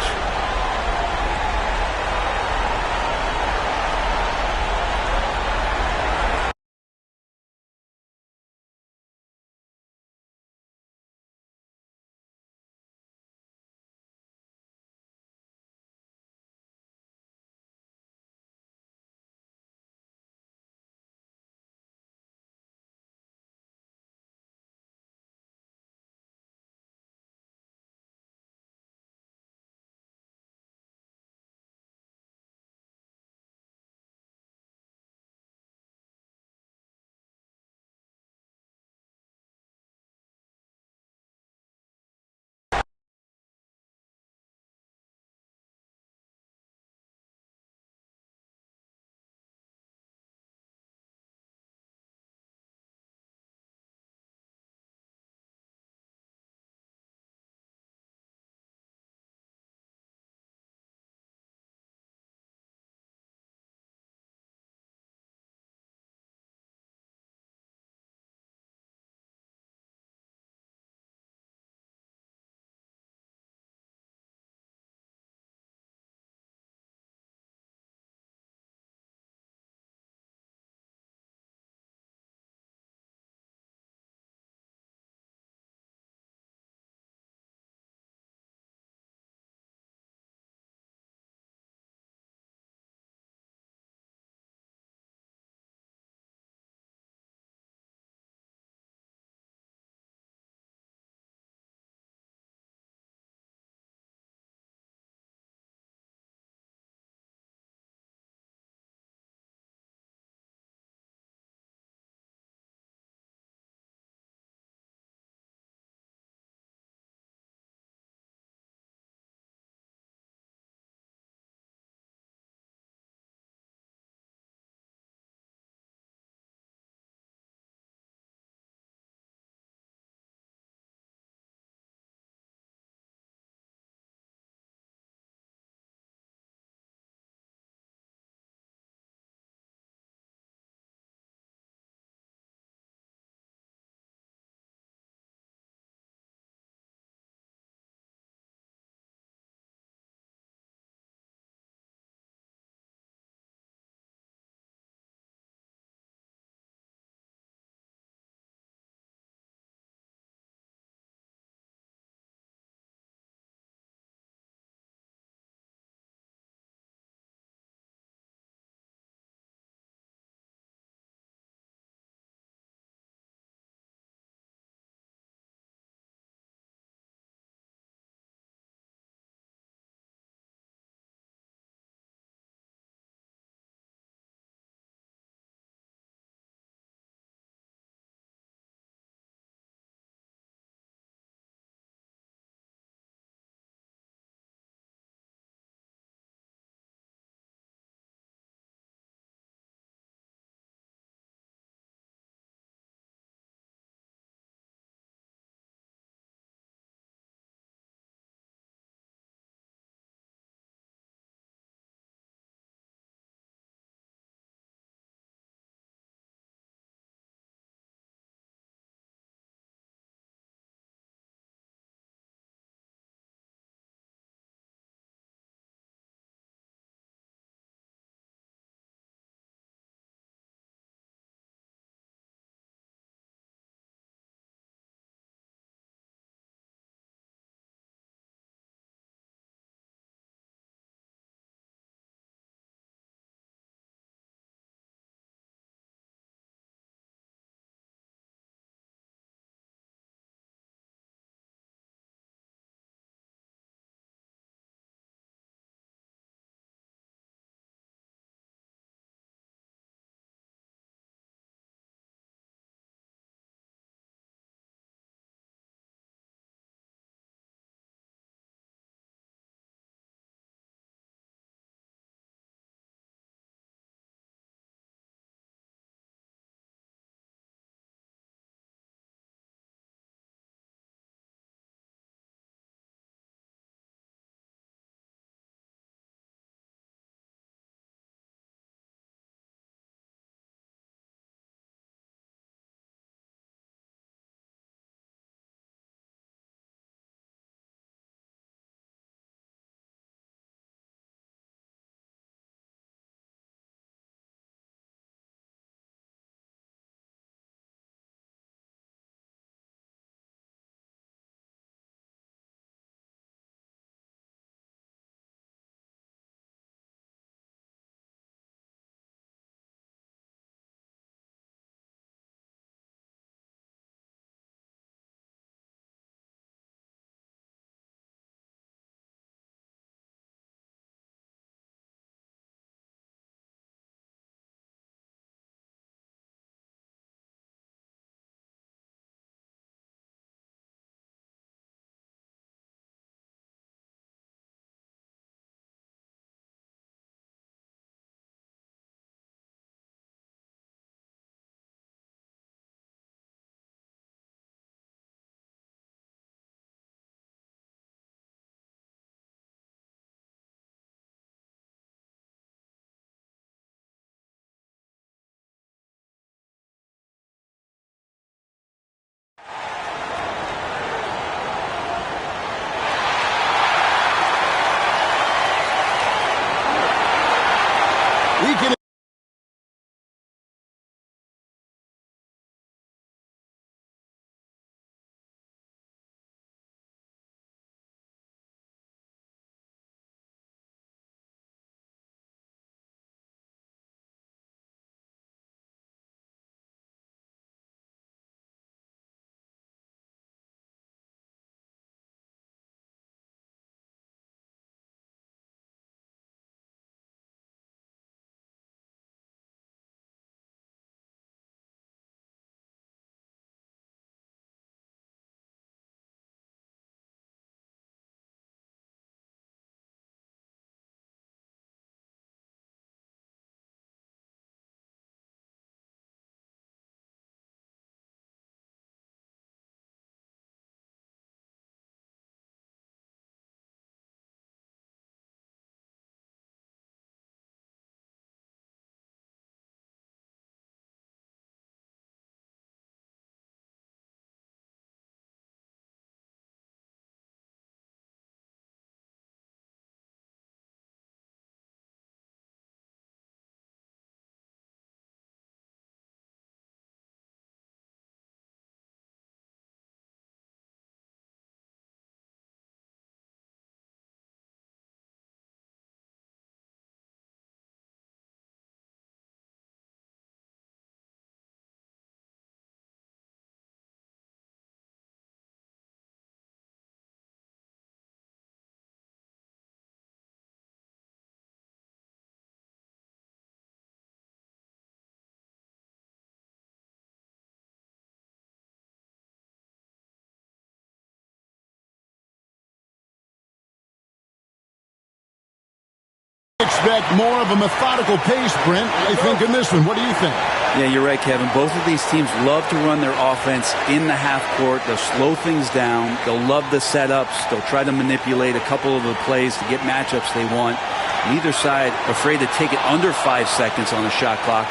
expect more of a methodical pace, Brent, I think, in this one. What do you think? Yeah, you're right, Kevin. Both of these teams love to run their offense in the half court. They'll slow things down. They'll love the setups. They'll try to manipulate a couple of the plays to get matchups they want. Neither side afraid to take it under 5 seconds on the shot clock,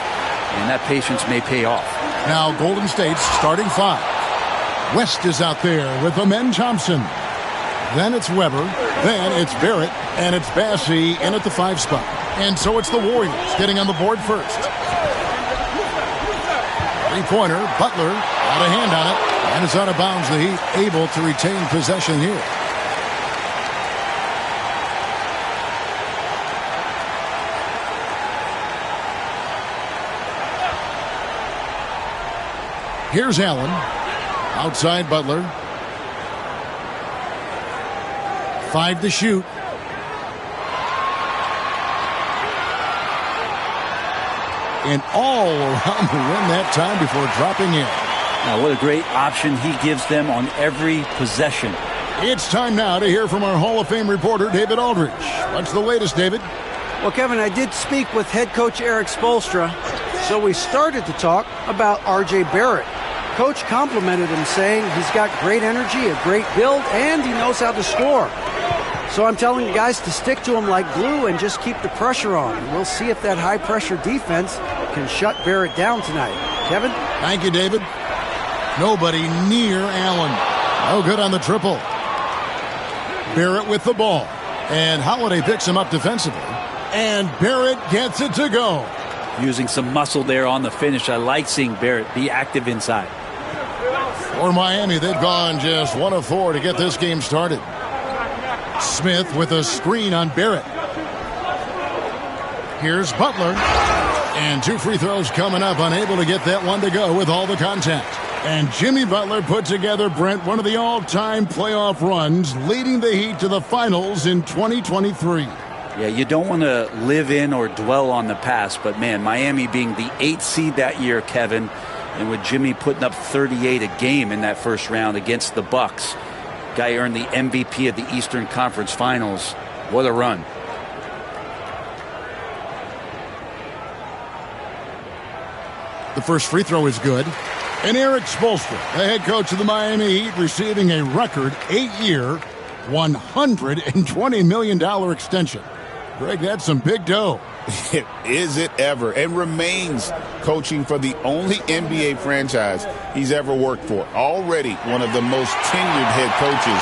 and that patience may pay off. Now Golden State's starting 5. West is out there with Amen Thompson. Then it's Weber. Then it's Barrett. And it's Bassey in at the 5 spot. And so it's the Warriors getting on the board first. Three-pointer. Butler got a hand on it. And it's out of bounds. The Heat able to retain possession here. Here's Allen. Outside Butler. 5 to shoot. And all around the rim that time before dropping in. Now, what a great option he gives them on every possession. It's time now to hear from our Hall of Fame reporter, David Aldridge. What's the latest, David? Well, Kevin, I did speak with head coach Erik Spoelstra, so we started to talk about R.J. Barrett. Coach complimented him, saying he's got great energy, a great build, and he knows how to score. So I'm telling the guys to stick to him like glue and just keep the pressure on. We'll see if that high-pressure defense can shut Barrett down tonight. Kevin? Thank you, David. Nobody near Allen. No good on the triple. Barrett with the ball. And Holiday picks him up defensively. And Barrett gets it to go. Using some muscle there on the finish. I like seeing Barrett be active inside. For Miami, they've gone just 1 of 4 to get this game started. Smith with a screen on Barrett. Here's Butler. And 2 free throws coming up. Unable to get that one to go with all the contact. And Jimmy Butler put together, Brent, one of the all-time playoff runs, leading the Heat to the finals in 2023. Yeah, you don't want to live in or dwell on the past, but man, Miami being the 8th seed that year, Kevin, and with Jimmy putting up 38 a game in that first round against the Bucks. Guy earned the MVP of the Eastern Conference Finals. What a run. The first free throw is good. And Erik Spoelstra, the head coach of the Miami Heat, receiving a record 8-year, $120 million extension. Greg, that's some big dough. Is it ever? And remains coaching for the only NBA franchise he's ever worked for. Already one of the most tenured head coaches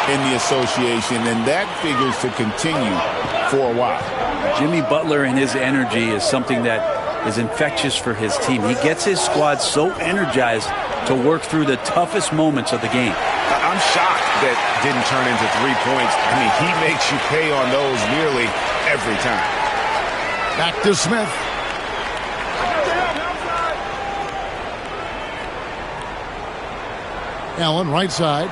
in the association, and that figures to continue for a while. Jimmy Butler and his energy is something that is infectious for his team. He gets his squad so energized to work through the toughest moments of the game. I'm shocked that didn't turn into 3 points. I mean, he makes you pay on those nearly every time. Back to Smith. Allen, right side.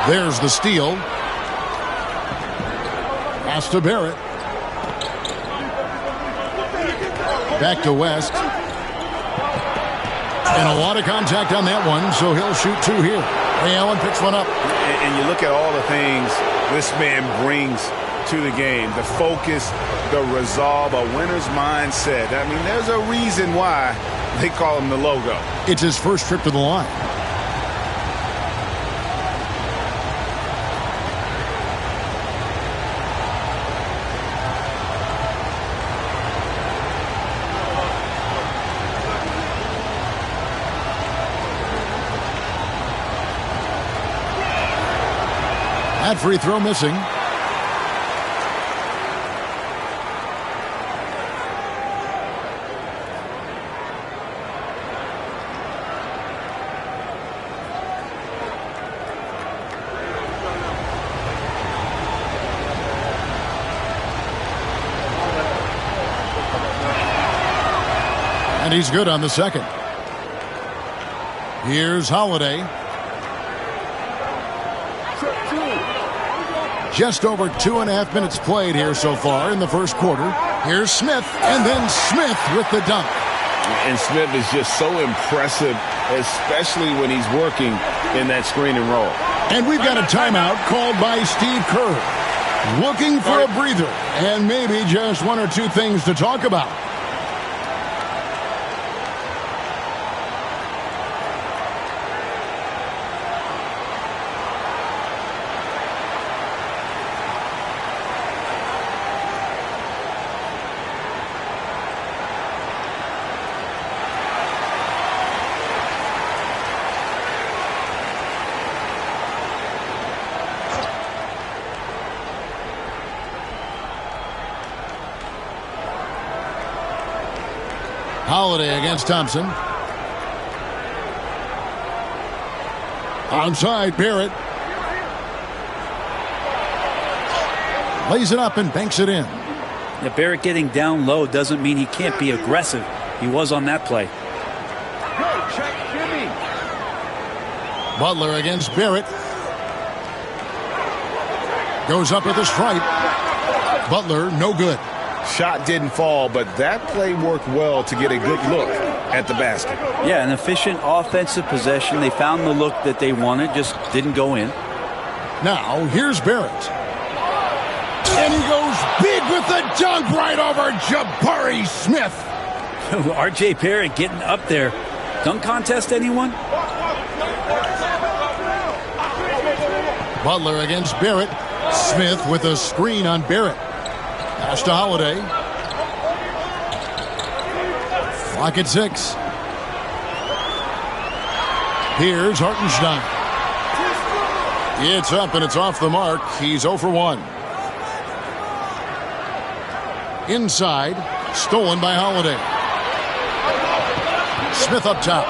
There's the steal. Pass to Barrett. Back to West. And a lot of contact on that one, so he'll shoot 2 here. Ray Allen picks one up. And you look at all the things this man brings to the game. The focus, the resolve, a winner's mindset. I mean, there's a reason why they call him the logo. It's his first trip to the line. That free throw missing. And he's good on the second. Here's Holiday. Just over 2.5 minutes played here so far in the first quarter. Here's Smith, and then Smith with the dunk. And Smith is just so impressive, especially when he's working in that screen and roll. And we've got a timeout called by Steve Kerr. Looking for a breather and maybe just one or two things to talk about. Holiday against Thompson. Onside, Barrett. Lays it up and banks it in. Yeah, Barrett getting down low doesn't mean he can't be aggressive. He was on that play. Butler against Barrett. Goes up with a stripe. Butler, no good. Shot didn't fall, but that play worked well to get a good look at the basket. Yeah, an efficient offensive possession. They found the look that they wanted, just didn't go in. Now, here's Barrett. And he goes big with the dunk right over Jabari Smith. R.J. Barrett getting up there. Dunk contest, anyone? Butler against Barrett. Smith with a screen on Barrett. Pass to Holiday. Clock at 6. Here's Hartenstein. It's up and it's off the mark. He's 0 for 1. Inside. Stolen by Holiday. Smith up top.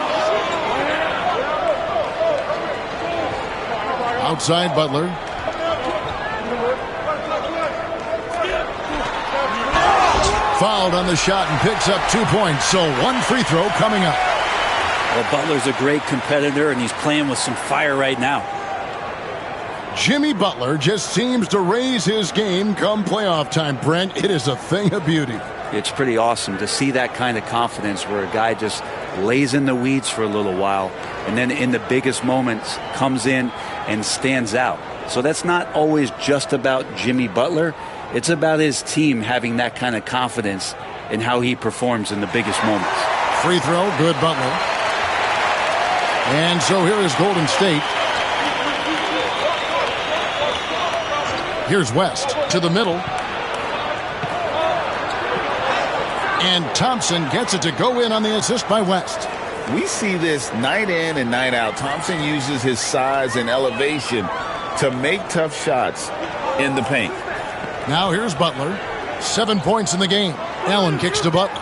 Outside Butler. Fouled on the shot and picks up 2 points. So 1 free throw coming up. Well, Butler's a great competitor, and he's playing with some fire right now. Jimmy Butler just seems to raise his game come playoff time, Brent. It is a thing of beauty. It's pretty awesome to see that kind of confidence where a guy just lays in the weeds for a little while and then in the biggest moments comes in and stands out. So that's not always just about Jimmy Butler. It's about his team having that kind of confidence in how he performs in the biggest moments. Free throw, good Butler. And so here is Golden State. Here's West to the middle. And Thompson gets it to go in on the assist by West. We see this night in and night out. Thompson uses his size and elevation to make tough shots in the paint. Now here's Butler. 7 points in the game. Allen kicks to Butler.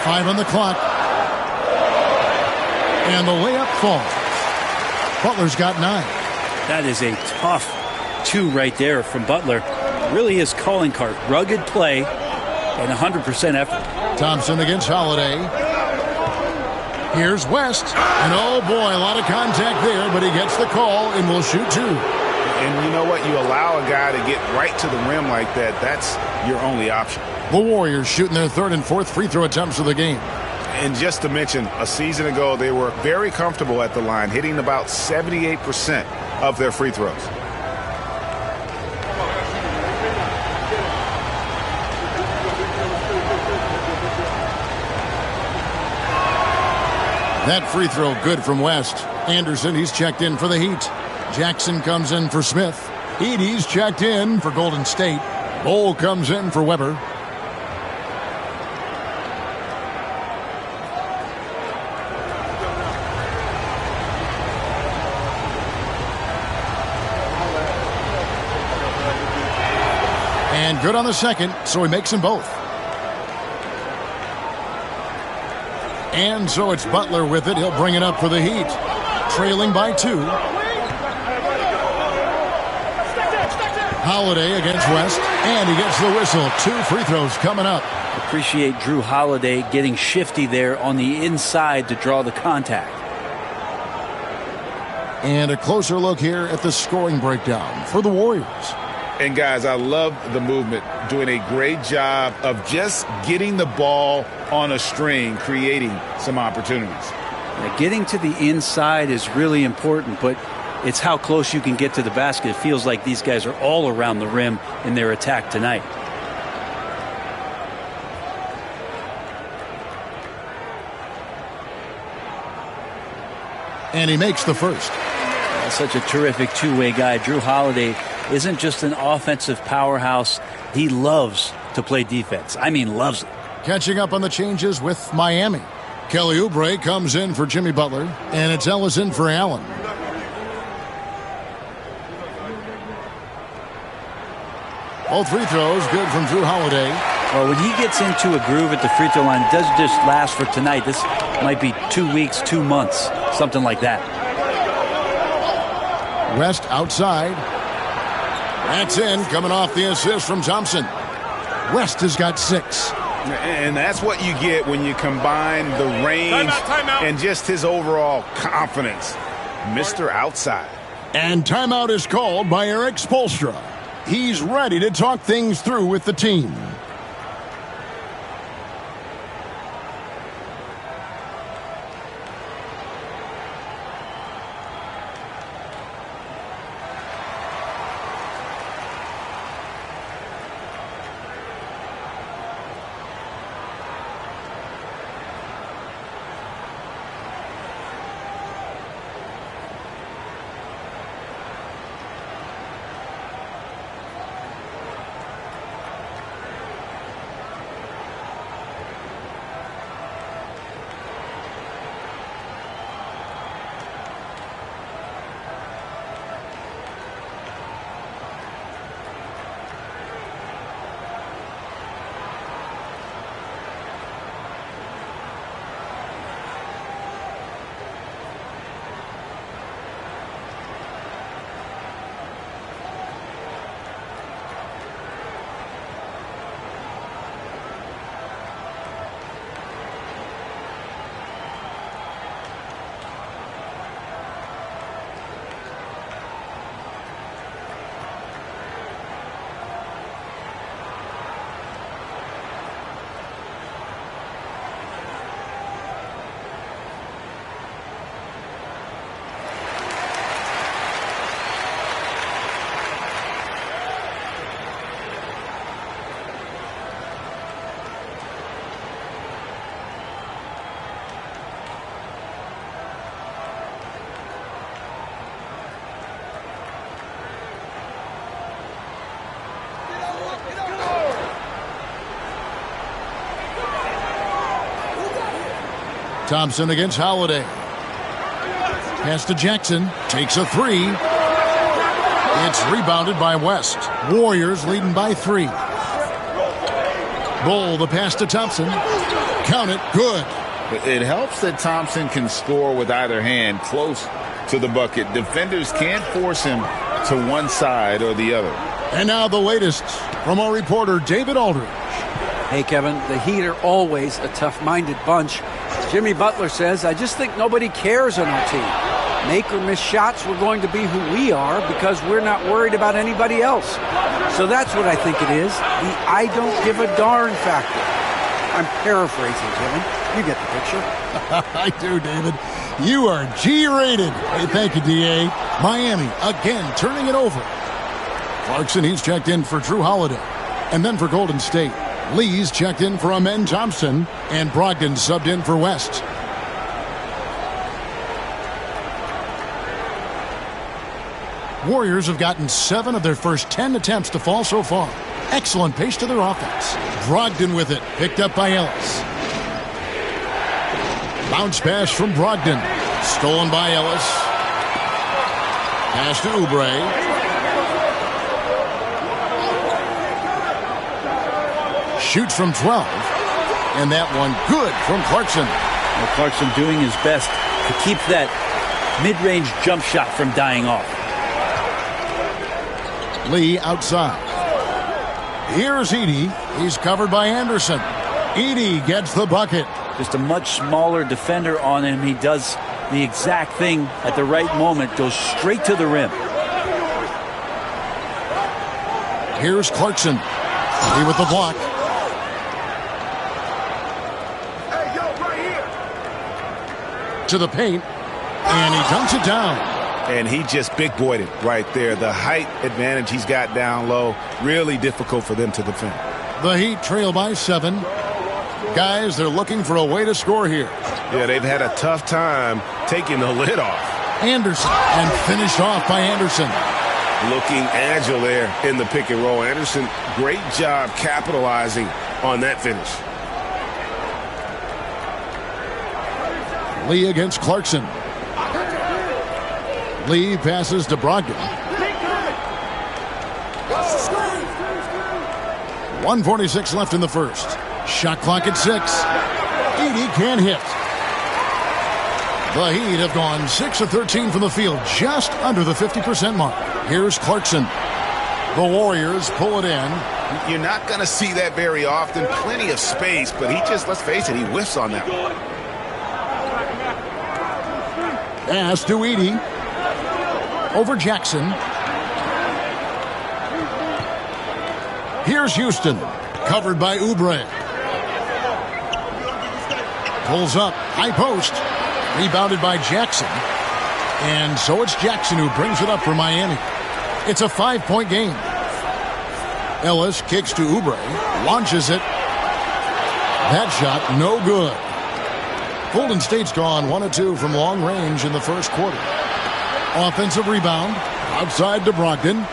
Five on the clock. And the layup falls. Butler's got 9. That is a tough 2 right there from Butler. Really his calling card. Rugged play and 100% effort. Thompson against Holiday. Here's West. And oh boy, a lot of contact there, but he gets the call and will shoot 2. And you know what? You allow a guy to get right to the rim like that. That's your only option. The Warriors shooting their 3rd and 4th free throw attempts of the game. And just to mention, a season ago, they were very comfortable at the line, hitting about 78% of their free throws. That free throw good from West. Anderson, he's checked in for the Heat. Jackson comes in for Smith. Edey's checked in for Golden State. Bol comes in for Weber. And good on the second, so he makes them both. And so it's Butler with it. He'll bring it up for the Heat. Trailing by 2. Holiday against West. And he gets the whistle. 2 free throws coming up. Appreciate Drew Holiday getting shifty there on the inside to draw the contact. And a closer look here at the scoring breakdown for the Warriors. And guys, I love the movement, doing a great job of just getting the ball on a string, creating some opportunities. Getting to the inside is really important, but it's how close you can get to the basket. It feels like these guys are all around the rim in their attack tonight. And he makes the first. Such a terrific two-way guy. Jrue Holiday isn't just an offensive powerhouse. He loves to play defense. I mean, loves it. Catching up on the changes with Miami. Kelly Oubre comes in for Jimmy Butler, and it's Ellis in for Allen. All free throws good from Jrue Holiday. Well, when he gets into a groove at the free throw line, it doesn't just last for tonight. This might be 2 weeks, 2 months, something like that. West outside. That's in, coming off the assist from Thompson. West has got 6. And that's what you get when you combine the range and just his overall confidence. Mr. Outside. And timeout is called by Eric Spoelstra. He's ready to talk things through with the team. Thompson against Holiday. Pass to Jackson. Takes a 3. It's rebounded by West. Warriors leading by 3. Bull, the pass to Thompson. Count it. Good. It helps that Thompson can score with either hand close to the bucket. Defenders can't force him to one side or the other. And now the latest from our reporter, David Aldridge. Hey, Kevin, the Heat are always a tough-minded bunch. Jimmy Butler says, I just think nobody cares on our team. Make or miss shots, we're going to be who we are because we're not worried about anybody else. So that's what I think it is, the I don't give a darn factor. I'm paraphrasing, Kevin. You get the picture. I do, David. You are G-rated. Hey, thank you, D.A. Miami, again, turning it over. Clarkson, he's checked in for Jrue Holiday. And then for Golden State, Lee's checked in for Amen Thompson, and Brogdon subbed in for West. Warriors have gotten 7 of their first 10 attempts to fall so far. Excellent pace to their offense. Brogdon with it, picked up by Ellis. Bounce pass from Brogdon. Stolen by Ellis. Pass to Oubre. Shoots from 12. And that one good from Clarkson. Well, Clarkson doing his best to keep that mid-range jump shot from dying off. Lee outside. Here's Edey. He's covered by Anderson. Edey gets the bucket. Just a much smaller defender on him. He does the exact thing at the right moment. Goes straight to the rim. Here's Clarkson. Lee with the block. to the paint, and he dunks it down. And he just big-boyed it right there. The height advantage he's got down low, really difficult for them to defend. The Heat trail by 7. Guys, they're looking for a way to score here. Yeah, they've had a tough time taking the lid off. Anderson, and finished off by Anderson. Looking agile there in the pick and roll. Anderson, great job capitalizing on that finish. Lee against Clarkson. Lee passes to Brogdon. 1:46 left in the first. Shot clock at 6. Edey can't hit. The Heat have gone 6 of 13 from the field, just under the 50% mark. Here's Clarkson. The Warriors pull it in. You're not going to see that very often. Plenty of space, but he just, let's face it, he whiffs on that one. Pass to Edey. Over Jackson. Here's Houston. Covered by Oubre. Pulls up. High post. Rebounded by Jackson. And so it's Jackson who brings it up for Miami. It's a 5-point game. Ellis kicks to Oubre. Launches it. That shot no good. Golden State's gone 1 of 2 from long range in the first quarter. Offensive rebound. Outside to Brogdon.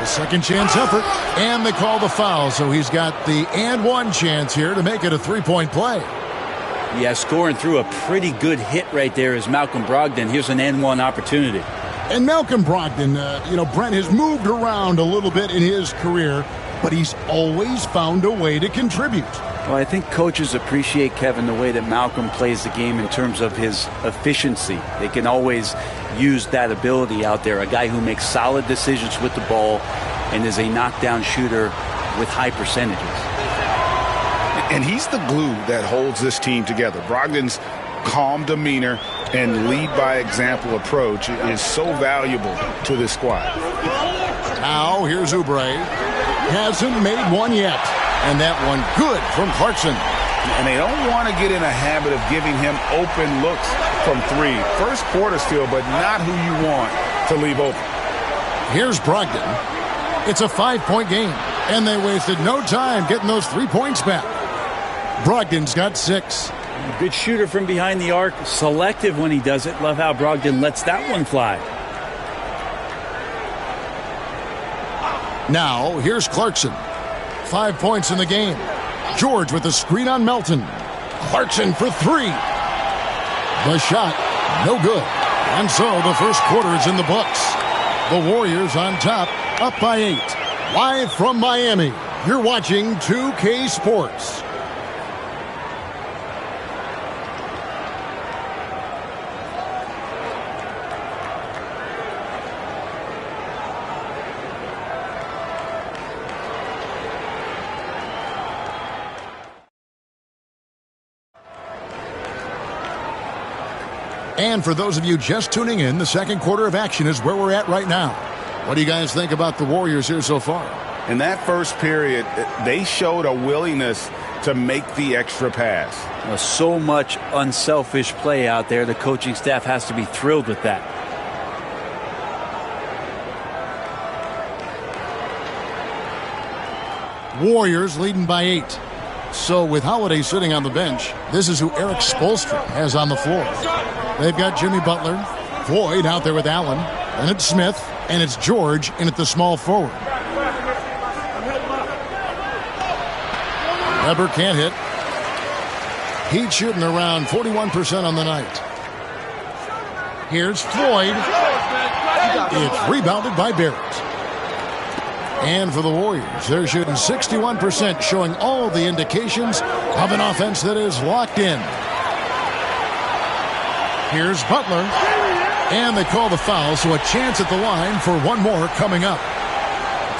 The second chance effort. And they call the foul. So he's got the and one chance here to make it a 3-point play. Yeah, scoring through a pretty good hit right there is Malcolm Brogdon. Here's an N1 opportunity. And Malcolm Brogdon, Brent has moved around a little bit in his career, but he's always found a way to contribute. Well, I think coaches appreciate, Kevin, the way that Malcolm plays the game in terms of his efficiency. They can always use that ability out there. A guy who makes solid decisions with the ball and is a knockdown shooter with high percentages. And he's the glue that holds this team together. Brogdon's calm demeanor and lead by example approach is so valuable to this squad. Now here's Oubre. Hasn't made one yet. And that one good from Clarkson. And they don't want to get in a habit of giving him open looks from 3. First quarter still, but not who you want to leave open. Here's Brogdon. It's a 5-point game. And they wasted no time getting those 3 points back. Brogdon's got 6. Good shooter from behind the arc. Selective when he does it. Love how Brogdon lets that one fly. Now, here's Clarkson. 5 points in the game. George with the screen on Melton. Clarkson for 3. The shot, no good. And so the first quarter is in the books. The Warriors on top, up by 8. Live from Miami, you're watching 2K Sports. And for those of you just tuning in, the second quarter of action is where we're at right now. What do you guys think about the Warriors here so far? In that first period, they showed a willingness to make the extra pass. So much unselfish play out there. The coaching staff has to be thrilled with that. Warriors leading by 8. So with Holiday sitting on the bench, this is who Eric Spoelstra has on the floor. They've got Jimmy Butler, Floyd out there with Allen, and it's Smith, and it's George in at the small forward. Weber can't hit. Heat shooting around 41% on the night. Here's Floyd. It's rebounded by Barrett. And for the Warriors, they're shooting 61%, showing all the indications of an offense that is locked in. Here's Butler. And they call the foul, so a chance at the line for one more coming up.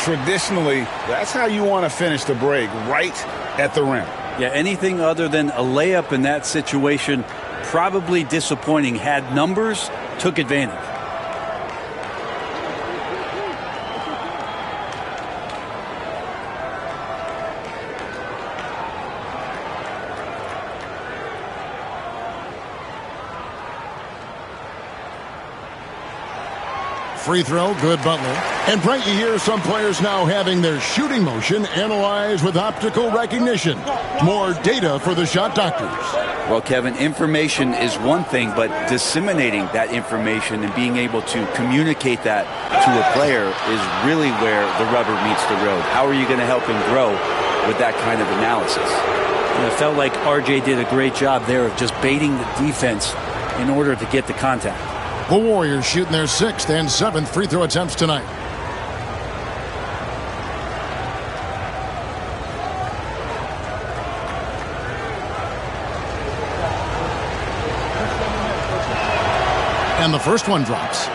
Traditionally, that's how you want to finish the break, right at the rim. Yeah, anything other than a layup in that situation, probably disappointing. Had numbers, took advantage. free throw, good Butler. And Brent, you hear some players now having their shooting motion analyzed with optical recognition. More data for the shot doctors. Well, Kevin, information is one thing, but disseminating that information and being able to communicate that to a player is really where the rubber meets the road. How are you going to help him grow with that kind of analysis? And it felt like RJ did a great job there of just baiting the defense in order to get the contact. The Warriors shooting their 6th and 7th free throw attempts tonight. And the first one drops.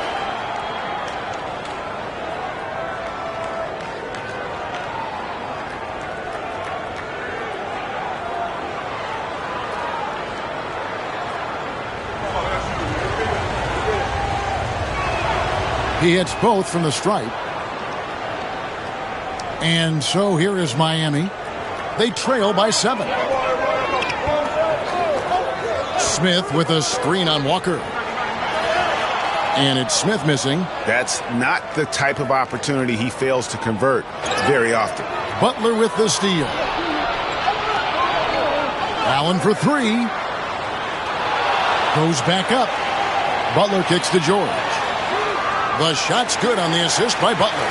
He hits both from the stripe. And so here is Miami. They trail by 7. Smith with a screen on Walker. And it's Smith missing. That's not the type of opportunity he fails to convert very often. Butler with the steal. Allen for 3. Goes back up. Butler kicks to George. The shot's good on the assist by Butler.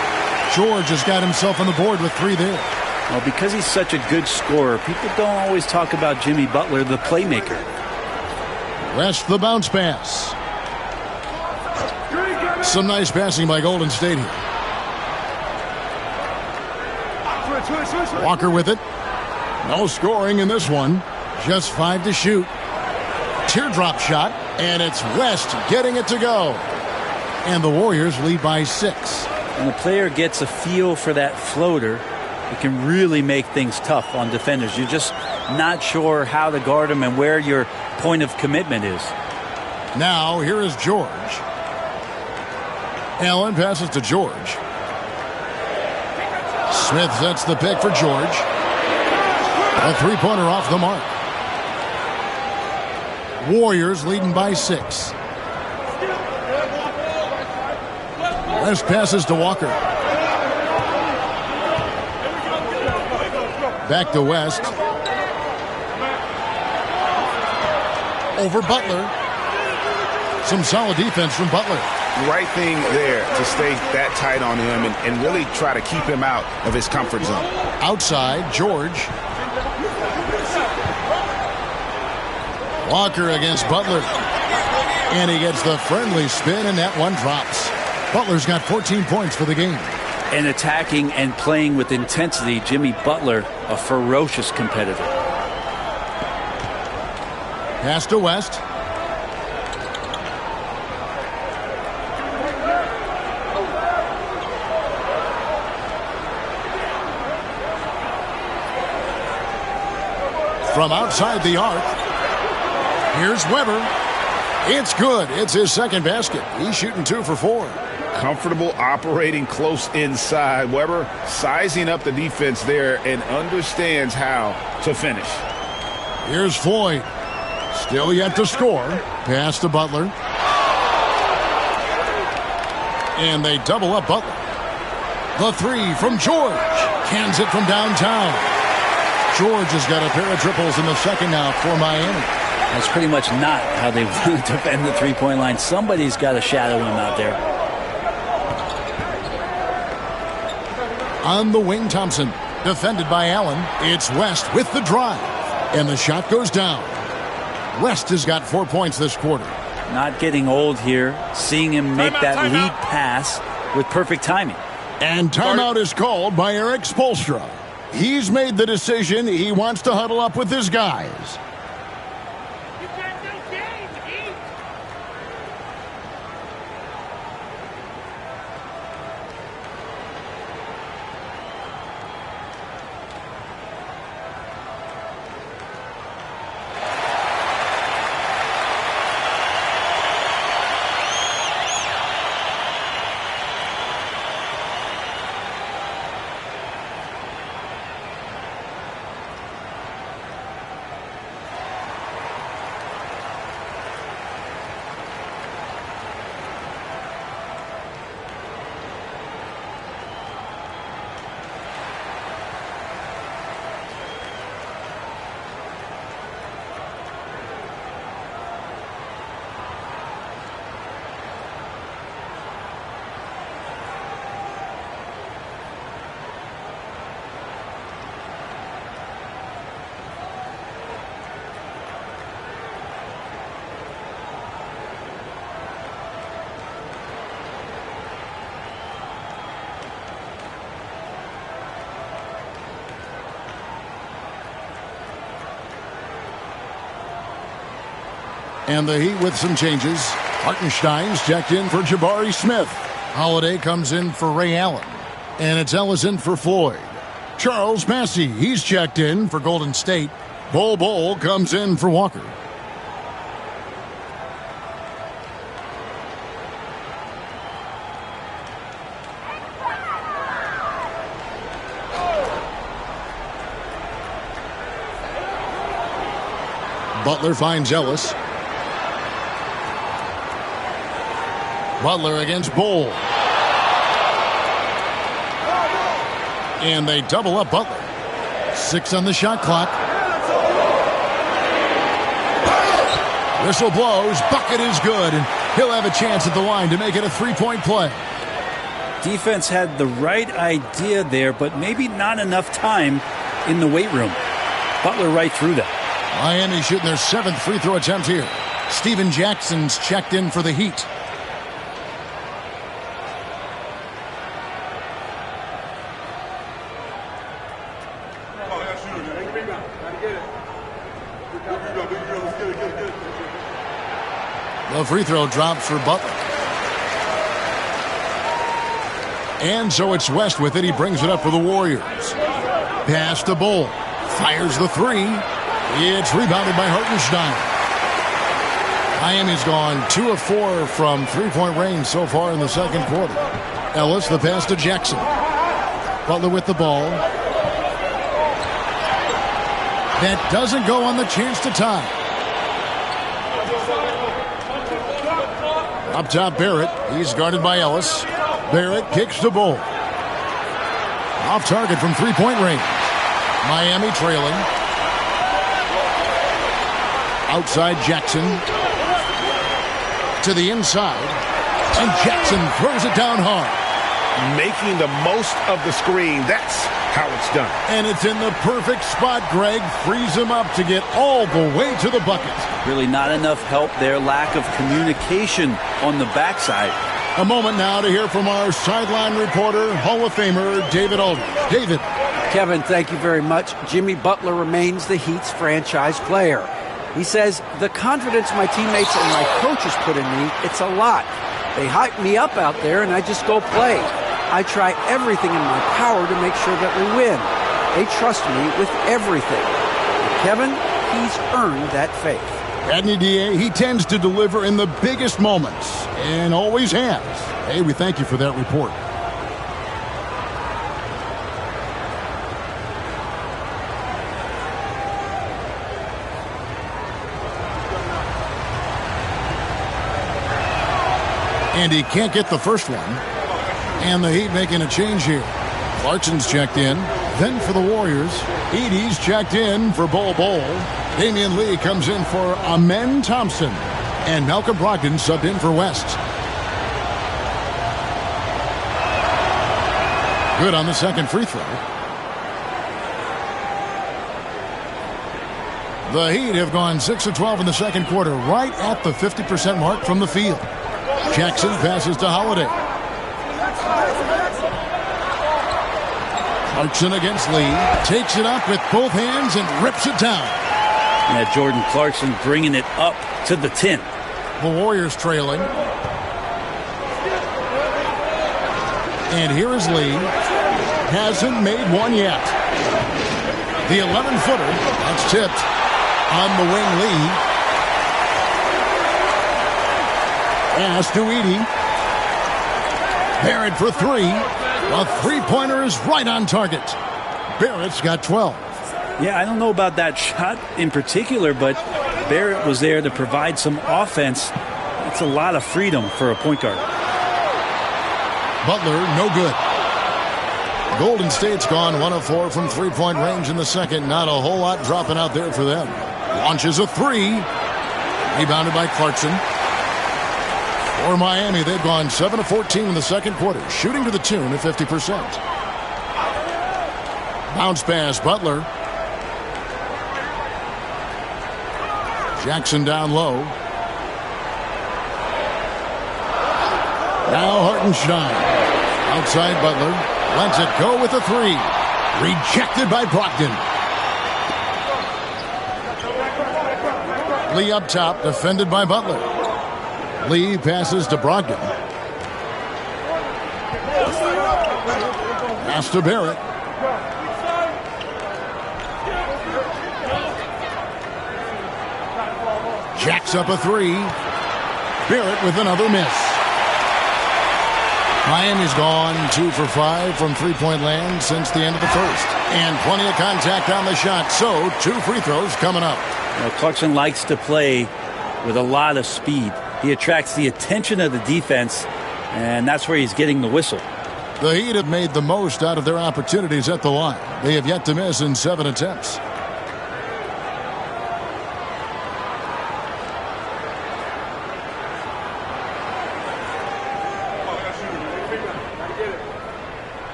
George has got himself on the board with 3 there. Well, because he's such a good scorer, people don't always talk about Jimmy Butler, the playmaker. West the bounce pass. Some nice passing by Golden State here. Walker with it. No scoring in this one. Just 5 to shoot. Teardrop shot, and it's West getting it to go. And the Warriors lead by 6. When the player gets a feel for that floater, it can really make things tough on defenders. You're just not sure how to guard them and where your point of commitment is. Now, here is George. Allen passes to George. Smith sets the pick for George. A 3-pointer off the mark. Warriors leading by 6. West passes to Walker. Back to West. Over Butler. Some solid defense from Butler. Right thing there to stay that tight on him and really try to keep him out of his comfort zone. Outside, George. Walker against Butler. And he gets the friendly spin, and that one drops. Butler's got 14 points for the game. And attacking and playing with intensity, Jimmy Butler, a ferocious competitor. Pass to West. From outside the arc, here's Weber. It's good. It's his second basket. He's shooting 2 for 4. Comfortable operating close inside. Weber sizing up the defense there and understands how to finish. Here's Floyd. Still yet to score. Pass to Butler. And they double up Butler. The 3 from George. Cans it from downtown. George has got a pair of triples in the second now for Miami. That's pretty much not how they want to defend the three-point line. Somebody's got to shadow him out there. On the wing, Thompson. Defended by Allen. It's West with the drive. And the shot goes down. West has got 4 points this quarter. Not getting old here. Seeing him make that lead pass with perfect timing. And timeout is called by Eric Spoelstra. He's made the decision. He wants to huddle up with his guys. And the Heat with some changes. Hartenstein's checked in for Jabari Smith. Holiday comes in for Ray Allen. And it's Ellis in for Floyd. Charles Massey, he's checked in for Golden State. Bol comes in for Walker. Butler finds Ellis. Butler against Bol. And they double up Butler. 6 on the shot clock. Whistle blows. Bucket is good. And he'll have a chance at the line to make it a 3-point play. Defense had the right idea there, but maybe not enough time in the weight room. Butler right through that. Miami shooting their 7th free throw attempt here. Steven Jackson's checked in for the Heat. The free throw drops for Butler. And so it's West with it. He brings it up for the Warriors. Pass to Bol. Fires the 3. It's rebounded by Hartenstein. Miami's gone 2 of 4 from three-point range so far in the second quarter. Ellis, the pass to Jackson. Butler with the ball. That doesn't go on the chance to tie. Up top, Barrett. He's guarded by Ellis. Barrett kicks to Bol. Off target from three-point range. Miami trailing. Outside Jackson. To the inside. And Jackson throws it down hard. Making the most of the screen. That's how it's done. And it's in the perfect spot. Greg frees him up to get all the way to the bucket. Really not enough help there. Lack of communication on the backside. A moment now to hear from our sideline reporter, Hall of Famer David Aldridge. David. Kevin, thank you very much. Jimmy Butler remains the Heat's franchise player. He says, the confidence my teammates and my coaches put in me, it's a lot. They hype me up out there, and I just go play. I try everything in my power to make sure that we win. They trust me with everything. And Kevin, he's earned that faith. Adney DA, he tends to deliver in the biggest moments, and always has. Hey, we thank you for that report. And he can't get the first one. And the Heat making a change here. Clarkson's checked in. Then for the Warriors, Edey's checked in for Bol. Damian Lee comes in for Amen Thompson. And Malcolm Brogdon subbed in for West. Good on the second free throw. The Heat have gone 6 of 12 in the second quarter, right at the 50% mark from the field. Jackson passes to Holiday. Clarkson against Lee. Takes it up with both hands and rips it down. Yeah, Jordan Clarkson bringing it up to the 10. The Warriors trailing. And here is Lee. Hasn't made one yet. The 11-footer. That's tipped. On the wing, Lee. Pass to Edey. Barrett for 3. A three-pointer is right on target. Barrett's got 12. Yeah, I don't know about that shot in particular, but Barrett was there to provide some offense. That's a lot of freedom for a point guard. Butler, no good. Golden State's gone 1 of 4 from three-point range in the second. Not a whole lot dropping out there for them. Launches a 3. Rebounded by Clarkson. For Miami, they've gone 7 of 14 in the second quarter, shooting to the tune of 50%. Bounce pass, Butler. Jackson down low. Now Hartenstein. Outside Butler. Lets it go with a 3. Rejected by Brogdon. Lee up top, defended by Butler. Lee passes to Brogdon. Pass to Barrett. Jacks up a three. Barrett with another miss. Miami's gone 2 for 5 from three-point land since the end of the first. And plenty of contact on the shot, so 2 free throws coming up. Clarkson likes to play with a lot of speed. He attracts the attention of the defense, and that's where he's getting the whistle. The Heat have made the most out of their opportunities at the line. They have yet to miss in 7 attempts.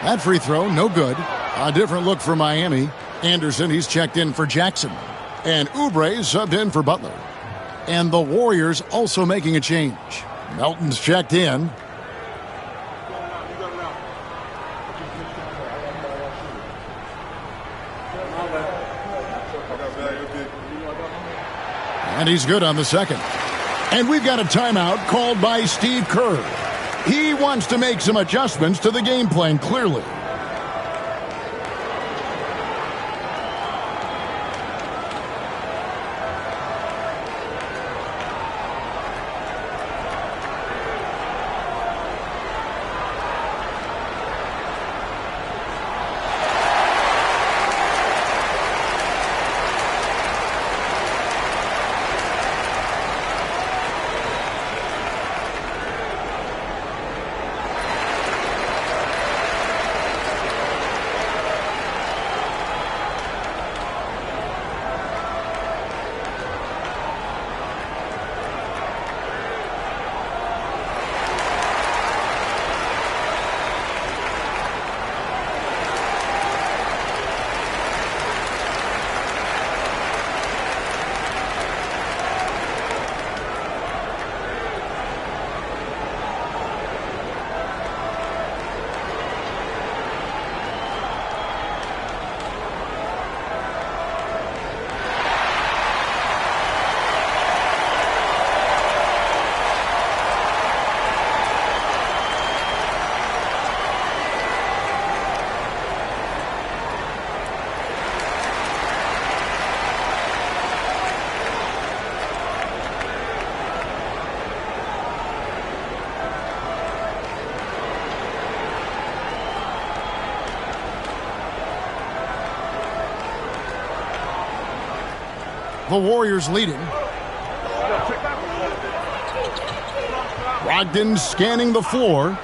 That free throw, no good. A different look for Miami. Anderson, he's checked in for Jackson. And Oubre subbed in for Butler. And the Warriors also making a change. Melton's checked in. And he's good on the second. And we've got a timeout called by Steve Kerr. He wants to make some adjustments to the game plan, clearly. The Warriors leading. Brogdon scanning the floor.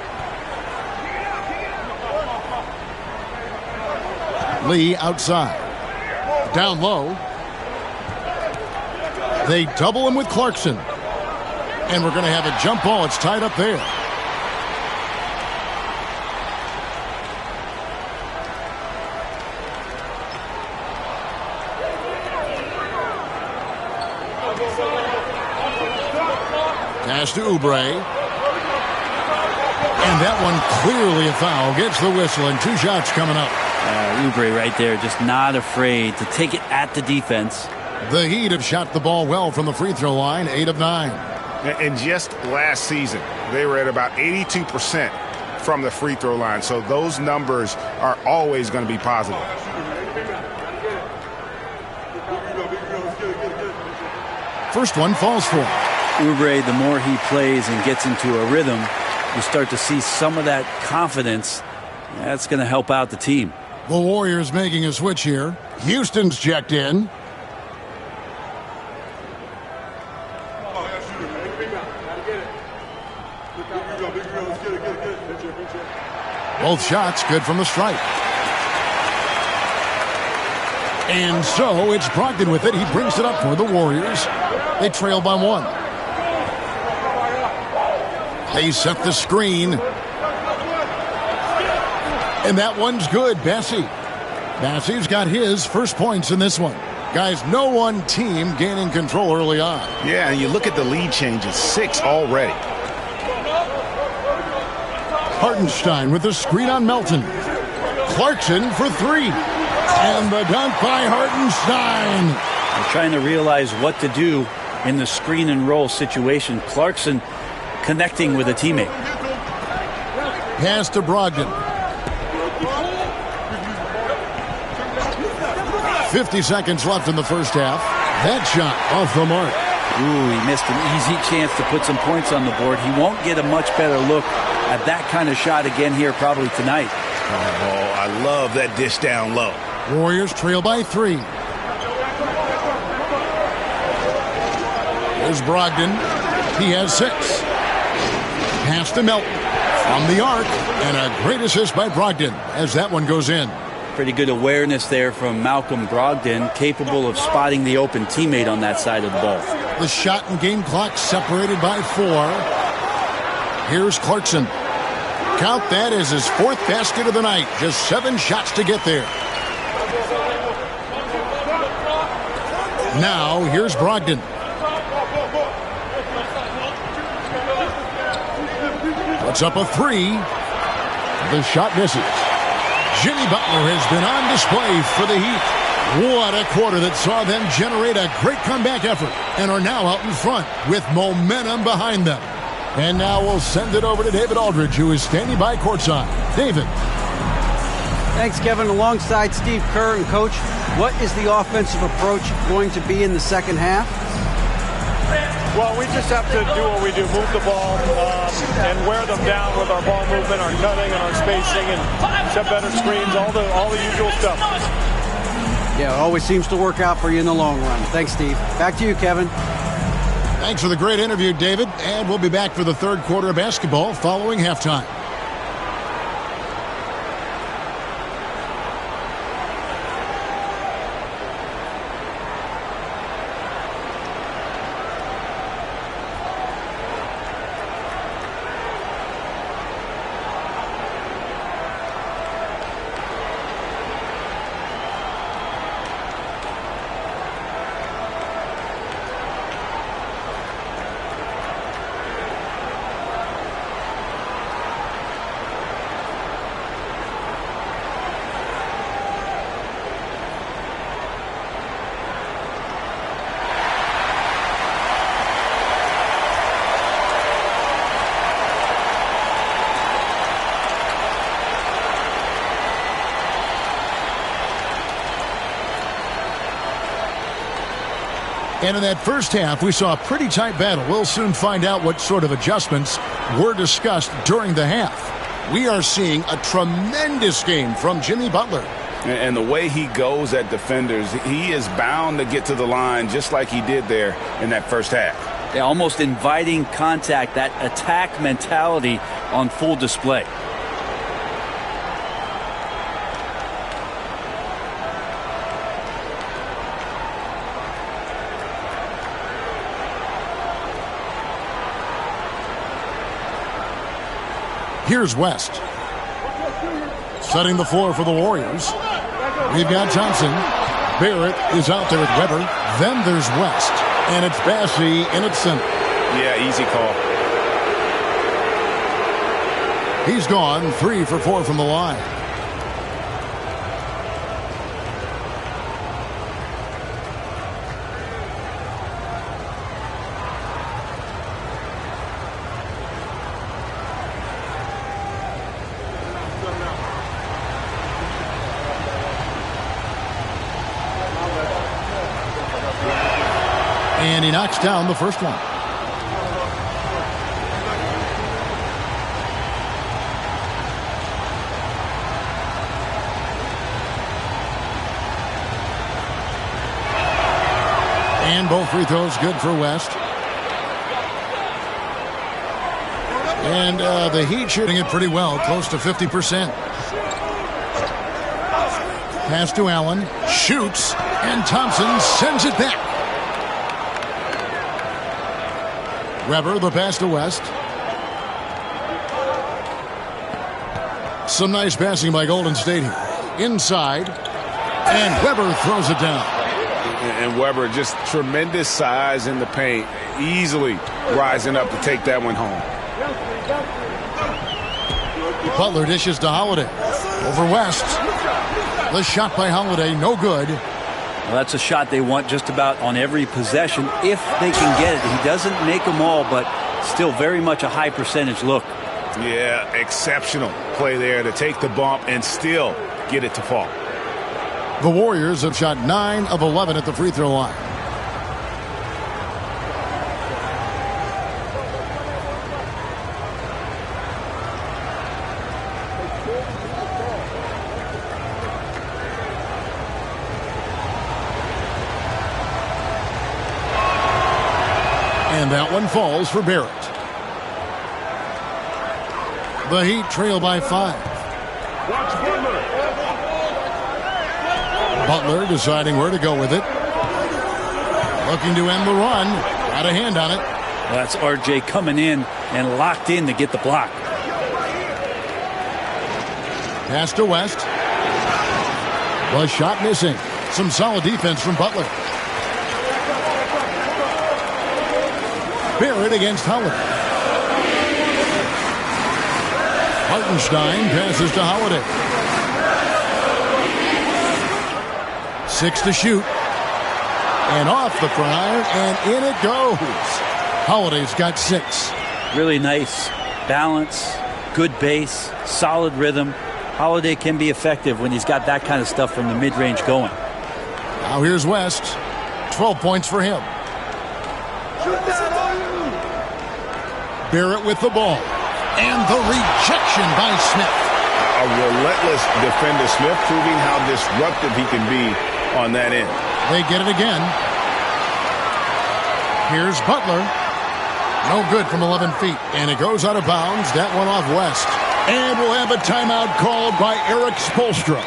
Lee outside. Down low. They double him with Clarkson. And we're going to have a jump ball. It's tied up there. Pass to Oubre. And that one clearly a foul. Gets the whistle and 2 shots coming up. Oubre right there, just not afraid to take it at the defense. The Heat have shot the ball well from the free throw line, 8 of 9. And just last season, they were at about 82% from the free throw line. So those numbers are always going to be positive. First one falls for him. Oubre, the more he plays and gets into a rhythm, you start to see some of that confidence. That's going to help out the team. The Warriors making a switch here. Houston's checked in. Both shots good from the stripe. And so it's Brogdon with it. He brings it up for the Warriors. They trail by 1. They set the screen. And that one's good. Bassey's got his first points in this one. Guys, no one team gaining control early on. Yeah, and you look at the lead changes, 6 already. Hartenstein with the screen on Melton. Clarkson for three. And the dunk by Hartenstein. They're trying to realize what to do in the screen and roll situation. Clarkson connecting with a teammate. Pass to Brogdon. 50 seconds left in the first half. That shot off the mark. Ooh, he missed an easy chance to put some points on the board. He won't get a much better look at that kind of shot again here probably tonight. Oh, I love that dish down low. Warriors trail by 3. Here's Brogdon. He has 6. Pass to Melton. From the arc. And a great assist by Brogdon as that one goes in. Pretty good awareness there from Malcolm Brogdon, capable of spotting the open teammate on that side of the ball. The shot and game clock separated by 4. Here's Clarkson. Count that as his 4th basket of the night. Just 7 shots to get there. Now, here's Brogdon. Puts up a 3. The shot misses. Jimmy Butler has been on display for the Heat. What a quarter that saw them generate a great comeback effort and are now out in front with momentum behind them. And now we'll send it over to David Aldridge, who is standing by courtside. David. Thanks, Kevin. Alongside Steve Kerr and Coach, what is the offensive approach going to be in the second half? Well, we just have to do what we do, move the ball and wear them down with our ball movement, our cutting, and our spacing, and set better screens, all the usual stuff. Yeah, it always seems to work out for you in the long run. Thanks, Steve. Back to you, Kevin. Thanks for the great interview, David. And we'll be back for the third quarter of basketball following halftime. And in that first half, we saw a pretty tight battle. We'll soon find out what sort of adjustments were discussed during the half. We are seeing a tremendous game from Jimmy Butler. And the way he goes at defenders, he is bound to get to the line just like he did there in that first half. Yeah, almost inviting contact, that attack mentality on full display. Here's West. Setting the floor for the Warriors. We've got Thompson. Barrett is out there with Weber. Then there's West. And it's Bassey in its center. Yeah, easy call. He's gone 3 for 4 from the line. And he knocks down the first one. And both free throws good for West. And the Heat shooting it pretty well, close to 50%. Pass to Allen, shoots, and Thompson sends it back. Weber, the pass to West. Some nice passing by Golden State here. Inside, and Weber throws it down. And Weber, just tremendous size in the paint, easily rising up to take that one home. Butler dishes to Holiday. Over West. The shot by Holiday, no good. Well, that's a shot they want just about on every possession if they can get it. He doesn't make them all, but still very much a high percentage look. Yeah, exceptional play there to take the bump and still get it to fall. The Warriors have shot 9 of 11 at the free throw line. And that one falls for Barrett. The Heat trail by 5. Butler deciding where to go with it. Looking to end the run. Got a hand on it. Well, that's RJ coming in and locked in to get the block. Pass to West. The shot missing. Some solid defense from Butler. Barrett against Howard. Hartenstein passes to Holiday. 6 to shoot. And off the prior, and in it goes. Holiday's got 6. Really nice balance, good base, solid rhythm. Holiday can be effective when he's got that kind of stuff from the mid-range going. Now here's West. 12 points for him. Barrett with the ball. And the rejection by Smith. A relentless defender, Smith, proving how disruptive he can be on that end. They get it again. Here's Butler. No good from 11 feet. And it goes out of bounds. That one off West. And we'll have a timeout called by Eric Spoelstra.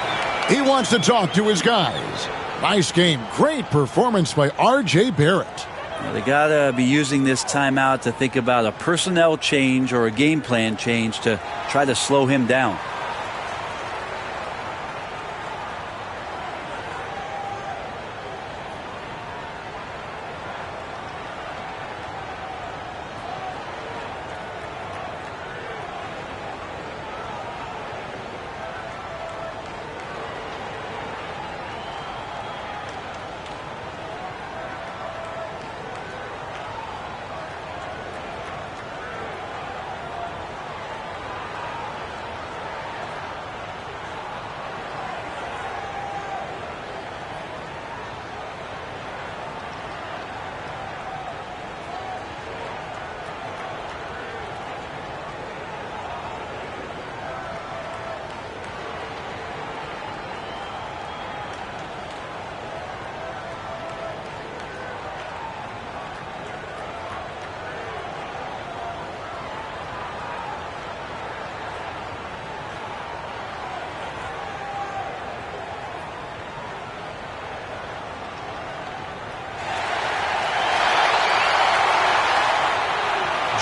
He wants to talk to his guys. Nice game. Great performance by R.J. Barrett. Well, they got to be using this timeout to think about a personnel change or a game plan change to try to slow him down.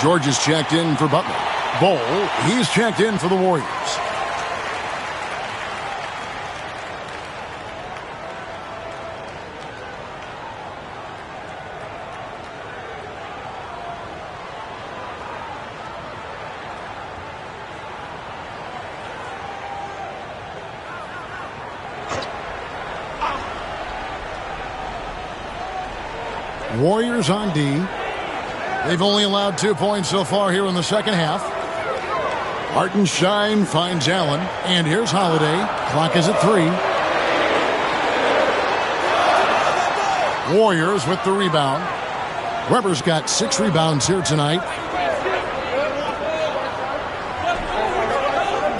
George is checked in for Butler. Bol, he's checked in for the Warriors. Warriors on D. They've only allowed 2 points so far here in the second half. Hartenstein finds Allen. And here's Holiday. Clock is at 3. Warriors with the rebound. Weber's got 6 rebounds here tonight.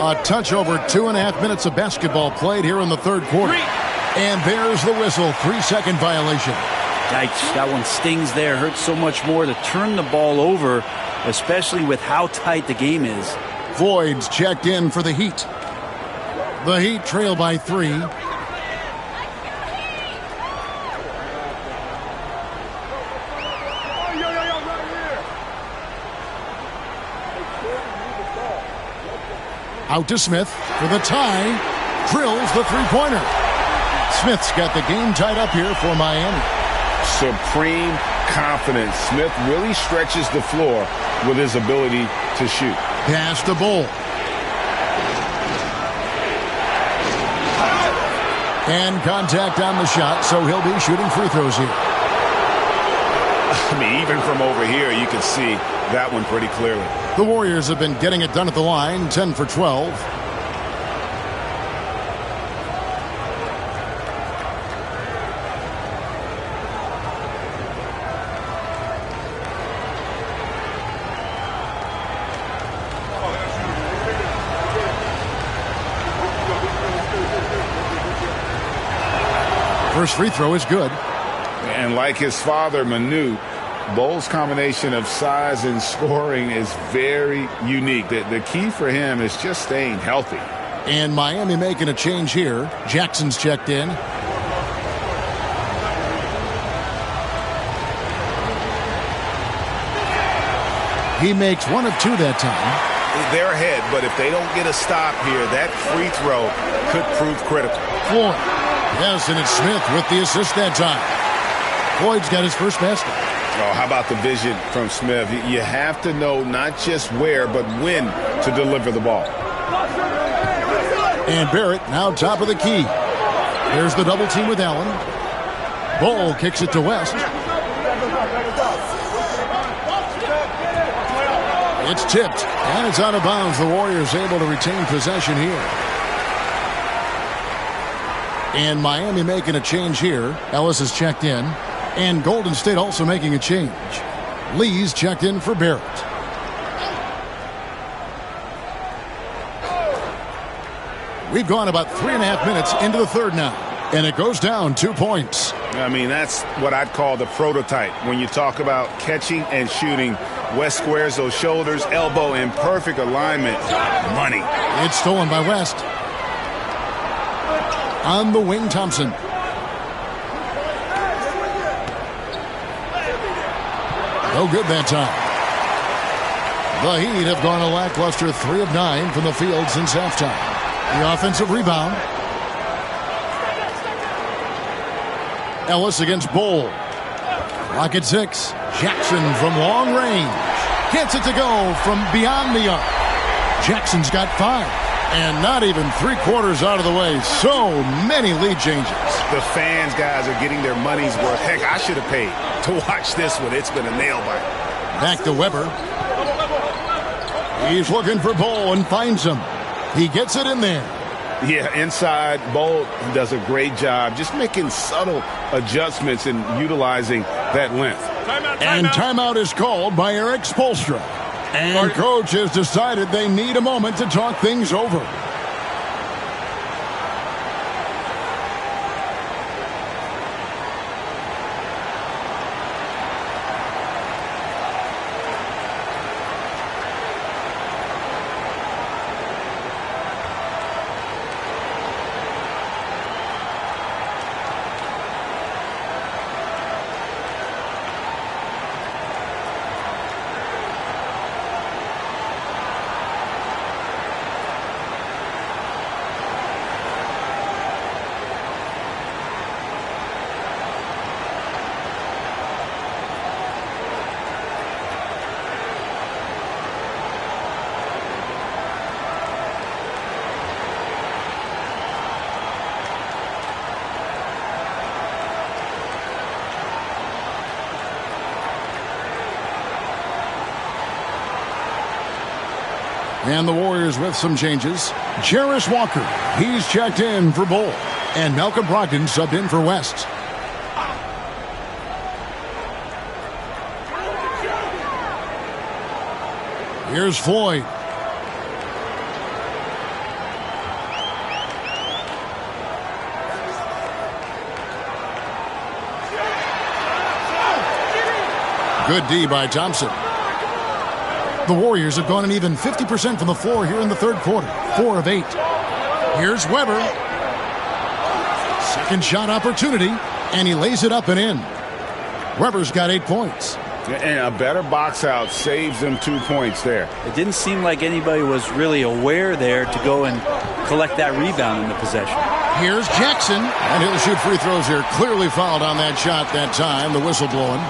A touch over 2.5 minutes of basketball played here in the third quarter. And there's the whistle. 3-second violation. Yikes, that one stings there. Hurts so much more to turn the ball over, especially with how tight the game is. Voigt's checked in for the Heat. The Heat trail by 3. Out to Smith for the tie. Drills the three-pointer. Smith's got the game tied up here for Miami. Supreme confidence. Smith really stretches the floor with his ability to shoot. Pass to Bol. And contact on the shot, so he'll be shooting free throws here. I mean, even from over here, you can see that one pretty clearly. The Warriors have been getting it done at the line, 10 for 12. First free throw is good. And like his father, Manu, Bole's combination of size and scoring is very unique. The key for him is just staying healthy. And Miami making a change here. Jackson's checked in. He makes 1 of 2 that time. They're ahead, but if they don't get a stop here, that free throw could prove critical. Floyd. Yes, and it's Smith with the assist that time. Floyd's got his first basket. Oh, how about the vision from Smith? You have to know not just where, but when to deliver the ball. And Barrett now top of the key. There's the double team with Allen. Bole kicks it to West. It's tipped, and it's out of bounds. The Warriors able to retain possession here. And Miami making a change here. Ellis is checked in. And Golden State also making a change. Lee's checked in for Barrett. We've gone about 3.5 minutes into the third now. And it goes down 2 points. I mean, that's what I'd call the prototype. When you talk about catching and shooting, West squares those shoulders, elbow in perfect alignment. Money. It's stolen by West. On the wing, Thompson. No good that time. The Heat have gone a lackluster 3 of 9 from the field since halftime. The offensive rebound. Ellis against Bole. Clock at 6. Jackson from long range. Gets it to go from beyond the arc. Jackson's got 5. And not even 3/4 out of the way. So many lead changes. The fans, guys, are getting their money's worth. Heck, I should have paid to watch this one. It's been a nail biter. Back to Weber. He's looking for Bole and finds him. He gets it in there. Yeah, inside, Bole does a great job just making subtle adjustments and utilizing that length. And timeout is called by Eric Spoelstra. And coach has decided they need a moment to talk things over. And the Warriors with some changes. Jarris Walker, he's checked in for Bole. And Malcolm Brogdon subbed in for West. Here's Floyd. Good D by Thompson. The Warriors have gone an even 50% from the floor here in the third quarter. 4 of 8. Here's Weber. Second shot opportunity, and he lays it up and in. Weber's got 8 points. And a better box out saves them 2 points there. It didn't seem like anybody was really aware there to go and collect that rebound in the possession. Here's Jackson, and he'll shoot free throws here. Clearly fouled on that shot that time, the whistle blowing.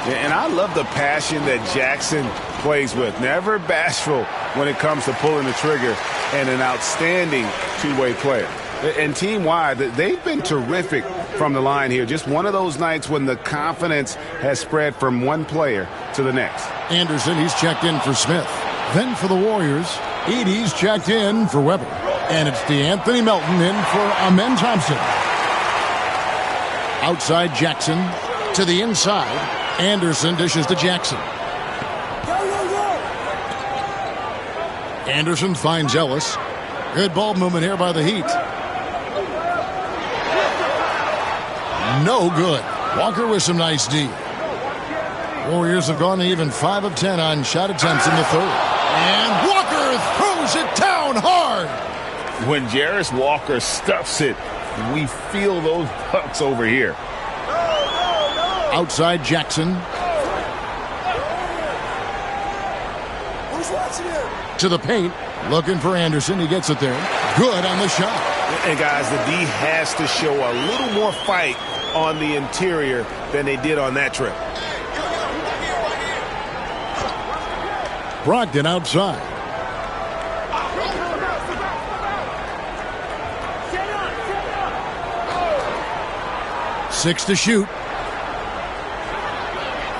And I love the passion that Jackson plays with. Never bashful when it comes to pulling the trigger, and an outstanding two-way player. And team-wide, they've been terrific from the line here. Just one of those nights when the confidence has spread from one player to the next. Anderson, he's checked in for Smith. Then for the Warriors, Edey's checked in for Weber. And it's DeAnthony Melton in for Amen Thompson. Outside Jackson to the inside. Anderson dishes to Jackson. Anderson finds Ellis. Good ball movement here by the Heat. No good. Walker with some nice D. Warriors have gone even 5 of 10 on shot attempts in the third. And Walker throws it down hard. When Jarris Walker stuffs it, we feel those bucks over here. Outside Jackson. To the paint. Looking for Anderson. He gets it there. Good on the shot. And guys, the D has to show a little more fight on the interior than they did on that trip. Brogdon outside. Six to shoot.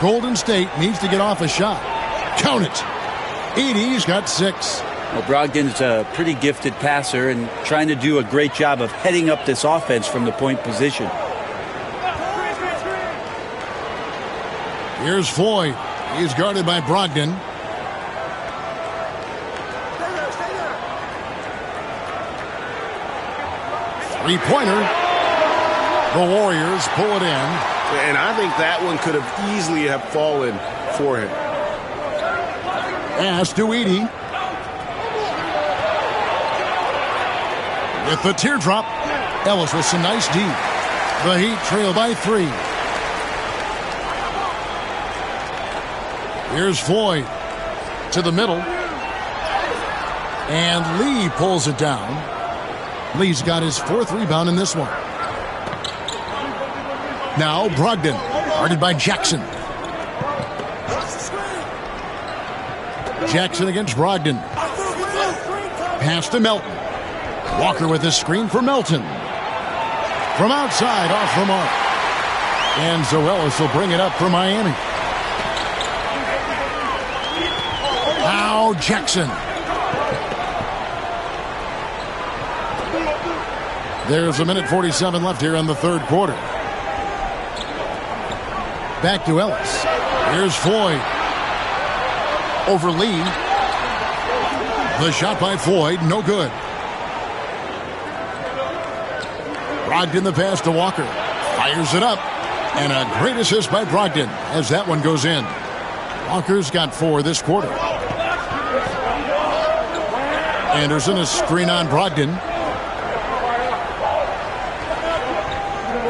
Golden State needs to get off a shot. Count it. Edey's got 6. Well, Brogdon's a pretty gifted passer and trying to do a great job of heading up this offense from the point position. Here's Floyd. He's guarded by Brogdon. Three-pointer. The Warriors pull it in. And I think that one could have easily have fallen for him. Pass to Edey. With the teardrop. Ellis with some nice D. The Heat trail by 3. Here's Floyd to the middle. And Lee pulls it down. Lee's got his 4th rebound in this one. Now Brogdon, guarded by Jackson. Jackson against Brogdon. Pass to Melton. Walker with his screen for Melton. From outside, off the mark. And Ellis will bring it up for Miami. Now Jackson. There's a minute 47 left here in the third quarter. Back to Ellis. Here's Floyd. Over Lee. The shot by Floyd, no good. Brogdon the pass to Walker. Fires it up. And a great assist by Brogdon as that one goes in. Walker's got 4 this quarter. Anderson is screen on Brogdon.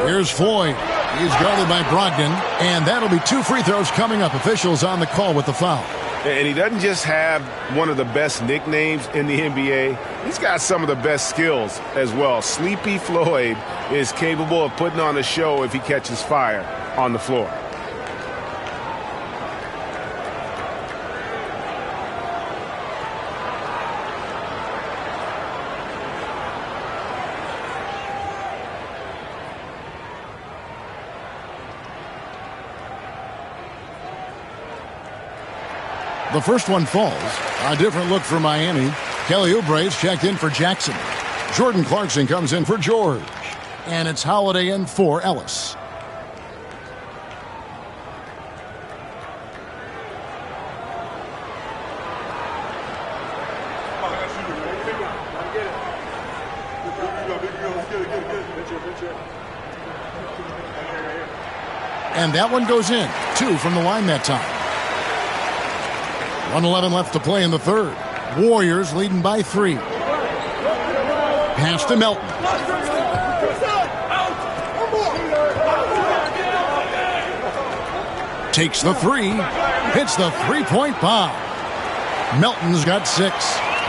Here's Floyd. He's guarded by Brogdon. And that'll be 2 free throws coming up. Officials on the call with the foul. And he doesn't just have one of the best nicknames in the NBA. He's got some of the best skills as well. Sleepy Floyd is capable of putting on a show if he catches fire on the floor. The first one falls. A different look for Miami. Kelly Oubre's checked in for Jackson. Jordan Clarkson comes in for George. And it's Holiday in for Ellis. And that one goes in. 2 from the line that time. 1:11 left to play in the third. Warriors leading by 3. Pass to Melton. Takes the 3. Hits the three-point bomb. Melton's got 6.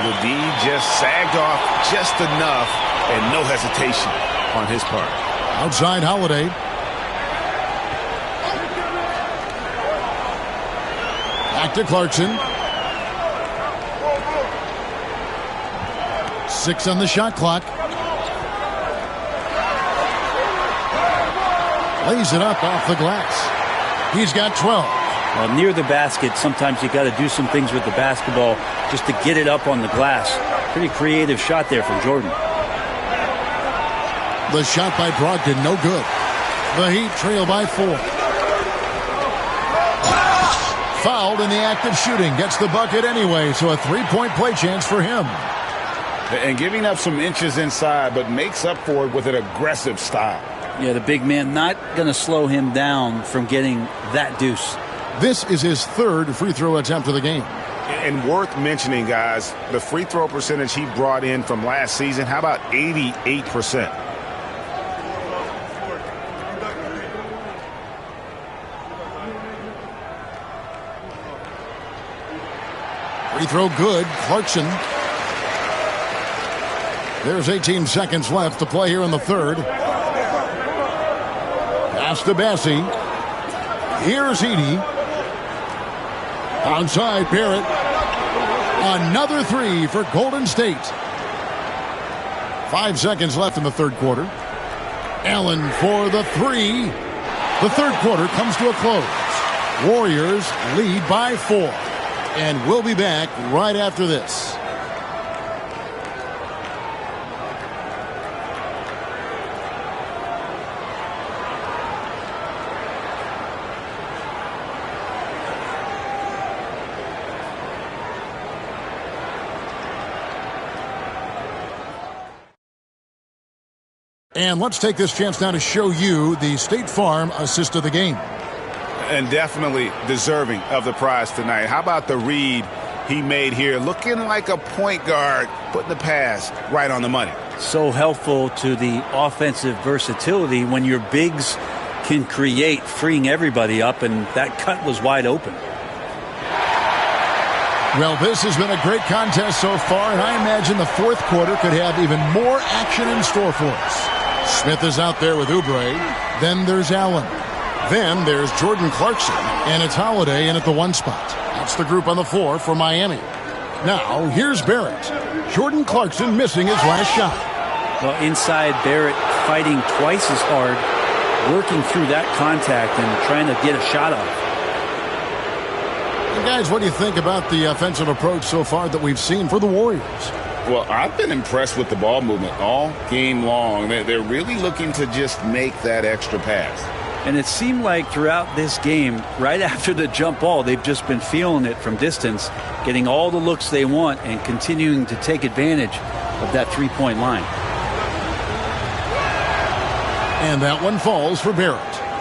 The D just sagged off just enough and no hesitation on his part. Outside Holiday. Back to Clarkson. 6 on the shot clock. Lays it up off the glass. He's got 12. Well, near the basket, sometimes you got to do some things with the basketball just to get it up on the glass. Pretty creative shot there from Jordan. The shot by Brogdon, no good. The Heat trail by 4. Fouled in the act of shooting. Gets the bucket anyway, so a 3-point play chance for him. And giving up some inches inside, but makes up for it with an aggressive style. Yeah, the big man not going to slow him down from getting that deuce. This is his 3rd free throw attempt of the game. And worth mentioning, guys, the free throw percentage he brought in from last season, how about 88%? Free throw good. Clarkson. There's 18 seconds left to play here in the 3rd. Pass to Bassey. Here's Edey. Outside Barrett. Another 3 for Golden State. 5 seconds left in the 3rd quarter. Allen for the 3. The 3rd quarter comes to a close. Warriors lead by 4. And we'll be back right after this. And let's take this chance now to show you the State Farm assist of the game. And definitely deserving of the prize tonight. How about the read he made here? Looking like a point guard, putting the pass right on the money. So helpful to the offensive versatility when your bigs can create, freeing everybody up, and that cut was wide open. Well, this has been a great contest so far, and I imagine the 4th quarter could have even more action in store for us. Smith is out there with Oubre. Then there's Allen. Then there's Jordan Clarkson, and it's Holiday in at the 1 spot. That's the group on the floor for Miami. Now, here's Barrett. Jordan Clarkson missing his last shot. Well, inside, Barrett fighting twice as hard, working through that contact and trying to get a shot off. And guys, what do you think about the offensive approach so far that we've seen for the Warriors? Well, I've been impressed with the ball movement all game long. They're really looking to just make that extra pass. And it seemed like throughout this game, right after the jump ball, they've just been feeling it from distance, getting all the looks they want and continuing to take advantage of that 3-point line. And that one falls for Barrett.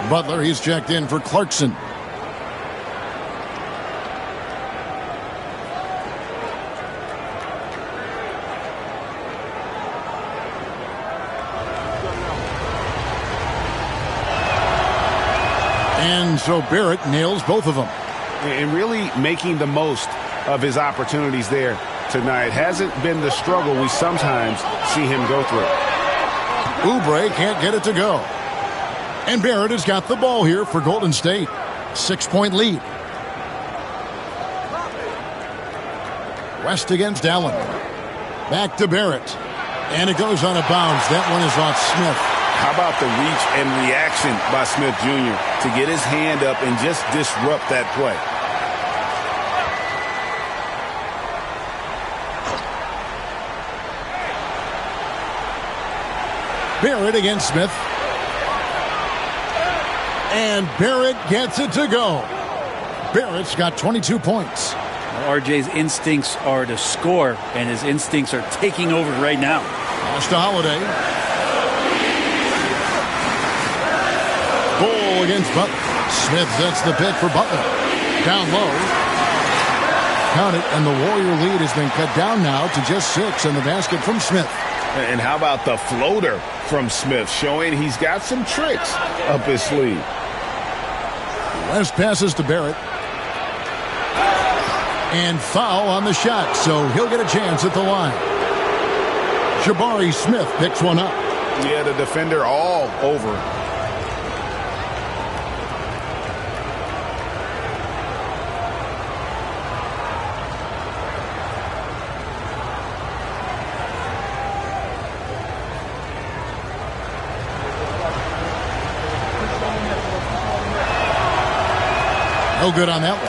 Butler, he's checked in for Clarkson. And so Barrett nails both of them. And really making the most of his opportunities there tonight. Hasn't been the struggle we sometimes see him go through. Oubre can't get it to go. And Barrett has got the ball here for Golden State. 6-point lead. West against Allen. Back to Barrett. And it goes on a bounce. That one is off Smith. How about the reach and reaction by Smith Jr. to get his hand up and just disrupt that play? Barrett against Smith. And Barrett gets it to go. Barrett's got 22 points. RJ's instincts are to score, and his instincts are taking over right now. Pass to Holiday. Goal against Butler. Smith sets the pick for Butler. Down low. Count it, and the Warrior lead has been cut down now to just 6 in the basket from Smith. And how about the floater from Smith, showing he's got some tricks up his sleeve. West passes to Barrett. And foul on the shot, so he'll get a chance at the line. Jabari Smith picks one up. Yeah, the defender all over. No good on that one.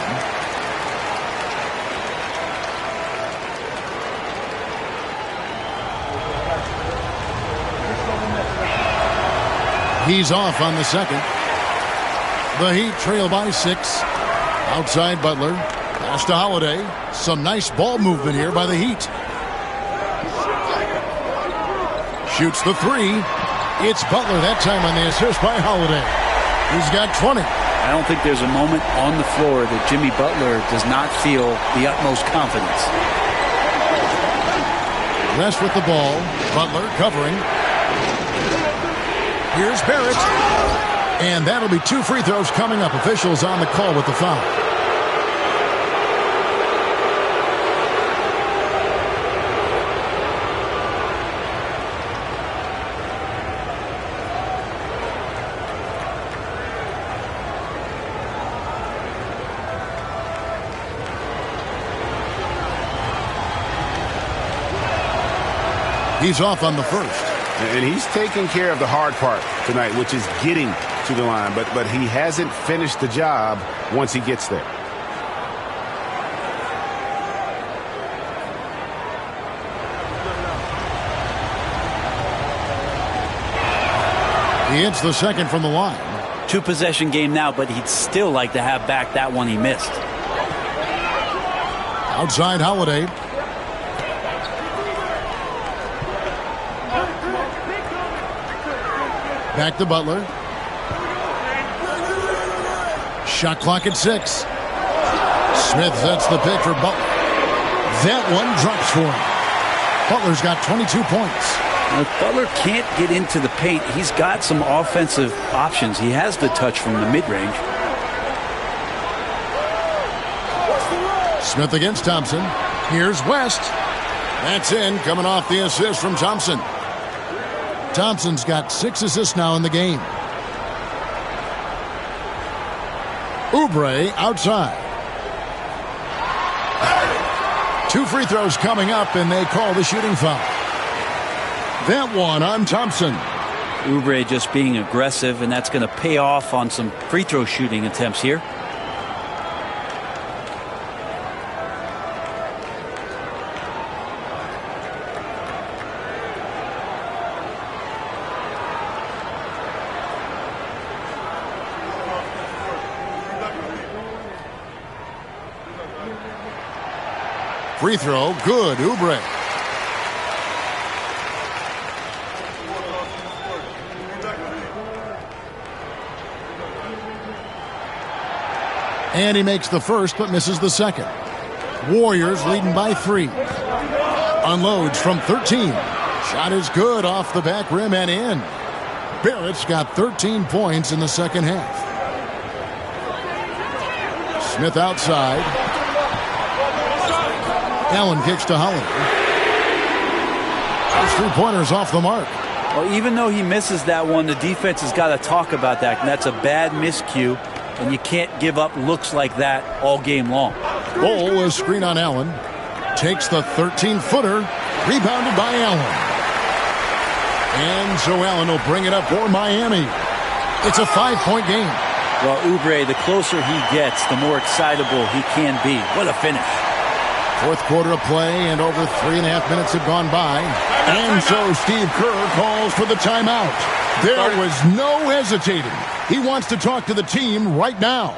He's off on the second. The Heat trail by 6. Outside Butler. Pass to Holiday. Some nice ball movement here by the Heat. Shoots the 3. It's Butler that time on the assist by Holiday. He's got 20. I don't think there's a moment on the floor that Jimmy Butler does not feel the utmost confidence. West with the ball. Butler covering. Here's Barrett. And that'll be 2 free throws coming up. Officials on the call with the foul. He's off on the first. And he's taking care of the hard part tonight, which is getting to the line. But he hasn't finished the job once he gets there. He hits the second from the line. 2-possession game now, but he'd still like to have back that one he missed. Outside Holiday. Back to Butler. Shot clock at 6. Smith sets the pick for Butler. That one drops for him. Butler's got 22 points. Now, if Butler can't get into the paint, he's got some offensive options. He has the touch from the mid-range. Smith against Thompson. Here's West. That's in, coming off the assist from Thompson. Thompson's got 6 assists now in the game. Oubre outside. 2 free throws coming up, and they call the shooting foul. That one on Thompson. Oubre just being aggressive, and that's going to pay off on some free throw shooting attempts here. Free throw, good, Oubre. And he makes the first, but misses the second. Warriors leading by 3. Unloads from 13. Shot is good off the back rim and in. Barrett's got 13 points in the second half. Smith outside. Allen kicks to Holiday. Those 3-pointers off the mark. Well, even though he misses that one, the defense has got to talk about that. And that's a bad miscue, and you can't give up looks like that all game long. Bol is screen on Allen. Takes the 13-footer. Rebounded by Allen. And so Allen will bring it up for Miami. It's a 5-point game. Well, Oubre, the closer he gets, the more excitable he can be. What a finish. Fourth quarter of play, and over 3.5 minutes have gone by. And so Steve Kerr calls for the timeout. There was no hesitating. He wants to talk to the team right now.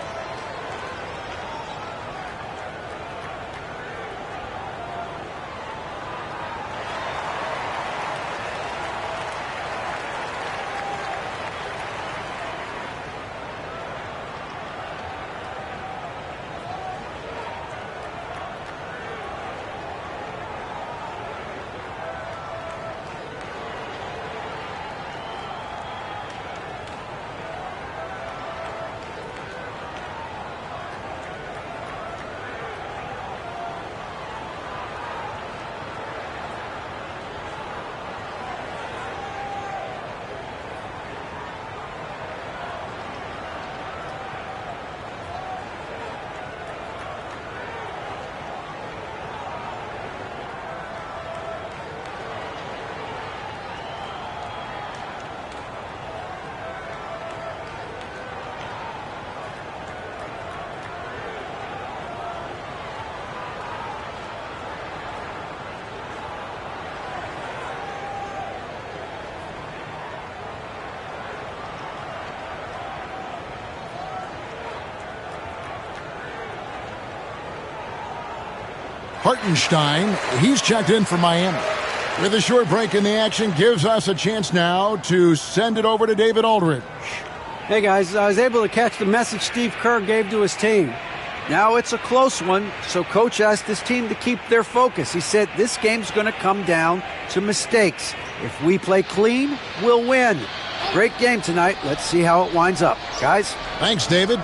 Hartenstein, he's checked in for Miami. With a short break in the action, gives us a chance now to send it over to David Aldridge. Hey guys, I was able to catch the message Steve Kerr gave to his team. Now it's a close one, so coach asked his team to keep their focus. He said this game's going to come down to mistakes. If we play clean, we'll win. Great game tonight. Let's see how it winds up. Guys? Thanks, David.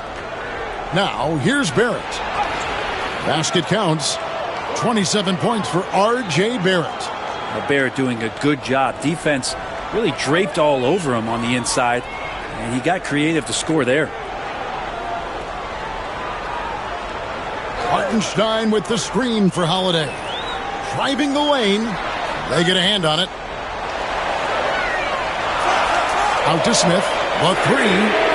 Now, here's Barrett. Basket counts. 27 points for R.J. Barrett. Barrett doing a good job. Defense really draped all over him on the inside, and he got creative to score there. Hartenstein with the screen for Holiday. Driving the lane. They get a hand on it. Out to Smith. The three.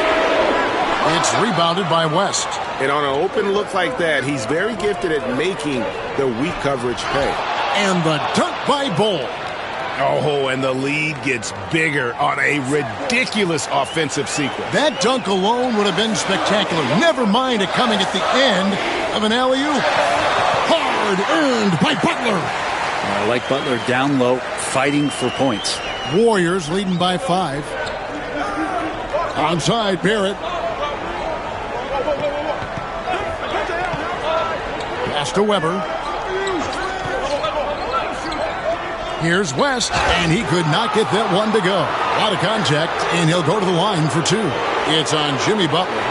It's rebounded by West. And on an open look like that, he's very gifted at making the weak coverage pay. And the dunk by Bull. Oh, and the lead gets bigger on a ridiculous offensive sequence. That dunk alone would have been spectacular. Never mind it coming at the end of an alley-oop. Hard earned by Butler. I like Butler down low, fighting for points. Warriors leading by 5. Onside, Barrett. Pass to Weber. Here's West, and he could not get that one to go. A lot of contact, and he'll go to the line for 2. It's on Jimmy Butler.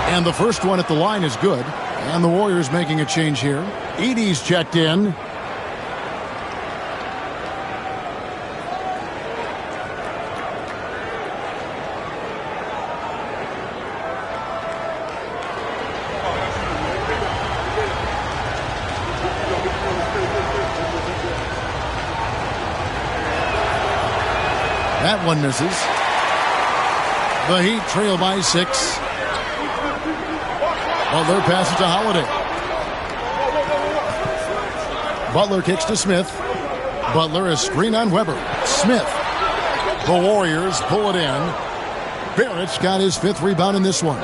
And the first one at the line is good. And the Warriors making a change here. Edey's checked in. That one misses. The Heat trail by 6. Butler passes to Holiday. Butler kicks to Smith. Butler is screen on Weber. Smith. The Warriors pull it in. Barrett's got his 5th rebound in this one.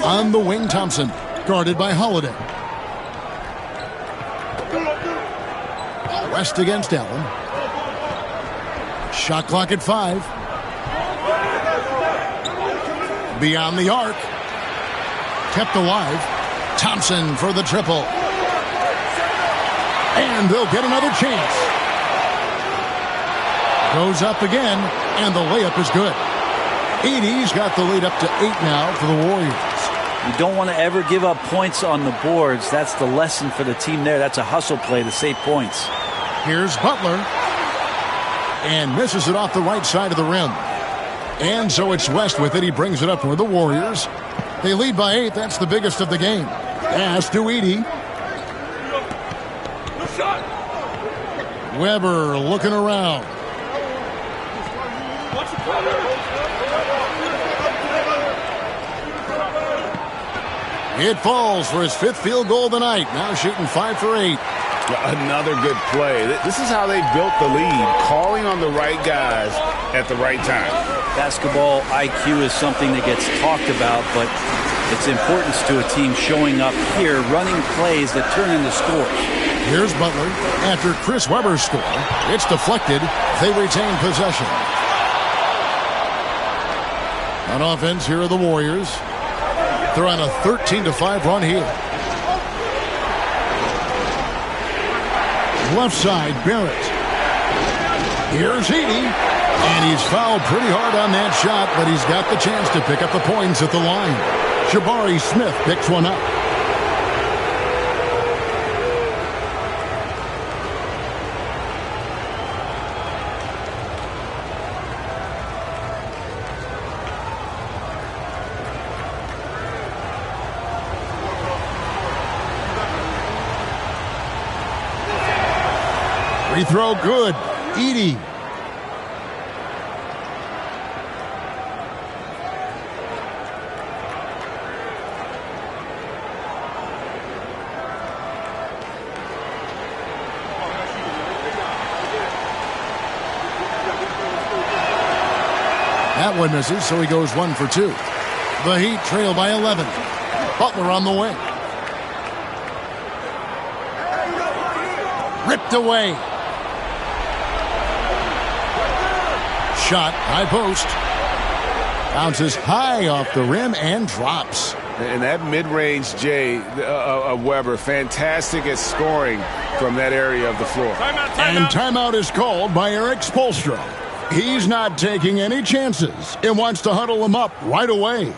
On the wing, Thompson. Guarded by Holiday. West against Allen. Shot clock at 5. Beyond the arc. Kept alive. Thompson for the triple. And they'll get another chance. Goes up again, and the layup is good. Edey's got the lead up to 8 now for the Warriors. You don't want to ever give up points on the boards. That's the lesson for the team there. That's a hustle play to save points. Here's Butler. And misses it off the right side of the rim. And so it's West with it. He brings it up for the Warriors. They lead by 8. That's the biggest of the game. Pass to Edey. Weber looking around. It falls for his 5th field goal of the night. Now shooting 5 for 8. Another good play. This is how they built the lead, calling on the right guys at the right time. Basketball IQ is something that gets talked about, but its importance to a team showing up here, running plays that turn into scores. Here's Butler. After Chris Webber's score, it's deflected. They retain possession. On offense, here are the Warriors. They're on a 13-5 run here. Left side, Barrett. Here's Edey. And he's fouled pretty hard on that shot, but he's got the chance to pick up the points at the line. Jabari Smith picks one up. Free throw good. Edey. That one misses, so he goes 1 for 2. The Heat trail by 11. Butler on the wing. Ripped away. Shot, high post. Bounces high off the rim and drops. And that mid-range J of Weber, fantastic at scoring from that area of the floor. And timeout is called by Eric Spoelstra. He's not taking any chances and wants to huddle him up right away.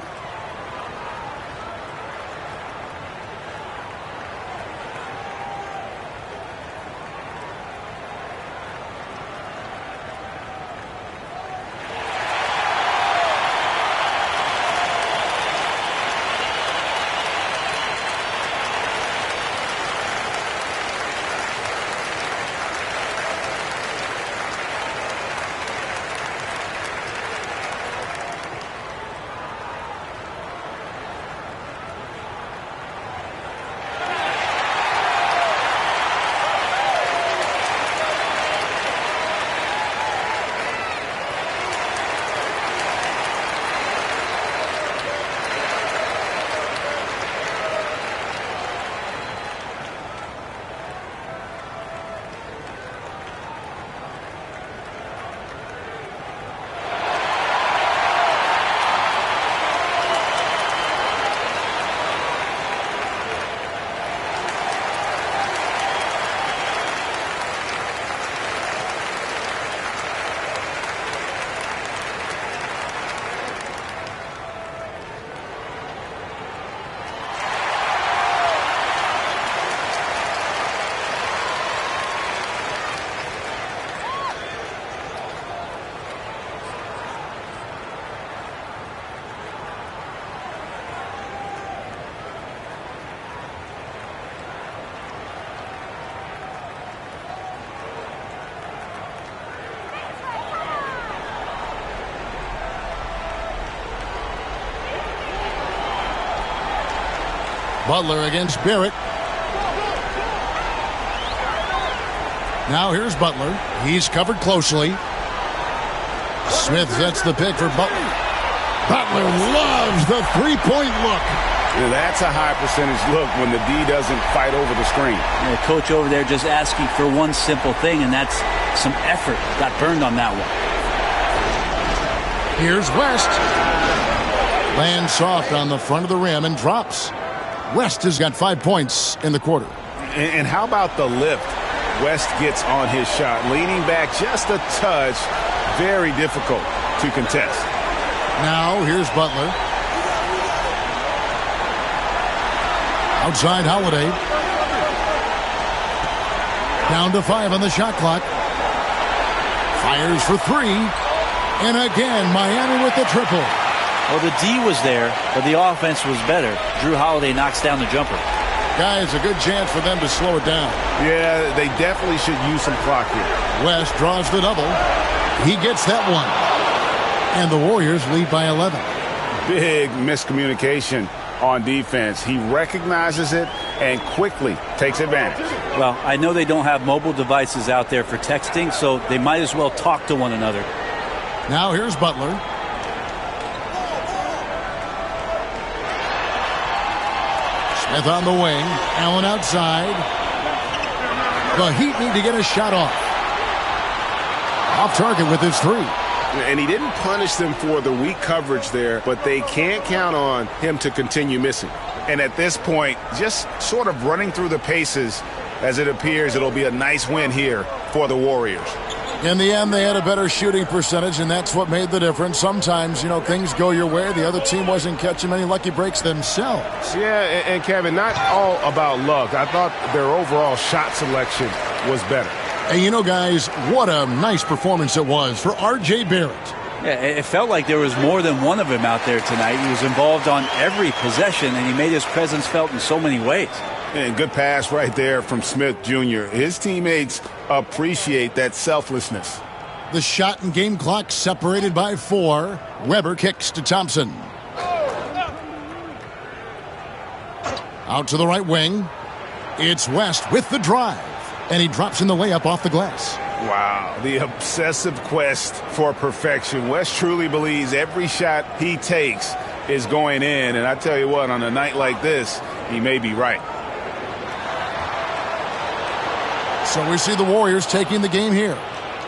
Butler against Barrett. Now here's Butler. He's covered closely. Smith sets the pick for Butler. Butler loves the three-point look. Yeah, that's a high percentage look when the D doesn't fight over the screen. The coach over there just asking for one simple thing, and that's some effort. Got burned on that one. Here's West. Lands soft on the front of the rim and drops. West has got 5 points in the quarter. And how about the lift West gets on his shot? Leaning back just a touch. Very difficult to contest. Now here's Butler. Outside Holiday. Down to 5 on the shot clock. Fires for 3. And again, Miami with the triple. Well, the D was there, but the offense was better. Drew Holiday knocks down the jumper. Guys, a good chance for them to slow it down. Yeah, they definitely should use some clock here. West draws the double. He gets that one. And the Warriors lead by 11. Big miscommunication on defense. He recognizes it and quickly takes advantage. Well, I know they don't have mobile devices out there for texting, so they might as well talk to one another. Now here's Butler. Smith on the wing. Allen outside. The Heat need to get a shot off. Off target with his 3. And he didn't punish them for the weak coverage there, but they can't count on him to continue missing. And at this point, just sort of running through the paces, as it appears it'll be a nice win here for the Warriors. In the end, they had a better shooting percentage, and that's what made the difference. Sometimes, things go your way. The other team wasn't catching many lucky breaks themselves. Yeah, and Kevin, not all about luck. I thought their overall shot selection was better. And guys, what a nice performance it was for R.J. Barrett. Yeah, it felt like there was more than one of him out there tonight. He was involved on every possession, and he made his presence felt in so many ways. And good pass right there from Smith Jr. His teammates appreciate that selflessness. The shot and game clock separated by 4. Weber kicks to Thompson. Out to the right wing. It's West with the drive. And he drops in the layup off the glass. Wow, the obsessive quest for perfection. West truly believes every shot he takes is going in. And I tell you what, on a night like this, he may be right. So we see the Warriors taking the game here.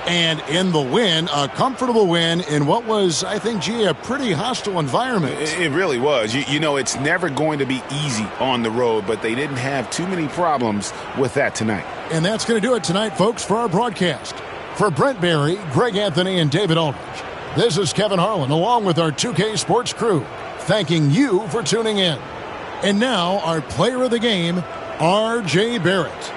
And in the win, a comfortable win in what was, I think, a pretty hostile environment. It really was. You know, it's never going to be easy on the road, but they didn't have too many problems with that tonight. And that's going to do it tonight, folks, for our broadcast. For Brent Barry, Greg Anthony, and David Aldridge, this is Kevin Harlan, along with our 2K Sports crew, thanking you for tuning in. And now, our player of the game, R.J. Barrett.